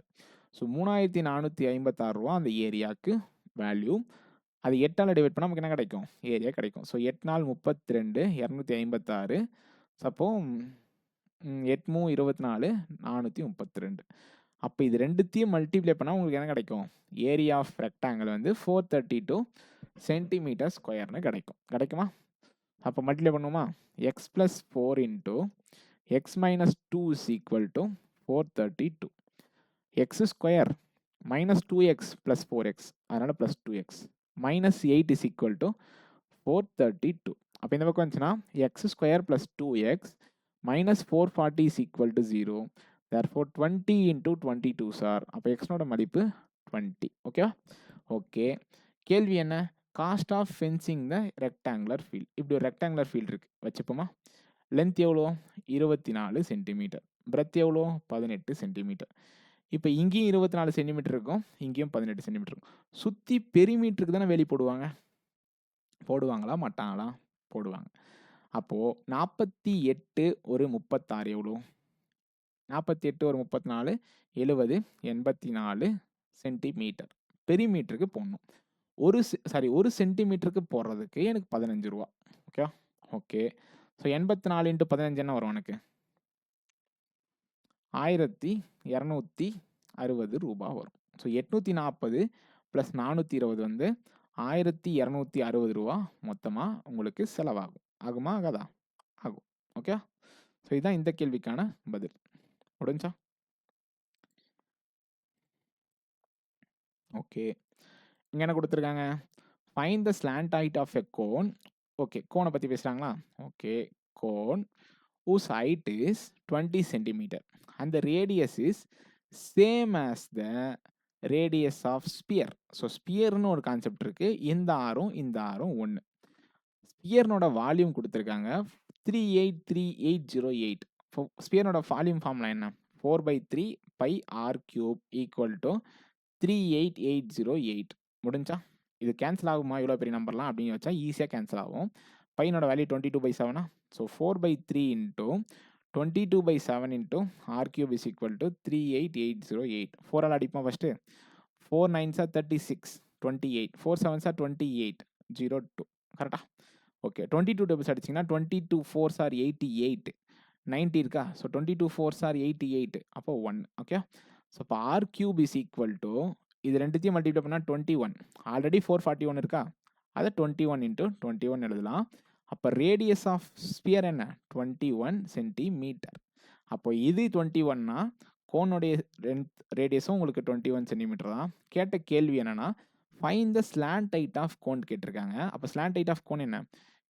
So 3456 ரூபா அந்த ஏரியாவுக்கு வேல்யூ. அது 8ஆல் டிவைட் பண்ணால் நமக்கு என்ன கிடைக்கும்? ஏரியா கிடைக்கும். ஸோ 8 நாள் 32 256. அப்போ 8 மூ 24 432. அப்போ இது ரெண்டுத்தையும் மல்டிப்ளை பண்ணால் உங்களுக்கு என்ன கிடைக்கும்? ஏரியா ஆஃப் ரெக்டாங்கிள் வந்து 432 சென்டிமீட்டர் ஸ்கொயர்னு கிடைக்குமா? அப்போ மல்டிப்ளை பண்ணுவோமா? X plus 4 into x minus 2 is equal to 432. X square minus 2x plus 4x, அதனால் plus 2x minus 8 is equal to 432. அப்போ இந்த பக்கம் வந்துச்சுன்னா x square plus 2x minus 440 is equal to 0. therefore 20 into 22 sir. அப்போ எக்ஸ்னோட மதிப்பு 20. Okay. கேள்வி என்ன? Cost of fencing the rectangular field. இப்படி ஒரு ரெக்டாங்குலர் ஃபீல்டு இருக்குது வச்சுப்போமா? லென்த் எவ்வளோ? 24 சென்டிமீட்டர். பிரெத் எவ்வளோ? 18 சென்டிமீட்டர். இப்போ இங்கேயும் 24 சென்டிமீட்டர் இருக்கும், இங்கேயும் 18 சென்டிமீட்டர் இருக்கும். சுற்றி பெரிமீட்டருக்கு தானே வேலி போடுவாங்களா மாட்டாங்களா? போடுவாங்க. அப்போது 48 ஒரு 36 எவ்வளோ? 48 ஒரு 34 70 84 சென்டிமீட்டர் பெரிமீட்டருக்கு போடணும். ஒரு சென்டிமீட்டருக்கு போடுறதுக்கு எனக்கு 15 ரூபா. ஓகே. ஸோ 84 இன்ட்டு 15 என்ன வரும் எனக்கு? 1260 ரூபா வரும். ஸோ 840 ப்ளஸ் 420 வந்து 1260 ரூபா மொத்தமாக உங்களுக்கு செலவாகும். ஆகுமா ஆகாதா? ஆகும். ஓகே. ஸோ இதுதான் இந்த கேள்விக்கான பதில். முடிஞ்சா? ஓகே. இங்கே என்ன கொடுத்துருக்காங்க? Find the slant height of a cone. Okay, கோனை பற்றி பேசுகிறாங்களா? Okay. Cone whose height is 20 centimeter and the radius is same as the radius of sphere. So ஸ்பியர்னு ஒரு கான்செப்ட் இருக்குது. இந்த ஆரும் ஒன்று. ஸ்பியர்னோட வால்யூம் கொடுத்துருக்காங்க 383,808. ஸ்பியர்னோட வால்யூம் ஃபார்முலா என்ன? 4/3 pi r cube equal to 38808. முடிஞ்சா? இது கேன்சல் ஆகுமா? இவ்வளோ பெரிய நம்பர்லாம் அப்படின்னு வச்சா ஈஸியாக கேன்சல் ஆகும். பையனோட value 22/7. So 4/3 into 22/7 into r cube is equal to 38808. 4 அடிப்போம் first. 4 9s are 36, 28. 4 7s are 28, 02. கரெக்டா? ஓகே. 22 டேபிள்ஸ் அடிச்சிங்கன்னா 22 4s are 88, 90 இருக்கா? ஸோ 22 4s are 88, அப்போ 1. ஓகே. ஸோ இப்போ r cube is equal to இது ரெண்டுத்தையும் மல்டிப்ளை பண்ணால் 21. ஆல்ரெடி 441 இருக்கா? அதை 21 இன்ட்டு 21 எழுதலாம். அப்போ ரேடியஸ் ஆஃப் ஸ்பியர் என்ன? 21 சென்டிமீட்டர். அப்போ இது 21னா கோனுடைய ரேடியஸும் உங்களுக்கு 21 சென்டிமீட்டர் தான். கேட்ட கேள்வி என்னன்னா find the slant height of cone கேட்டிருக்காங்க. அப்போ ஸ்லாண்ட் ஹைட் ஆஃப் கோன் என்ன?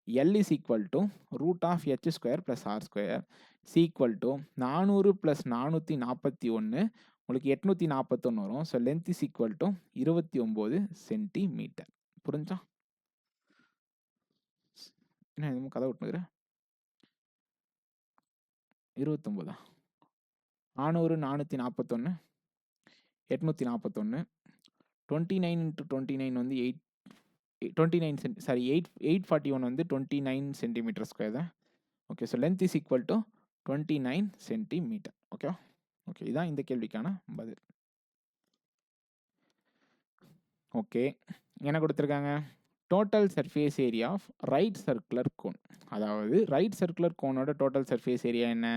L is equal to root of h square plus r square is equal to 400 plus 441 உங்களுக்கு 841 வரும். So length is equal to 29 centimetre. புரிஞ்சா? என்ன எதுவும் கதை விட்டுனுக்குற? 29 400 441 841 29 into 29 வந்து 841 வந்து 29 சென்டிமீட்டர் ஸ்கொயர் தான். Okay. So length is equal to 29 centimetre. Okay. Okay, இதுதான் இந்த கேள்விக்கான பதில். ஓகே. என்ன கொடுத்துருக்காங்க? Total surface area of right circular cone. அதாவது ரைட் சர்க்குலர் கோனோட டோட்டல் சர்ஃபேஸ் ஏரியா என்ன?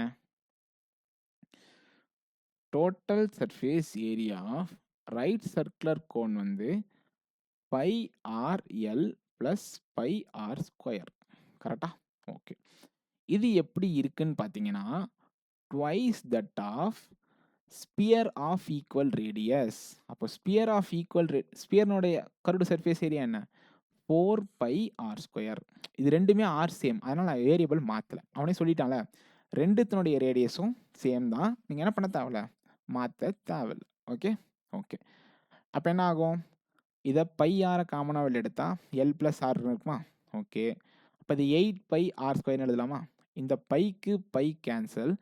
Total surface area of right circular cone வந்து pi R L plus pi R square. கரெக்டா? ஓகே. இது எப்படி இருக்குன்னு பார்த்தீங்கன்னா twice that of sphere of equal radius. அப்போ sphere of equal ஸ்பியர்னுடைய curved surface area என்ன? 4 by R square. இது ரெண்டுமே ஆர் சேம், அதனால் நான் வேரியபிள் மாற்றலை. அவனே சொல்லிட்டான்ல ரெண்டுத்தினுடைய ரேடியஸும் சேம் தான், நீங்கள் என்ன பண்ண தேவையில்ல, மாற்ற தேவையில்லை. ஓகே. ஓகே. அப்போ என்ன ஆகும்? இதை பை ஆரை காமனாக வெளில எடுத்தால் எல் ப்ளஸ் ஆர் இருக்குமா? ஓகே. அப்போ இது 8 பை ஆர் ஸ்கொயர்னு எழுதலாமா? இந்த பைக்கு பை கேன்சல்,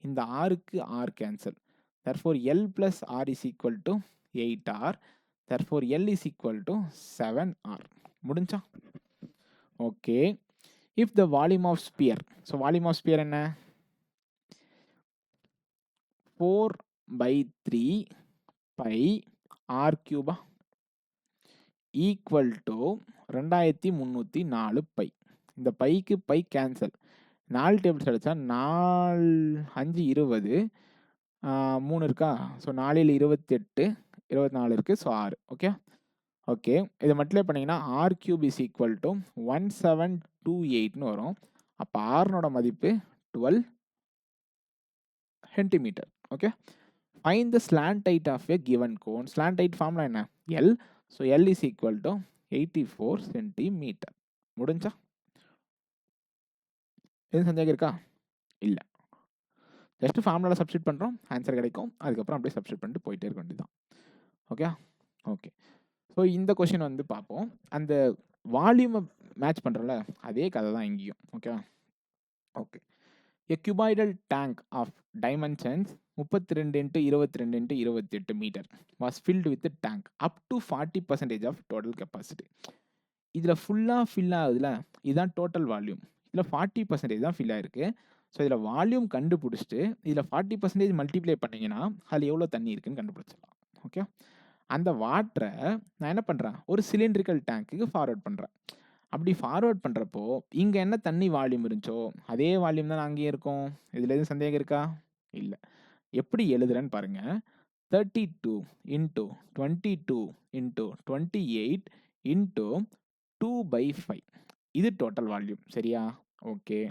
இந்த ஆருக்கு R cancel. therefore L plus R is equal to 8R. therefore L is equal to 7R. முடிஞ்சா? Okay. if the volume of sphere, so volume of sphere என்ன? 4/3 pi R cube equal to 2304 pi. இந்த பைக்கு pi cancel. 4 tables அடித்தா 4 5 20, 3 இருக்கா? So 4 28 24 இருக்குது. So 6. Okay. Okay. இத multiply பண்ணீங்கன்னா R cube is equal to 1728ன்னு வரும். அப்ப ஆர்னோட மதிப்பு 12 centimetre. Okay. Find the slant height of a given cone. Slant height formula என்ன? L. So L is equal to 84 centimetre. முடிஞ்சா? எதுவும் சந்தேகம் இருக்கா? இல்ல. ஜஸ்ட் ஃபார்முலால சப்ஸ்டிட்யூட் பண்றோம். ஆன்சர் கிடைக்கும். அதுக்கப்புறம் அப்படியே சப்ஸ்டிட்யூட் பண்ணிட்டு போயிட்டே இருக்க வேண்டியதுதான். ஓகே. ஓகே. ஸோ இந்த கொஸ்டின் வந்து பார்ப்போம். அந்த வால்யூமை மேட்ச் பண்றோம்ல, அதே கதை தான் இங்கேயும். Okay. Okay. A cuboidal tank of dimensions 32 into 22 into 28 meter was filled with the tank up to 40% of total capacity. இதில் ஃபுல்லாக ஃபில் ஆகுதுல, இதுதான் டோட்டல் வால்யூம். இதில் 40% தான் ஃபில் ஆயிருக்கு. ஸோ இதில் வால்யூம் கண்டுபிடிச்சிட்டு இதில் 40% மல்டிப்ளை பண்ணிங்கன்னா அதில் எவ்வளோ தண்ணி இருக்குன்னு கண்டுபிடிச்சிடலாம். ஓகே. அந்த வாட்டரை நான் என்ன பண்ணுறேன், ஒரு சிலிண்ட்ரிக்கல் டேங்க்குக்கு ஃபார்வர்ட் பண்ணுறேன். அப்படி ஃபார்வர்ட் பண்ணுறப்போ இங்கே என்ன தண்ணி வால்யூம் இருந்துச்சோ அதே வால்யூம் தான் அங்கேயும் இருக்கும். இதில் எதுவும் சந்தேகம் இருக்கா? இல்லை. எப்படி எழுதுறேன்னு பாருங்க. 32 இன்ட்டு 22 இன்ட்டு 28 இன்ட்டு 2/5 இது டோட்டல் வால்யூம். சரியா? ஓகே.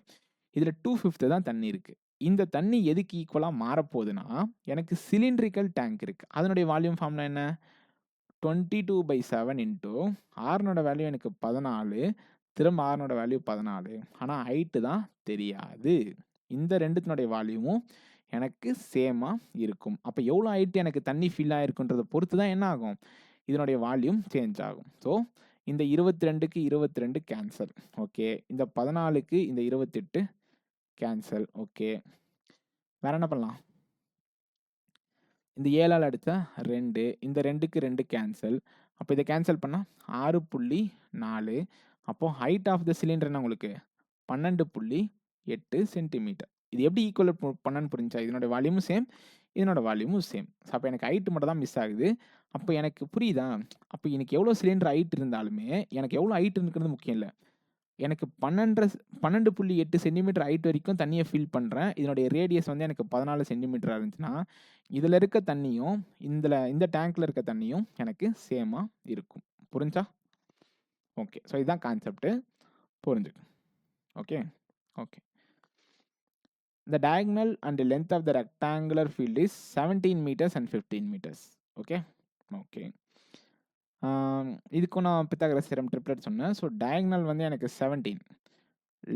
இதில் 2/5 தான் தண்ணி இருக்குது. இந்த தண்ணி எதுக்கு ஈக்குவலாக மாறப்போகுதுன்னா, எனக்கு சிலிண்ட்ரிக்கல் டேங்க் இருக்குது. அதனுடைய வால்யூம் ஃபார்ம்னா என்ன? 22/7 இன்ட்டு ஆர்னோட வேல்யூ எனக்கு 14, திரும்ப ஆர்னோட வேல்யூ 14. ஆனால் ஹைட்டு தான் தெரியாது. இந்த ரெண்டுத்தினுடைய வால்யூமும் எனக்கு சேமாக இருக்கும். அப்போ எவ்வளோ ஹைட்டு எனக்கு தண்ணி ஃபில் ஆகிருக்குன்றதை பொறுத்து தான் என்ன ஆகும், இதனுடைய வால்யூம் சேஞ்ச் ஆகும். ஸோ இந்த 22க்கு 22 கேன்சல். ஓகே. இந்த 14க்கு இந்த 28 கேன்சல். ஓகே. வேற என்ன பண்ணலாம்? இந்த 7ஆல் அடித்தா 2, இந்த 2க்கு 2 கேன்சல். அப்போ இதை கேன்சல் பண்ணால் 6.4. அப்போது ஹைட் ஆஃப் த சிலிண்டர் என்ன உங்களுக்கு 12.8 சென்டிமீட்டர். இது எப்படி ஈக்குவல் பண்ணன்னு புரிஞ்சா? இதனோட வால்யூமும் சேம், இதனோட வால்யூமும் சேம். ஸோ அப்போ எனக்கு ஹைட்டு மட்டும் தான் மிஸ் ஆகுது. அப்போ எனக்கு புரியுதா? அப்போ எனக்கு எவ்வளோ சிலிண்டர் ஹைட் இருந்தாலுமே எனக்கு எவ்வளோ ஹைட் இருக்குறது முக்கியம் இல்லை. எனக்கு 12.8 சென்டிமீட்டர் ஹைட் வரைக்கும் தண்ணியை ஃபில் பண்ணுறேன். இதனுடைய ரேடியஸ் வந்து எனக்கு 14 சென்டிமீட்டராக இருந்துச்சுன்னா இதில் இருக்க தண்ணியும் இந்த டேங்க்கில் இருக்க தண்ணியும் எனக்கு சேமாக இருக்கும். புரிஞ்சா? ஓகே. ஸோ இதுதான் கான்செப்ட். புரிஞ்சுக்கு. Okay. Okay. The diagonal and the length of the rectangular field is 17 meters and 15 meters. Okay. Okay. இதுக்கும் நான் பித்தாகரஸ் தியரம் ட்ரிப்ளெட் சொன்னேன். ஸோ டயக்னல் வந்து எனக்கு 17,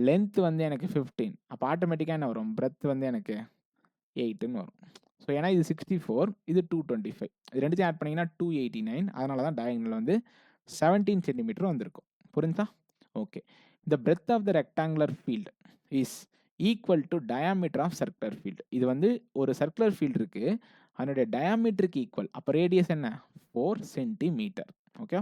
லென்த் வந்து எனக்கு 15. அப்போ ஆட்டோமேட்டிக்காக என்ன வரும், பிரெத் வந்து எனக்கு 8ன்னு வரும். ஸோ ஏன்னா இது 64, இது 225. இது ரெண்டுத்தையும் ஆட் பண்ணிங்கன்னா 289. அதனால தான் டயக்னல் வந்து 17 சென்டிமீட்டர் வந்திருக்கும். புரிஞ்சா? ஓகே. இந்த breadth of the rectangular field is equal to diameter of circular field. இது வந்து ஒரு சர்க்குலர் ஃபீல்டு இருக்குது, அதனுடைய டயாமீட்டருக்கு ஈக்குவல். அப்போ ரேடியஸ் என்ன? 4 centimetre. Okay.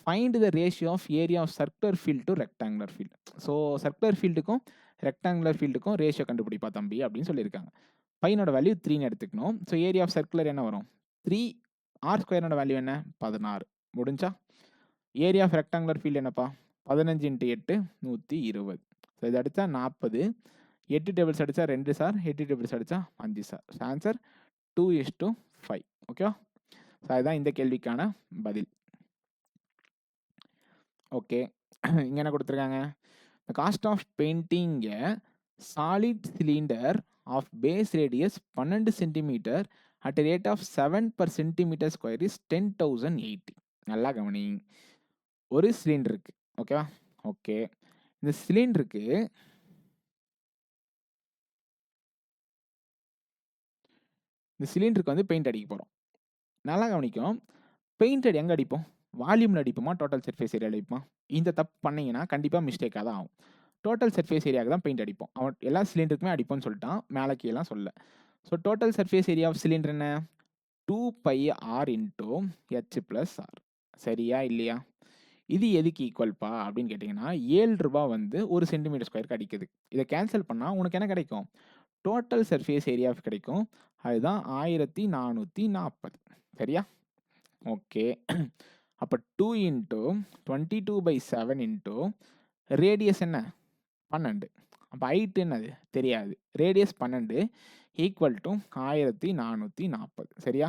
Find the ratio of area of circular field to rectangular field. So circular ஃபீல்டுக்கும் rectangular ஃபீல்டுக்கும் ratio கண்டுபிடிப்பா தம்பி அப்படின்னு சொல்லியிருக்காங்க. பையனோட வேல்யூ 3ன்னு எடுத்துக்கணும். ஸோ ஏரியா ஆஃப் சர்க்குலர் என்ன வரும்? 3. ஆர் ஸ்கொயரோட வேல்யூ என்ன? 16. முடிஞ்சா? ஏரியா ஆஃப் ரெக்டாங்குலர் ஃபீல்டு என்னப்பா? 15 × 8 120. ஸோ இது அடித்தா 40. 8 டேபிள்ஸ் அடித்தா 2 சார், 8 டேபிள்ஸ் அடித்தா 5 சார். ஆன்சர் 2:5. ஓகேவா? ஸோ அதுதான் இந்த கேள்விக்கான பதில். ஓகே. இங்கே என்ன கொடுத்துருக்காங்க? The cost of painting a solid cylinder of base radius 12 centimeter at a rate of 7 per centimeter square is 10,080. நல்லா கவனி. ஒரு சிலிண்டருக்கு, ஓகேவா? ஓகே. இந்த சிலிண்டருக்கு வந்து பெயிண்ட் அடிக்க போகிறோம். நல்லா கவனிக்கும். பெயிண்ட் எங்கே அடிப்போம்? வால்யூமில் அடிப்போமா, டோட்டல் சர்ஃபேஸ் ஏரியா அடிப்போமா? இந்த தப்பு பண்ணிங்கன்னா கண்டிப்பாக மிஸ்டேக்காக தான் ஆகும். டோட்டல் சர்ஃபேஸ் ஏரியாவுக்கு தான் பெயிண்ட் அடிப்போம். அவன் எல்லா சிலிண்டருக்குமே அடிப்போம்னு சொல்லிட்டான், மேலே கீழே சொல்ல. So total surface area of cylinder என்ன? 2πr × h+r. சரியா இல்லையா? இது எதுக்கு ஈக்குவல்ப்பா அப்படின்னு கேட்டிங்கன்னா, 7 ரூபாய் வந்து ஒரு சென்டிமீட்டர் ஸ்கொயருக்கு அடிக்குது. இதை கேன்சல் பண்ணால் உனக்கு என்ன கிடைக்கும்? டோட்டல் சர்ஃபேஸ் ஏரியா கிடைக்கும். அதுதான் 1440. சரியா? ஓகே. அப்போ 2 × 22/7 இன்ட்டு ரேடியஸ் என்ன? 12. அப்போ ஹைட் என்னது? தெரியாது. Radius 12 equal to 1440. சரியா?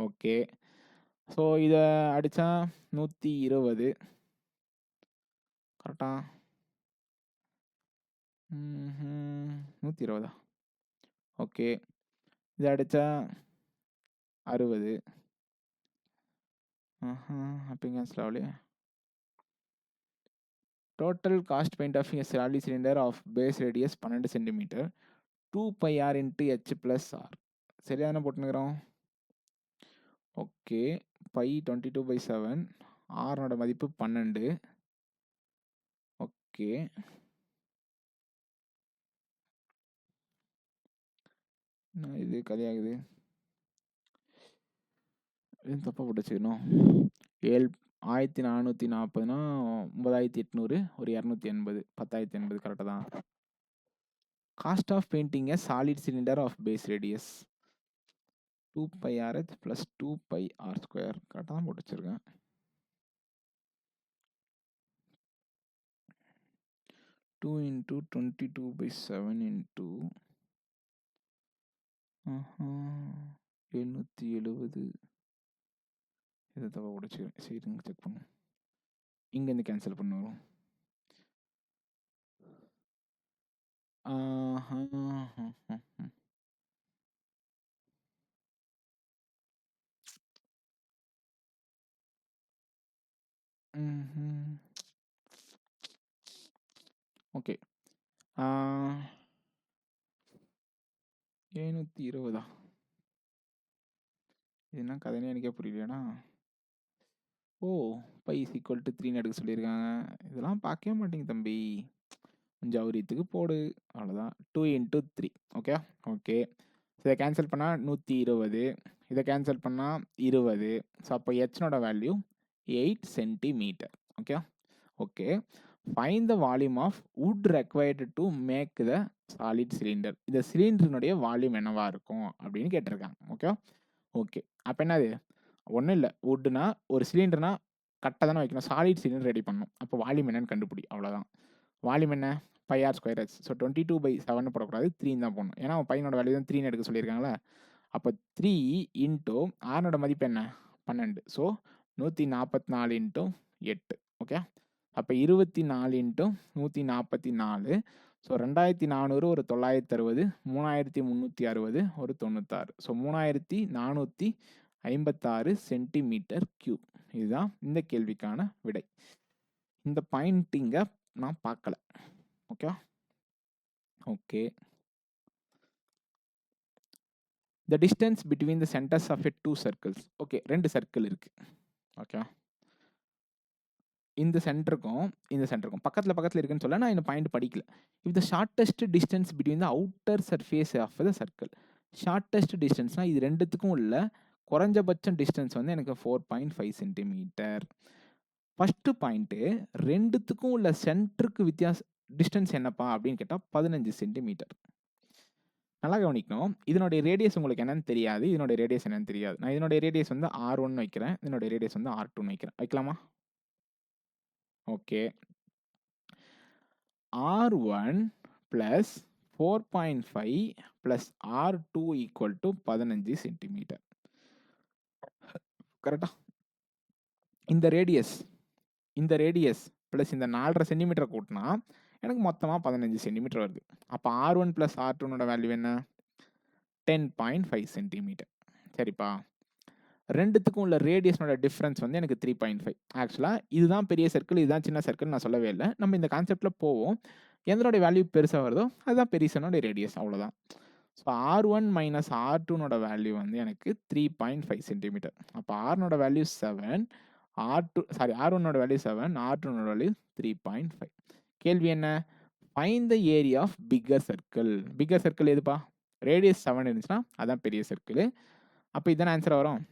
ஓகே. ஸோ இத அடிச்சா 120 கரெக்ட்டா? 120 ஓகே. இத அடிச்சா 60 அப்பயும் கேன்சல் ஆவலயே. Total cost point of a solid cylinder of base radius 12 centimetre 2 pi r into h plus r. சரியா தானே போட்டுனுக்குறோம்? ஓகே. பை 22/7 ஆர்னோட மதிப்பு 12. ஓகே. என்ன இது கதையாகுது? இது தப்பா போட்டு வச்சுக்கணும். 1440னா 9800 ஒரு 280 10,080 கரெக்டாக தான். Cost of painting a solid cylinder of base radius 2 pi rh plus 2 pi r square கரெக்டாக தான் போட்டு வச்சிருக்கேன். 2 into 22/7 into 770 இதை தப்பா போட்டு சரி செக் பண்ணும். இங்கேருந்து கேன்சல் பண்ணுவோம். ஓகே. 720 இது என்ன கதைனே எனக்கே புரியலையாடா. ஓ பை இஸ் ஈக்குவல் டு 3 எடுக்க சொல்லியிருக்காங்க. இதெல்லாம் பார்க்கவே மாட்டேங்க தம்பி. கொஞ்சம் அவரியத்துக்கு போடு அவ்வளோதான். 2 into 3 ஓகே. ஓகே. இதை கேன்சல் பண்ணால் 120, இதை கேன்சல் பண்ணால் 20. ஸோ அப்போ ஹெச்னோட value 8 centimetre. Okay. Okay. Find the volume of wood required to make the solid cylinder. இந்த சிலிண்டரினுடைய வால்யூம் என்னவா இருக்கும் அப்படின்னு கேட்டிருக்காங்க. ஓகே. ஓகே. அப்போ என்னது ஒன்றும் இல்லை, வுட்னா ஒரு சிலிண்டர்னா கரெக்டாக தானே வைக்கணும். சாலிட் சிலிண்டர் ரெடி பண்ணணும். அப்போ வால்யூம் என்னன்னு கண்டுபிடி, அவ்வளோதான். வால்யூம் என்ன pi R square h. So 22/7 போடக்கூடாது, 3 தான் போடணும். ஏன்னா அவன் பையனோட வேல்யூ தான் 3 எடுக்க சொல்லியிருக்காங்களே. அப்போ 3 இன்ட்டு ஆர்னோட மதிப்பு என்ன 12. So 144 into 8. ஓகே. அப்போ 24 இன்ட்டு 144. ஸோ 2400 ஒரு 960, 3360 ஒரு 96. So 3456 centimetre cube. இதுதான் இந்த கேள்விக்கான விடை. இந்த பாயிண்டிங்கை நான் பார்க்கல. Okay. Okay. The distance between the centres of a 2 circles. Okay, 2 circle இருக்கு. ஓகே. இந்த சென்டருக்கும் இந்த சென்டருக்கும் பக்கத்தில் இருக்குன்னு சொல்ல நான் இந்த பாயிண்ட் படிக்கல. If the shortest distance between the outer surface of the circle. Shortest டிஸ்டன்ஸ்னால் இது ரெண்டுத்துக்கும் உள்ள குறைஞ்சபட்சம் டிஸ்டன்ஸ் வந்து எனக்கு 4.5 சென்டிமீட்டர். ஃபஸ்ட்டு பாயிண்ட்டு ரெண்டுத்துக்கும் உள்ள சென்டருக்கு டிஸ்டன்ஸ் என்னப்பா அப்படின்னு கேட்டால் 15 சென்டிமீட்டர். நல்லா கவனிக்கணும். இதனுடைய ரேடியஸ் உங்களுக்கு என்னன்னு தெரியாது, இதனுடைய ரேடியஸ் என்னன்னு தெரியாது. நான் இதனுடைய ரேடியஸ் வந்து R1 வைக்கிறேன், இதனுடைய ரேடியஸ் வந்து R2 வைக்கிறேன். வைக்கலாமா? Okay. R1 plus 4.5 plus R2 equal to 15 centimetre. கரெக்டா? இந்த ரேடியஸ் பிளஸ் இந்த 4.5 சென்டிமீட்டர் கூட்டினா எனக்கு மொத்தமாக 15 சென்டிமீட்டர் வருது. அப்போ R1 plus R2 வேல்யூ என்ன 10.5 சென்டிமீட்டர். சரிப்பா. ரெண்டுத்துக்கும் உள்ள ரேடியஸ்னோட டிஃப்ரென்ஸ் வந்து எனக்கு 3.5. ஆக்சுவலாக இதுதான் பெரிய சர்க்கிள், இதுதான் சின்ன சர்க்கிள் நான் சொல்லவே இல்லை. நம்ம இந்த கான்செப்டில் போவோம். எந்தனோட வேல்யூ பெருசாக வருதோ அதுதான் பெரியசனோட ரேடியஸ், அவ்வளோதான். So R1 minus R2 value வந்து எனக்கு 3.5 சென்டிமீட்டர். அப்போ R1 value 7, R1 value 7, R2 value 3.5. கேள்வி என்ன? Find the area of bigger circle. Bigger circle எதுப்பா? ரேடியஸ் 7 இருந்துச்சுன்னா அதான் பெரிய சர்க்கிள். அப்போ இதுதானே ஆன்சர் வரும்.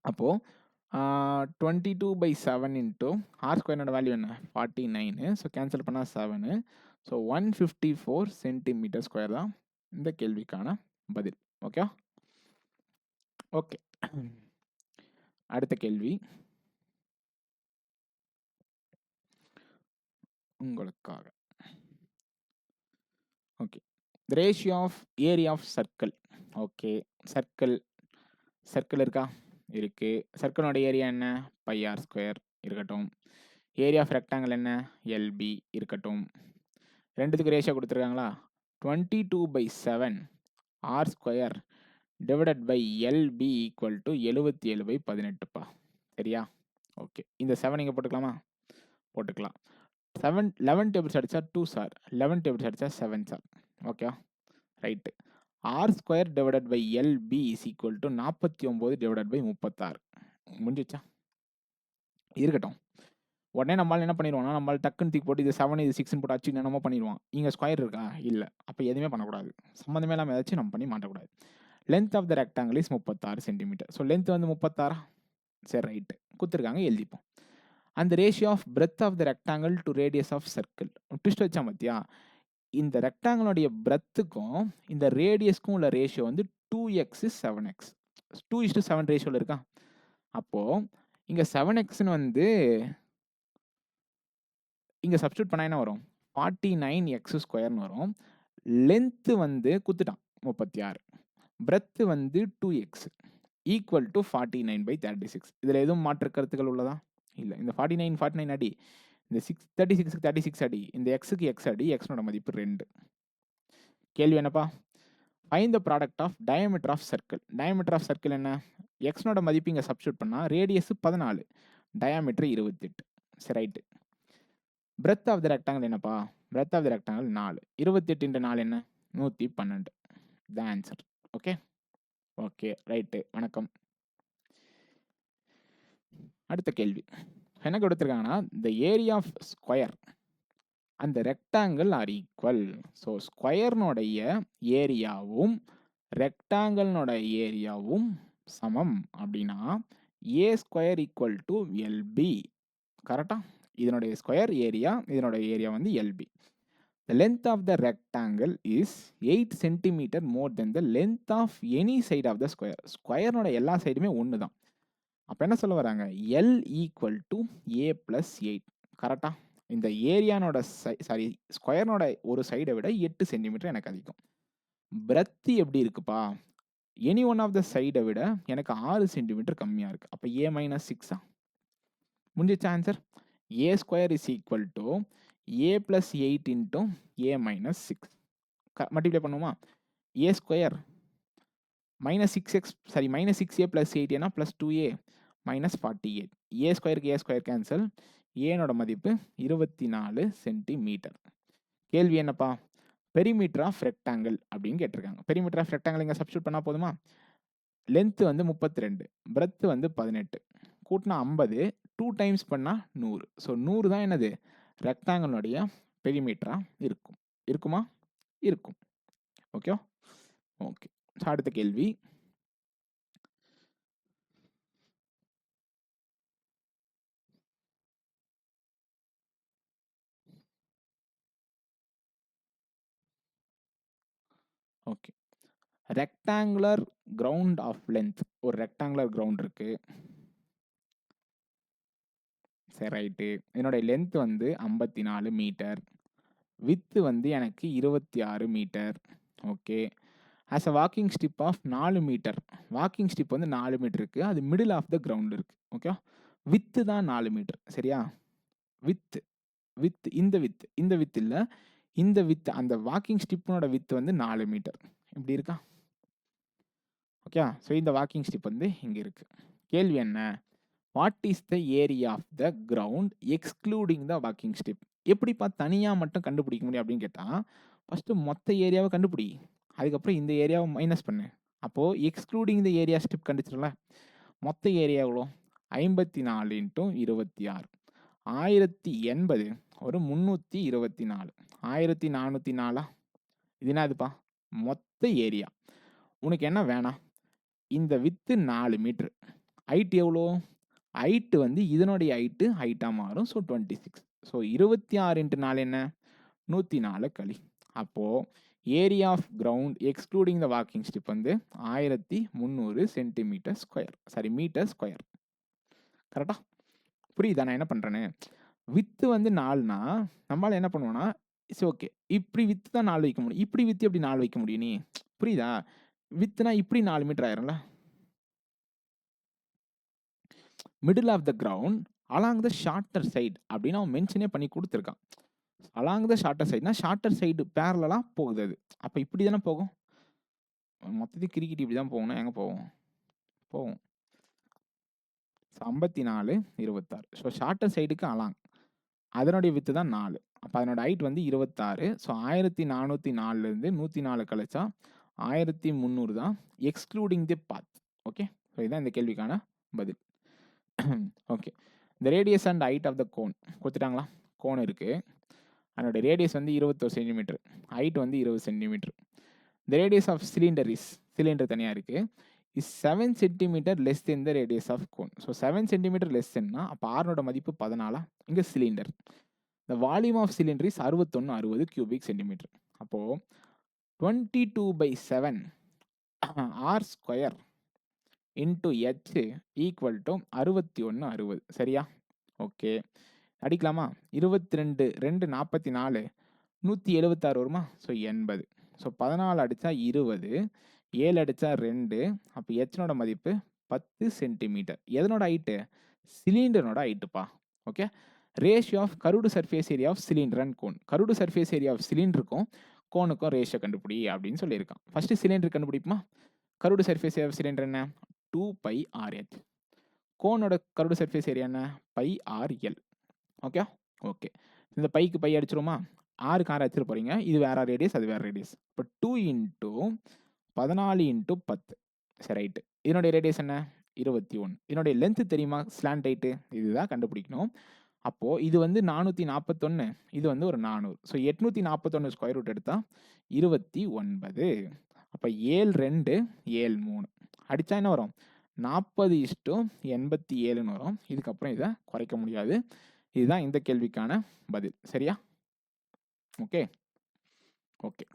அப்போது 22/7 இன்ட்டு ஆர் ஸ்கொயரோட வேல்யூ என்ன 49. ஸோ கேன்சல் பண்ணால் 7. ஸோ 154 சென்டிமீட்டர் ஸ்கொயர் தான் இந்த கேள்விக்கான பதில். ஓகே. ஓகே. அடுத்த கேள்வி உங்களுக்காக. Okay. The ratio of area of circle. Okay. Circle இருக்கா? இருக்கு. சர்க்கிளோட ஏரியா என்ன? பை ஆர் ஸ்கொயர் இருக்கட்டும். ஏரியா ஆஃப் ரெக்டாங்கிள் என்ன? எல்பி இருக்கட்டும். ரெண்டுத்துக்கு ரேஷியோ கொடுத்துருக்காங்களா? 22/7 R square divided by LB equal to 77/18பா. சரியா? ஓகே. இந்த 7 இங்கே போட்டுக்கலாமா? போட்டுக்கலாம். 11 டேபிள்ஸ் அடித்தா 2 சார், 11 டேபிள்ஸ் அடித்தா 7 sir. Okay, right. R square divided by l b is equal to 49 divided by 36. முடிஞ்சிச்சா? இருக்கட்டும். உடனே நம்மளால் என்ன பண்ணிடுவோம்னா, நம்மளால் டக்குன்னு தூக்கி போட்டு இது 7 இது 6ன்னு போட்டு அச்சு என்னமோ பண்ணிடுவோம். இங்கே ஸ்கொயர் இருக்கா? இல்லை. அப்போ எதுவுமே பண்ணக்கூடாது. சம்மந்தமே இல்லாமல் ஏதாச்சும் நம்ம பண்ணி மாட்டக்கூடாது. Length of the rectangle is 36 centimetre. So length வந்து 36. சரி, ரைட்டு. கொடுத்துருக்காங்க, எழுதிப்போம். அந்த ratio of breadth of the rectangle to radius of circle. Twist வச்சா பார்த்தியா? இந்த ரெக்டாங்கிளுடைய பிரெத்துக்கும் இந்த ரேடியஸ்க்கும் உள்ள ரேஷியோ வந்து 2x is 7x. 2:7 ரேஷியோவில் இருக்கா? அப்போது இங்கே 7xன்னு வந்து இங்கே சப்ஸ்டியூட் பண்ணால் என்ன வரும்? 49x² வரும். லென்த்து வந்து குத்துட்டான் 36, பிரெத்து வந்து 2x ஈக்குவல் டு 49/36. இதில் எதுவும் மாற்று கருத்துக்கள் உள்ளதா? இல்லை. இந்த 49 அடி, இந்த 36க்கு 36 அடி, இந்த எக்ஸுக்கு எக்ஸ் அடி, எக்ஸனோட மதிப்பு 2. கேள்வி என்னப்பா? Find the product of diameter of circle. Diameter of circle என்ன? எக்ஸ்னோட மதிப்பு இங்கே சப்ஸ்டியூட் பண்ணால் ரேடியஸ் 14, டயாமீட்டர் 28. சரி, right. Breadth of the rectangle என்னப்பா? Breadth of the rectangle 4. 28 × 4 என்ன? 112. The answer. Okay, okay, right. வணக்கம். அடுத்த கேள்வி என்ன கொடுத்துருக்காங்கன்னா, the area of square and rectangle are equal. So ஸ்கொயர்னுடைய ஏரியாவும் ரெக்டாங்கிள்னோட ஏரியாவும் சமம் அப்படின்னா A square equal to LB. கரெக்டா? இதனுடைய ஸ்கொயர் ஏரியா, இதனுடைய ஏரியா வந்து LB. The length of the rectangle is 8 cm more than the length of any side of the square. ஸ்கொயர்னோட எல்லா சைடுமே ஒன்று தான். அப்போ என்ன சொல்ல வராங்க? L equal to A plus 8. கரெக்டா? இந்த ஏரியானோட சாரி ஸ்கொயர்னோட ஒரு சைடை விட 8 சென்டிமீட்டர் எனக்கு அதிகம். பிரெத்து எப்படி இருக்குப்பா? எனி ஒன் ஆஃப் த சைடை விட எனக்கு 6 சென்டிமீட்டர் கம்மியாக இருக்குது. அப்போ ஏ மைனஸ் 6ஆ? முடிஞ்சிச்சா answer? A square is equal to A plus 8 into A minus 6. Multiply பண்ணுவோமா? A square minus 6a plus 8 ஏன்னா ப்ளஸ் 2a மைனஸ் 48. ஏ ஸ்கொயருக்கு ஏ ஸ்கொயர் கேன்சல். ஏனோட மதிப்பு 24 சென்டிமீட்டர். கேள்வி என்னப்பா? பெரிமீட்டர் ஆஃப் ரெக்டாங்கிள் அப்படின்னு கேட்டிருக்காங்க. பெரிமீட்டர் ஆஃப் ரெக்டாங்கிள் இங்கே சப்ஸ்டியூட் பண்ணால் போதுமா? லென்த்து வந்து 32, பிரெத்து வந்து 18, கூட்டினா 50, 2 டைம்ஸ் பண்ணால் 100. ஸோ 100 தான் என்னது? ரெக்டாங்கிளுடைய பெரிமீட்டராக இருக்கும். இருக்குமா? இருக்கும். Okay, okay. ஸோ அடுத்த கேள்வி okay. Rectangular ground of length. ஒரு ரெக்டாங்குலர் கிரவுண்ட் இருக்கு. சரி, ரைட்டு. என்னோட லென்த் வந்து 54 மீட்டர், வித்து வந்து எனக்கு 26 metre. Okay. As a walking strip of 4 metre. Walking strip வந்து 4 மீட்டர் இருக்குது. அது மிடில் ஆஃப் த கிரவுண்ட் இருக்குது. ஓகே. வித்து தான் 4 மீட்டர். சரியா? வித்து வித் இந்த வித்து இந்த வித்து இல்லை, இந்த வித்து அந்த வாக்கிங் ஸ்டிப்பனோட வித்து வந்து 4 மீட்டர். இப்படி இருக்கா? ஓகே. ஸோ இந்த வாக்கிங் ஸ்டிப் வந்து இங்கே இருக்குது. கேள்வி என்ன? What is the area of the ground excluding the walking strip? எப்படிப்பா தனியாக மட்டும் கண்டுபிடிக்க முடியும் அப்படின்னு கேட்டால், ஃபஸ்ட்டு மொத்த ஏரியாவை கண்டுபிடி, அதுக்கப்புறம் இந்த ஏரியாவை மைனஸ் பண்ணு. அப்போது எக்ஸ்க்ளூடிங் த ஏரியா ஸ்டிப் கண்டுச்சிடல. மொத்த ஏரியா எவ்வளோ? 54 × 26, 1080 ஒரு 324, 1404. இது என்னதுப்பா? மொத்த ஏரியா. உனக்கு என்ன வேணாம்? இந்த வித்து 4 மீட்ரு, ஹைட் எவ்வளோ? ஹைட்டு வந்து இதனுடைய ஹைட்டாக மாறும். ஸோ 26. ஸோ 26 × 4 என்ன? 104 கழி. அப்போது area of ground excluding the walking strip வந்து 1300 centimetre square, sorry metre square. கரெக்டா? புரியுதா நான் என்ன பண்ணுறேன்னு? வித்து வந்து 4னா நம்மளால் என்ன பண்ணுவோன்னா, சரி ஓகே இப்படி வித்து தான் 4 வைக்க முடியும், இப்படி வித்து எப்படி 4 வைக்க முடியும்? நீ புரியுதா? வித்துனா இப்படி 4 மீட்டர் ஆயிரும்ல. Middle of the ground along the shorter side அப்படின்னு அவன் மென்ஷனே பண்ணி கொடுத்துருக்கான். அலாங் த ஷார்ட்டர் சைடுனா ஷார்ட்டர் சைடு பேரலாக போகுது அது. அப்போ இப்படி தானே போகும், மொத்தத்தையும் கிரிக்கெட் இப்படி தான் போகணும். எங்கே போகும் போகும் 54 26. ஸோ ஷார்ட்டர் சைடுக்கு அலாங் அதனுடைய வித்து தான் 4. அப்போ அதனோட ஹைட் வந்து 26. ஸோ 1404லேருந்து 104 கழிச்சா 1300 தான், excluding the path. Okay, so இதுதான் இந்த கேள்விக்கான பதில். ஓகே, இந்த radius and height of the cone கொடுத்துட்டாங்களா? கோன் இருக்குது, அதனோட ரேடியஸ் வந்து 21 சென்டிமீட்டர், ஹைட் வந்து 20 சென்டிமீட்டர். இந்த ரேடியஸ் ஆஃப் சிலிண்டர் சிலிண்டர் தனியாக இருக்குது, is 7 centimetre less than the radius of cone. So 7 centimetre less தென்னா அப்போ ஆர்னோட மதிப்பு 14. இங்கே cylinder, the volume of cylinder is 6160 cubic centimetre. அப்போது 22/7 R square into H equal to 6160. சரியா? ஓகே, அடிக்கலாமா? 22 2 44 176 வருமா? ஸோ 80. ஸோ 14 அடித்தா 20, 7 அடித்தா 2. அப்போ ஹெச்னோட மதிப்பு 10 சென்டிமீட்டர். எதனோட ஹைட்டு? சிலிண்டரோட ஹைட்டுப்பா. Okay, ratio of curved surface area of cylinder and cone. Curved surface area of சிலிண்டருக்கும் கோனுக்கும் ரேஷியோ கண்டுபிடி அப்படின்னு சொல்லியிருக்கான். ஃபஸ்ட்டு சிலிண்டர் கண்டுபிடிப்புமா? Curved surface area of cylinder என்ன? 2πRH. கோனோட கருடு சர்ஃபேஸ் ஏரியா என்ன? πRL. ஓகே ஓகே, இந்த பைக்கு பை அடிச்சிருமா? 6க்கு 6 அடிச்சிட போகிறீங்க, இது வேற ரேடியஸ் அது வேற ரேடியஸ். இப்போ 2 × 14 × 10. சரி, ரைட்டு. இதனுடைய ரேடியஸ் என்ன? 21. இதனுடைய லென்த்து தெரியுமா? ஸ்லாண்ட் ஹைட்டு இதுதான் கண்டுபிடிக்கணும். அப்போது இது வந்து 441, இது வந்து ஒரு 400. ஸோ 841 ஸ்கொயர் ரூட் எடுத்தால் 29. அப்போ 7 2 7 3 அடித்தா என்ன வரும்? 40:87 வரும். இதுக்கப்புறம் இதை குறைக்க முடியாது. இதுதான் இந்த கேள்விக்கான பதில். சரியா? Okay okay,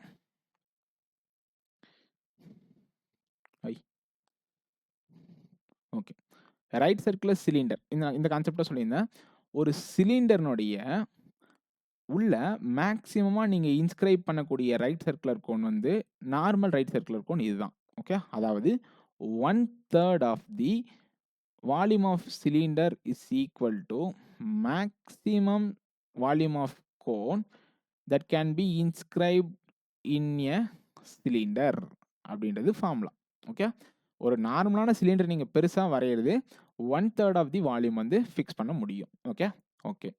okay. Right circular cylinder, இந்த கான்செப்டை சொல்லியிருந்தேன். ஒரு சிலிண்டர்னுடைய உள்ள மேக்ஸிமமாக நீங்கள் இன்ஸ்கிரைப் பண்ணக்கூடிய ரைட் சர்க்குலர் கோன் வந்து நார்மல் ரைட் சர்க்குலர் கோன் இதுதான். ஓகே, அதாவது 1/3 of the volume of cylinder is equal to maximum volume of cone that can be inscribed in a cylinder அப்படின்றது ஃபார்முலா. ஓகே, ஒரு நார்மலான சிலிண்டர் நீங்கள் பெருசாக வரையிறது 1/3 ஆஃப் தி வால்யூம் வந்து ஃபிக்ஸ் பண்ண முடியும். ஓகே ஓகே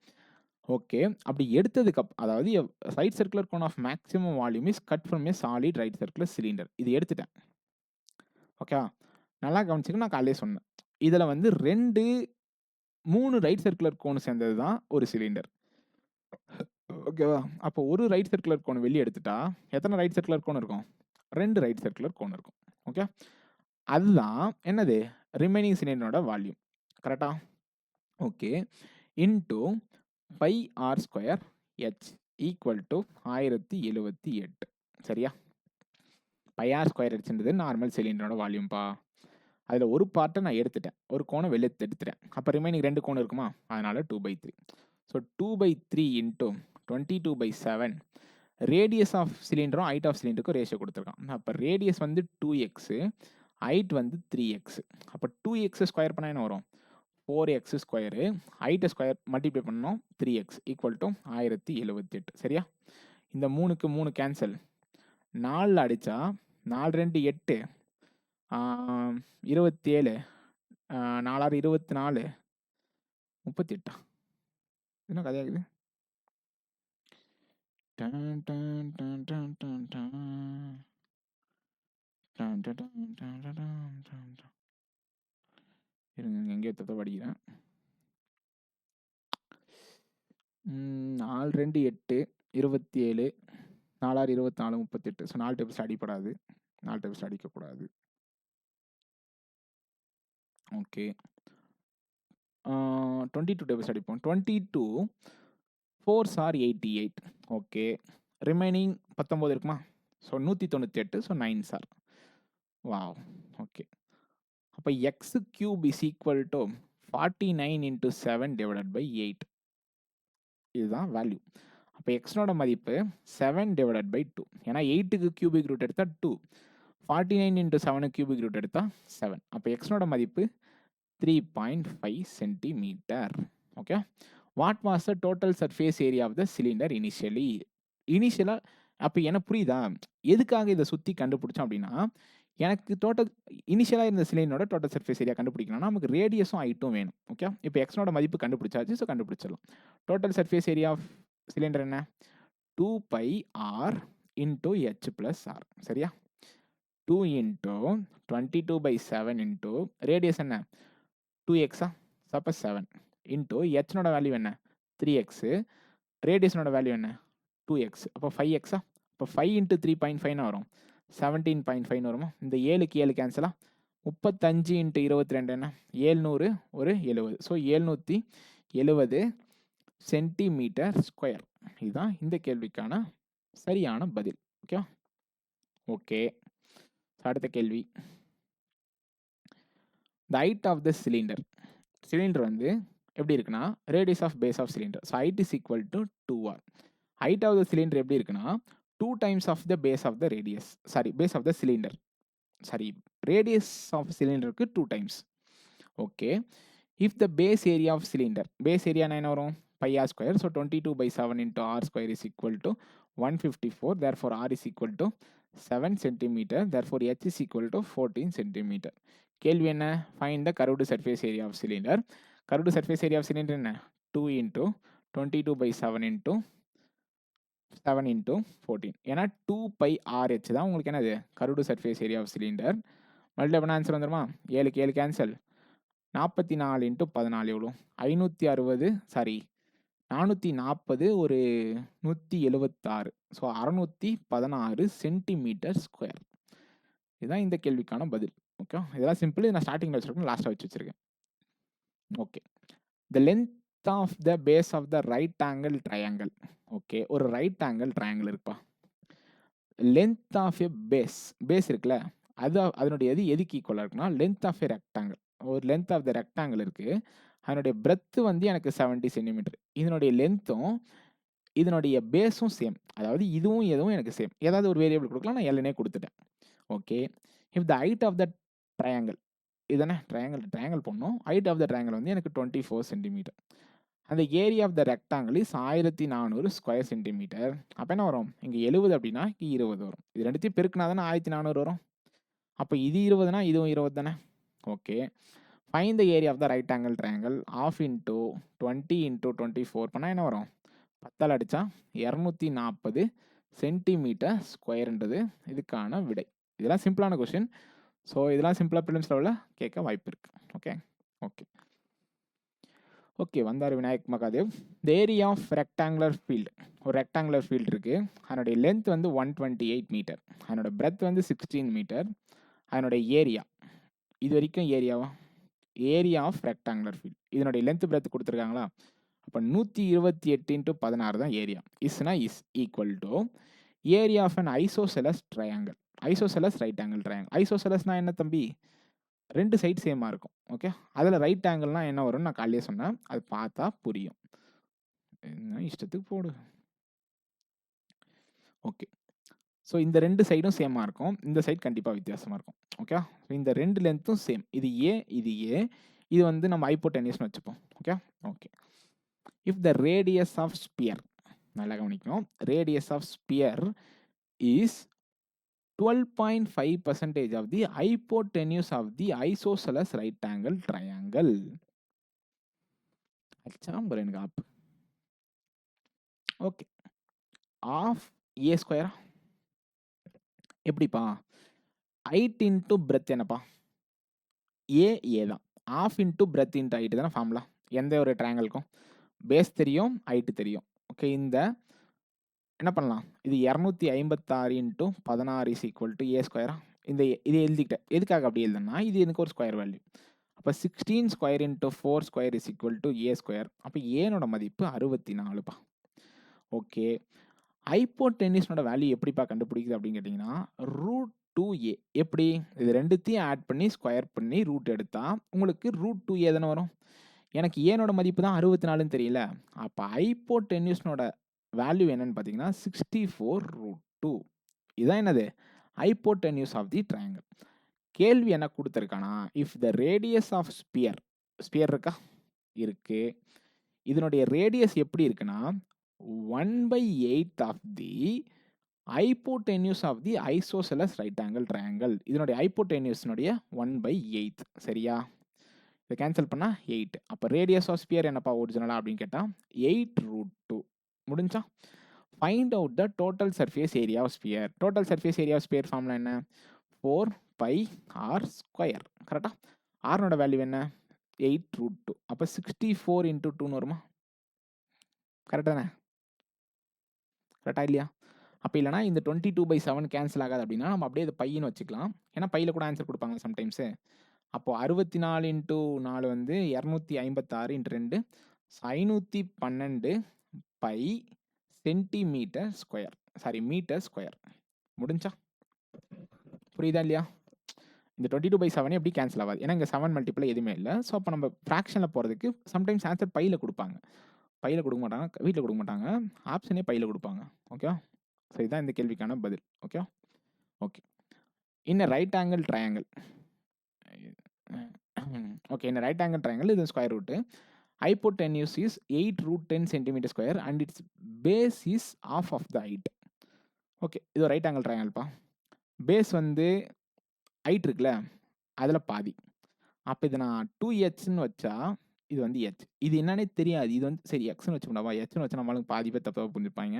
ஓகே, அப்படி எடுத்ததுக்கு அதாவது right circular cone of maximum volume is cut from a solid right circular cylinder. இது எடுத்துட்டேன். ஓகே, நல்லா கவனிச்சுக்க, நான் காலையே சொன்னேன். இதில் வந்து 3 ரைட் சர்க்குலர் கோன் சேர்ந்தது தான் ஒரு சிலிண்டர். ஓகேவா? அப்போ ஒரு ரைட் சர்க்குலர் கோன் வெளியே எடுத்துட்டா எத்தனை ரைட் சர்க்குலர் கோன் இருக்கும்? 2 ரைட் சர்க்குலர் கோன் இருக்கும். ஓகே, அதுதான் என்னது? ரிமைனிங் சிலிண்டரோட வால்யூம். கரெக்டா? Okay, into πr² H equal to 1078. சரியா? πr²Hன்றது நார்மல் சிலிண்டரோட வால்யூம்பா. அதில் ஒரு பார்ட்டை நான் எடுத்துட்டேன், ஒரு கோனை வெளியே எடுத்துட்டேன். அப்போ ரிமைனிங் 2 கோன் இருக்குமா? அதனால் 2/3. ஸோ 2/3 இன்ட்டு 22/7 ரேடியஸ் ஆஃப் சிலிண்டரும் ஹைட் ஆஃப் சிலிண்டருக்கும் ரேஷியோ கொடுத்துருக்கான். அப்போ ரேடியஸ் வந்து 2x, ஹைட் வந்து 3x. அப்போ 2x ஸ்கொயர் பண்ணால் என்ன வரும்? 4x². ஹைட்டை ஸ்கொயர் மல்டிப்ளை பண்ணோம் 3x ஈக்குவல் டு 1078. சரியா? இந்த 3க்கு 3 கேன்சல், 4 அடித்தா 4 2 8, 27, 4 24, 38. என்ன கதையாகுது? இருங்க, எங்கேயோ தத்த படிக்கிறேன். 4 2 8 27, 4 24, 38. ஸோ 4 டேபிள்ஸ் அடிப்படாது, 4 டேபிள்ஸ் அடிக்கக்கூடாது. ஓகே, 22 டேபிள்ஸ் அடிப்போம். 22 4s are 88. ஓகே, ரிமைனிங் 19 இருக்குமா? So 198. So 9s are. Wow. Okay, அப்போ x³ is equal to 49 × 7 divided by 8. இதுதான் வேல்யூ. அப்போ எக்ஸ்னோட மதிப்பு 7 டிவைடட் பை 2. ஏன்னா 8க்கு கியூபிக் ரூட் எடுத்தால் 2, 49 × 7 கியூபிக் ரூட் எடுத்தால் 7. அப்போ எக்ஸ்னோட மதிப்பு 3.5 centimetre. Okay. What was the total surface area of the cylinder initially? இனிஷியலா அப்ப எனக்கு புரியுதா? எதுக்காக இத சுத்தி கண்டுபிடிச்சோம் அப்படின்னா, எனக்கு டோட்டல் இனிஷியலா இருந்த சிலிண்டரோட டோட்டல் சர்ஃபேஸ் ஏரியா கண்டுபிடிக்கணும்னா, நமக்கு ரேடியஸும் ஹைட்டும் வேணும். ஓகே. இப்ப எக்ஸ்னோட மதிப்பு கண்டுபிடிச்சாச்சு. ஸோ கண்டுபிடிச்சிடலாம். Total surface area of cylinder என்ன? 2 pi r into h plus r. சரியா? 2 into 22/7 into ரேடியஸ் என்ன? 2x அப்ப 7 into h நோட வேல்யூ என்ன? 3x. ரேடியஸ்னோட வேல்யூ என்ன? 2x. அப்ப 5x. அப்ப 5 into 3.5 வரும். 17.5 வருமா? இந்த 7க்கு 7 கேன்சலா? 35 into 22 என்ன? 700 ஒரு 70. So 770 centimetre square. இதுதான் இந்த கேள்விக்கான சரியான பதில். ஓகே. ஓகே. அடுத்த கேள்வி. The height of the cylinder. Cylinder வந்து எப்படி இருக்குன்னா, radius of base of cylinder. So height is equal to 2r. Height of the cylinder எப்படி இருக்குன்னா, 2 times of the base of the radius. Sorry, base of the cylinder. Sorry, radius of சிலிண்டருக்கு 2 times. Okay. If the base area of cylinder, base area என்ன வரும்? pi r square. So 22/7 into r square is equal to 154. Therefore r is equal to 7 centimeter. Therefore h is equal to 14 centimeter. கேள்வி என்ன? Find the curved surface area of cylinder. Curved surface area of cylinder என்ன? 2 into 22/7 into 7 into 14. ஏன்னா 2 pi RH தான் உங்களுக்கு என்னது? curved surface area of cylinder. Multiply பண்ண answer வந்துருமா? 7க்கு 7 cancel. 44 into 14 எவ்வளோ? 560. சாரி, 440 ஒரு 176. So 616 centimetre square. இதுதான் இந்த கேள்விக்கான பதில். ஓகே. இதெல்லாம் சிம்பிள். நான் ஸ்டார்டிங்கில் வச்சிருக்கேன், லாஸ்ட்டாக வச்சிருக்கேன். Okay. The length of the base of the right angle triangle. Okay. ஒரு ரைட் ஆங்கிள் ட்ரையாங்கிள் இருக்குப்பா. லென்த் ஆஃப் எ பேஸ் இருக்குல்ல, அதனுடைய எதுக்கு ஈக்குவலாக இருக்குன்னா, லென்த் ஆஃப் எ ரெக்டாங்கிள். ஒரு லென்த் ஆஃப் த ரெக்டாங்கிள் இருக்குது. அதனுடைய பிரெத்து வந்து எனக்கு 70 சென்டிமீட்டர். இதனுடைய லென்த்தும் இதனுடைய பேஸும் சேம். அதாவது இதுவும் எனக்கு சேம். ஏதாவது ஒரு வேரியபிள் கொடுக்கலாம், நான் எல்எனே கொடுத்துட்டேன். Okay. If the height of the triangle, இதுதானே ட்ரையாங்கிள் பண்ணோம். ஹைட் ஆஃப் த ட்ரையாங்கிள் வந்து எனக்கு 24 சென்டிமீட்டர். அந்த area of the rectangle is 1400 square centimetre. அப்போ என்ன வரும்? இங்கே 70 அப்படின்னா இங்கே 20 வரும். இது ரெண்டுத்தையும் பெருக்குனா தானே 1400 வரும். அப்போ இது 20னா இதுவும் 20 தானே. Okay. Find the area of the right angle triangle. Half into 20 into 24 பண்ணால் என்ன வரும்? 10ஆல் அடித்தா 240 சென்டிமீட்டர் ஸ்கொயர்ன்றது இதுக்கான விடை. இதெல்லாம் சிம்பிளான கொஸ்டின். ஸோ இதெல்லாம் சிம்பிளாக ப்ரிலிம்ஸ் லெவலில் கேட்க வாய்ப்பு இருக்குது. ஓகே. ஓகே. ஓகே. வந்தார் Vinayak Mahadev. The area of rectangular field. ஒரு ரெக்டாங்குலர் ஃபீல்டு இருக்குது. அதனுடைய லென்த் வந்து 128 மீட்டர். அதனோட பிரெத் வந்து 16 மீட்டர். அதனுடைய ஏரியா, இது வரைக்கும் ஏரியாவா? Area of rectangular field. இதனுடைய லென்த் பிரெத் கொடுத்துருக்காங்களா? அப்போ 128 into 16 தான் ஏரியா. இஸ்னா is equal to area of an isosceles triangle. Isosceles right angle triangle. ஐசோசெலஸ்னா என்ன தம்பி? 2 சைட் சேமாக இருக்கும். ஓகே. அதில் ரைட் ஆங்கிள்னா என்ன வரும்னு நான் காலையே சொன்னேன். அது பார்த்தா புரியும். என்ன இஷ்டத்துக்கு போடு. ஓகே. ஸோ இந்த 2 சைடும் சேமாக இருக்கும். இந்த சைட் கண்டிப்பாக வித்தியாசமாக இருக்கும். ஓகே. இந்த 2 லென்த்தும் சேம். இது ஏ, இது ஏ. இது வந்து நம்ம ஹைப்போடென்யூஸ்னு வச்சுப்போம். Okay. Okay. If the radius of sphere, நல்லா கவனிக்கணும், radius of sphere is 12.5% of the hypotenuse of the isosceles right angle triangle. எனக்கு ஆப். ஓகே. ஆஃப் ஏ ஸ்கொயரா? எப்படிப்பா? ஹைட் இன்ட்டு பிரெத் என்னப்பா? ஏ தான். Half into breadth into height தானே formula. எந்த ஒரு ட்ரையாங்கிளுக்கும் பேஸ் தெரியும், ஹைட்டு தெரியும். ஓகே. இந்த என்ன பண்ணலாம்? இது 256 into 16 is equal to a ஸ்கொயரா? இது எழுதிக்கிட்டேன். எதுக்காக அப்படி எழுதுனா, இது எனக்கு ஒரு ஸ்கொயர் வேல்யூ. அப்போ 16 square into 4 square is equal to A square. அப்போ ஏனோட மதிப்பு 64பா. ஓகே. ஹைப்போடென்யூஸ்னோட வேல்யூ எப்படிப்பா கண்டுபிடிக்குது அப்படின்னு கேட்டிங்கன்னா, √2a. எப்படி? இது ரெண்டுத்தையும் ஆட் பண்ணி ஸ்கொயர் பண்ணி ரூட் எடுத்தால் உங்களுக்கு √2a தானே வரும். எனக்கு ஏனோட மதிப்பு தான் 64ன்னு தெரியல. அப்போ ஹைப்போடென்யூஸ்னோட வேல்யூ என்னன்னு பார்த்தீங்கன்னா 64√2. இதுதான் என்னது? Hypotenuse of the triangle. கேள்வி என்ன கொடுத்துருக்கானா, if the radius of sphere, sphere இருக்கா? இருக்கு. இதனுடைய ரேடியஸ் எப்படி இருக்குன்னா 1/8 of the hypotenuse of the isosceles right angle triangle. இதனுடைய ஹைப்போடென்யூஸ்னுடைய 1/8 சரியா? இதை கேன்சல் பண்ணா 8. அப்போ ரேடியஸ் ஆஃப் ஸ்பியர் என்னப்பா ஒரிஜினலா அப்படின்னு கேட்டா 8√2 முடிஞ்சா? Find out the total surface area of sphere. Total surface area of sphere formula என்ன? 4πr². கரெக்டா? ஆர்னோட வேல்யூ என்ன? 8√2. அப்போ 64 × 2ன்னு வருமா? கரெக்ட் தானே? கரெக்டா இல்லையா? அப்போ இல்லைனா இந்த 22/7 கேன்சல் ஆகாது அப்படின்னா நம்ம அப்படியே இதை பையன்னு வச்சுக்கலாம். ஏன்னா பையில் கூட ஆன்சர் கொடுப்பாங்க சம்டைம்ஸு. அப்போ 64 × 4 வந்து 256 × 2 512 pi centimetre square. Sorry metre square. முடிஞ்சா? புரியுதா இல்லையா? இந்த 22/7 எப்படி கேன்சல் ஆகாது? ஏன்னா இங்கே 7 மல்டிப்ளை எதுவுமே இல்லை. ஸோ அப்போ நம்ம ஃப்ராக்ஷனில் போகிறதுக்கு சம்டைம்ஸ் ஆன்சர் பையில் கொடுப்பாங்க. பையில் கொடுக்க மாட்டாங்க, வீட்டில் கொடுக்க மாட்டாங்க, ஆப்ஷனே பையில் கொடுப்பாங்க. ஓகே, ஸோ இதுதான் இந்த கேள்விக்கான பதில். Okay okay in right angle triangle. Okay, in right angle triangle இது square root. Hypotenuse is 8√10 centimetre square and its base is of of the height. Okay, இது ரைட் ஆங்கிள் ட்ரையாங்கிள்ப்பா. பேஸ் வந்து height இருக்குல்ல, அதில் பாதி. அப்போ இதை நான் 2h வச்சா இது வந்து h. இது என்னன்னே தெரியாது. இது வந்து சரி எக்ஸ்னு வச்சுக்கோண்டா, ஹன்னு வச்சா நம்மளுக்கு பாதி பேர் தப்பாக புரிஞ்சுப்பாங்க.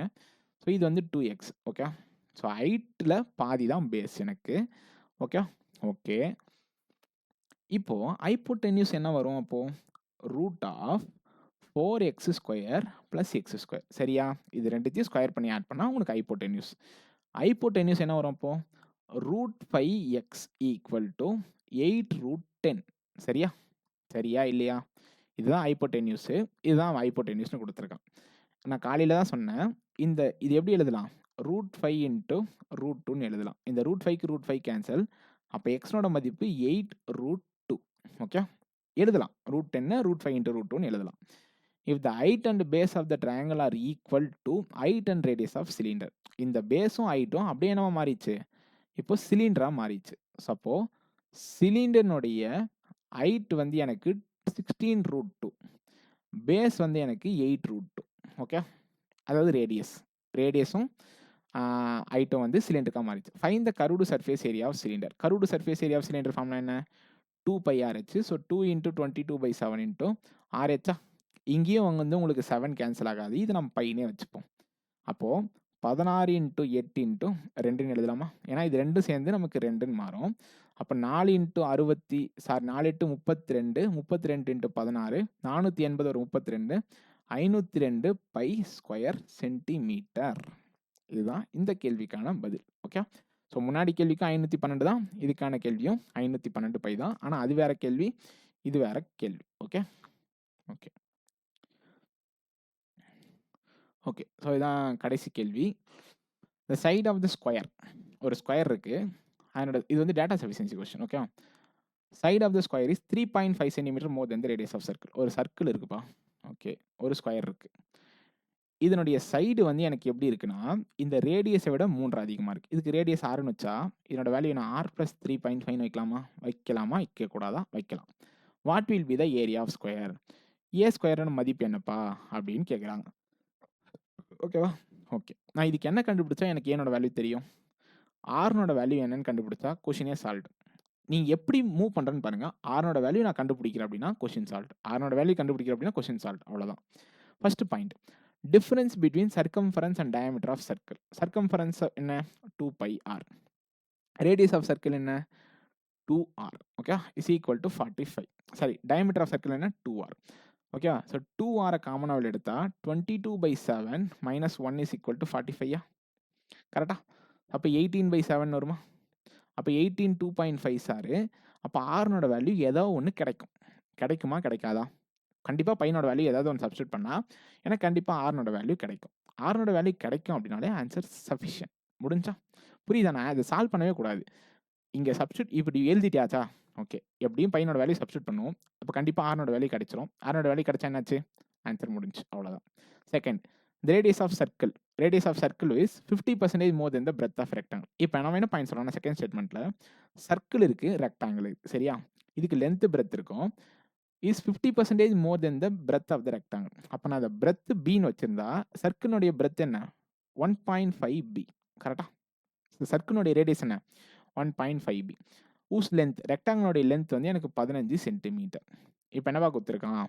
ஸோ இது வந்து 2x. ஓகே, ஸோ ஹைட்டில் பாதி தான் பேஸ் எனக்கு. ஓகே ஓகே இப்போது ஹைப்போடென்யூஸ் என்ன வரும்? அப்போது √4x² + x². சரியா? இது ரெண்டுத்தையும் ஸ்கொயர் பண்ணி ஆட் பண்ணால் உங்களுக்கு ஹைப்போடென்யூஸ். ஹைப்போடென்யூஸ் என்ன வரும்? அப்போது √5x = 8√10. சரியா? சரியா இல்லையா? இதுதான் ஹைப்போடென்யூஸு. இதுதான் ஹைப்போடென்யூஸ்னு கொடுத்துருக்கான். நான் காலையில் தான் சொன்னேன். இது எப்படி எழுதலாம்? √5 × √2ன்னு எழுதலாம். இந்த √5க்கு √5 கேன்சல். அப்போ எக்ஸ்னோட மதிப்பு 8√2. ஓகே, எழுதலாம். √10 √5 × √2ன்னு எழுதலாம். If the height and base of the triangle are equal to height and radius of cylinder. இந்த பேஸும் ஹைட்டும் அப்படியே என்னவா மாறிச்சு? இப்போ சிலிண்டராக மாறிச்சு. ஸோ அப்போ சிலிண்டர்னுடைய ஹைட் வந்து எனக்கு 16√2, பேஸ் வந்து எனக்கு 8√2. ஓகே, அதாவது ரேடியஸும் ஹைட்டும் வந்து சிலிண்டருக்காக மாறிச்சு. Find the curved surface area of cylinder. Curved surface area of cylinder formula என்ன? 2πRh. So 2 × 22/7 × RH. இங்கேயும் வந்து உங்களுக்கு 7 கேன்சல் ஆகாது. இது நம்ம பையனே வச்சுப்போம். அப்போது 16 × 8 × 2ன்னு எழுதலாமா? ஏன்னா இது ரெண்டும் சேர்ந்து நமக்கு 2ன்னு மாறும். அப்போ 4 × 8 32, 32 × 16, 480 ஒரு 32, 502 π² சென்டிமீட்டர். இதுதான் இந்த கேள்விக்கான பதில். ஓகே, ஸோ முன்னாடி கேள்விக்கும் 512 தான், இதுக்கான கேள்வியும் 512 π தான். ஆனால் அது வேற கேள்வி, இது வேற கேள்வி. ஓகே ஓகே ஓகே ஸோ இதுதான் கடைசி கேள்வி. The side of the square. ஒரு ஸ்கொயர் இருக்குது, அதனோட இது வந்து data sufficiency question. Okay, side of the square is 3.5 centimeter more then the radius of circle. ஒரு சர்க்கிள் இருக்குப்பா. ஓகே, ஒரு ஸ்கொயர் இருக்குது. இதனுடைய சைடு வந்து எனக்கு எப்படி இருக்குன்னா இந்த ரேடியஸை விட 3 அதிகமாக இருக்குது. இதுக்கு ரேடியஸ் 6ன்னு வச்சா இதனோட வேல்யூ நான் r + 3.5 வைக்கலாமா வைக்கக்கூடாதா? வைக்கலாம். What will be the area of square? ஸ்கொயரோட மதிப்பு என்னப்பா அப்படின்னு கேட்குறாங்க. ஓகேவா? ஓகே, நான் இதுக்கு என்ன கண்டுபிடிச்சா எனக்கு ஏனோட வேல்யூ தெரியும்? ஆர்னோட வேல்யூ என்னன்னு கண்டுபிடிச்சா கொஷினே சால்வ். நீங்கள் எப்படி மூவ் பண்ணுறேன்னு பாருங்கள். ஆர்னோட வேல்யூ நான் கண்டுபிடிக்கிறேன் அப்படின்னா கொஷின் சால்வ். ஆர்னோட வேல்யூ கண்டுபிடிக்கிறேன் அப்படின்னா கொஷின் சால்வ். அவ்வளோதான். First point, difference between circumference and diameter of circle. Circumference என்ன? 2πr. ரேடியஸ் ஆஃப் சர்க்கிள் என்ன? 2r. Okay, is equal to 45. Sorry, diameter of circle என்ன? 2r. ஓகே, ஸோ 2r காமனாக எடுத்தால் 22/7 - 1 is equal to 45. கரெக்டா? அப்போ 18/7 வருமா? அப்போ 18 2.5 சார். அப்போ ஆர்னோட வேல்யூ ஏதோ ஒன்று கிடைக்குமா கிடைக்காதா? கண்டிப்பாக பையனோட வேல்யூ ஏதாவது ஒன்று சப்ஸ்டியூட் பண்ணால் எனக்கு கண்டிப்பாக ஆர்னோட வேல்யூ கிடைக்கும். ஆர்னோட வேல்யூ கிடைக்கும் அப்படின்னாலே ஆன்சர் சஃபிஷியன்ட். முடிஞ்சா? புரியுதா? நான் அதை சால்வ் பண்ணவே கூடாது. இங்கே சப்ஸ்டியூட் இப்படி எழுதிட்டியாச்சா? ஓகே, எப்படியும் பையனோட வேல்யூ சப்ஸ்டியூட் பண்ணுவோம். அப்போ கண்டிப்பாக ஆர்னோட வேல்யூ கிடைச்சிரும். ஆர்னோட வேல்யூ கிடைச்சா என்னாச்சு? ஆன்சர் முடிஞ்சு, அவ்வளோதான். Second, the radius of circle is 50% more than the breadth of rectangle. இப்போ நம்ம என்ன பாயிண்ட் சொல்றோம்னா செகண்ட் ஸ்டேட்மெண்ட்ல சர்க்கிள் இருக்கு, ரெக்டாங்கிள் இருக்கு. சரியா? இதுக்கு லென்த் பிரெத் இருக்கும். Is 50% more then the breadth of the rectangle. அப்போ நான் அந்த பிரெத் பின்னு வச்சிருந்தா சர்க்கிளுடைய பிரெத் என்ன? 1.5 பி. கரெக்டா? சர்க்கிளுடைய ரேடியஸ் என்ன? 1.5 பி. ஊஸ் லென்த் ரெக்டாங்கிளுடைய லென்த் வந்து எனக்கு 15 சென்டிமீட்டர். இப்போ என்னவா கொடுத்துருக்கான்?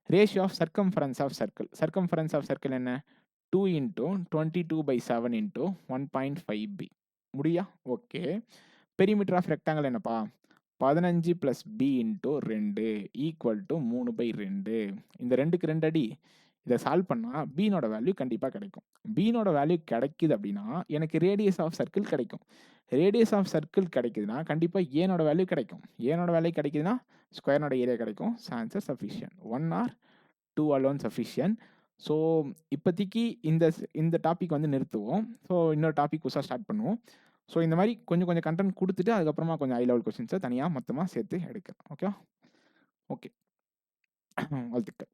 Ratio of circumference of circle. Circumference of circle என்ன? 2 இன்டூ 22/7 இன்டூ 1.5 பி. முடியா? ஓகே. பெரிமீட்டர் ஆஃப் ரெக்டாங்கிள் என்னப்பா? 15 + பி இன்டூ 2 ஈக்குவல் டு 3/2. இந்த 2க்கு 2 அடி. இதை சால்வ் பண்ணால் பீனோட வேல்யூ கண்டிப்பாக கிடைக்கும். பீனோட வேல்யூ கிடைக்குது அப்படின்னா எனக்கு ரேடியஸ் ஆஃப் சர்க்கிள் கிடைக்கும். ரேடியஸ் ஆஃப் சர்க்கிள் கிடைக்குதுன்னா கண்டிப்பாக ஏனோட வேல்யூ கிடைக்கும். ஏனோட வேல்யூ கிடைக்குதுன்னா ஸ்கொயர்னோட ஏரியா கிடைக்கும். Answer sufficient. 1 or 2 alone sufficient. So இப்போதைக்கு இந்த டாபிக் வந்து நிறுத்துவோம். ஸோ இன்னொரு டாபிக் புதுசாக ஸ்டார்ட் பண்ணுவோம். ஸோ இந்த மாதிரி கொஞ்சம் கொஞ்சம் கண்டென்ட் கொடுத்துட்டு அதுக்கப்புறமா கொஞ்சம் ஹை லெவல் கொஸ்டின்ஸை தனியாக மொத்தமாக சேர்த்து எடுக்கலாம். ஓகே வாழ்த்துக்கள்.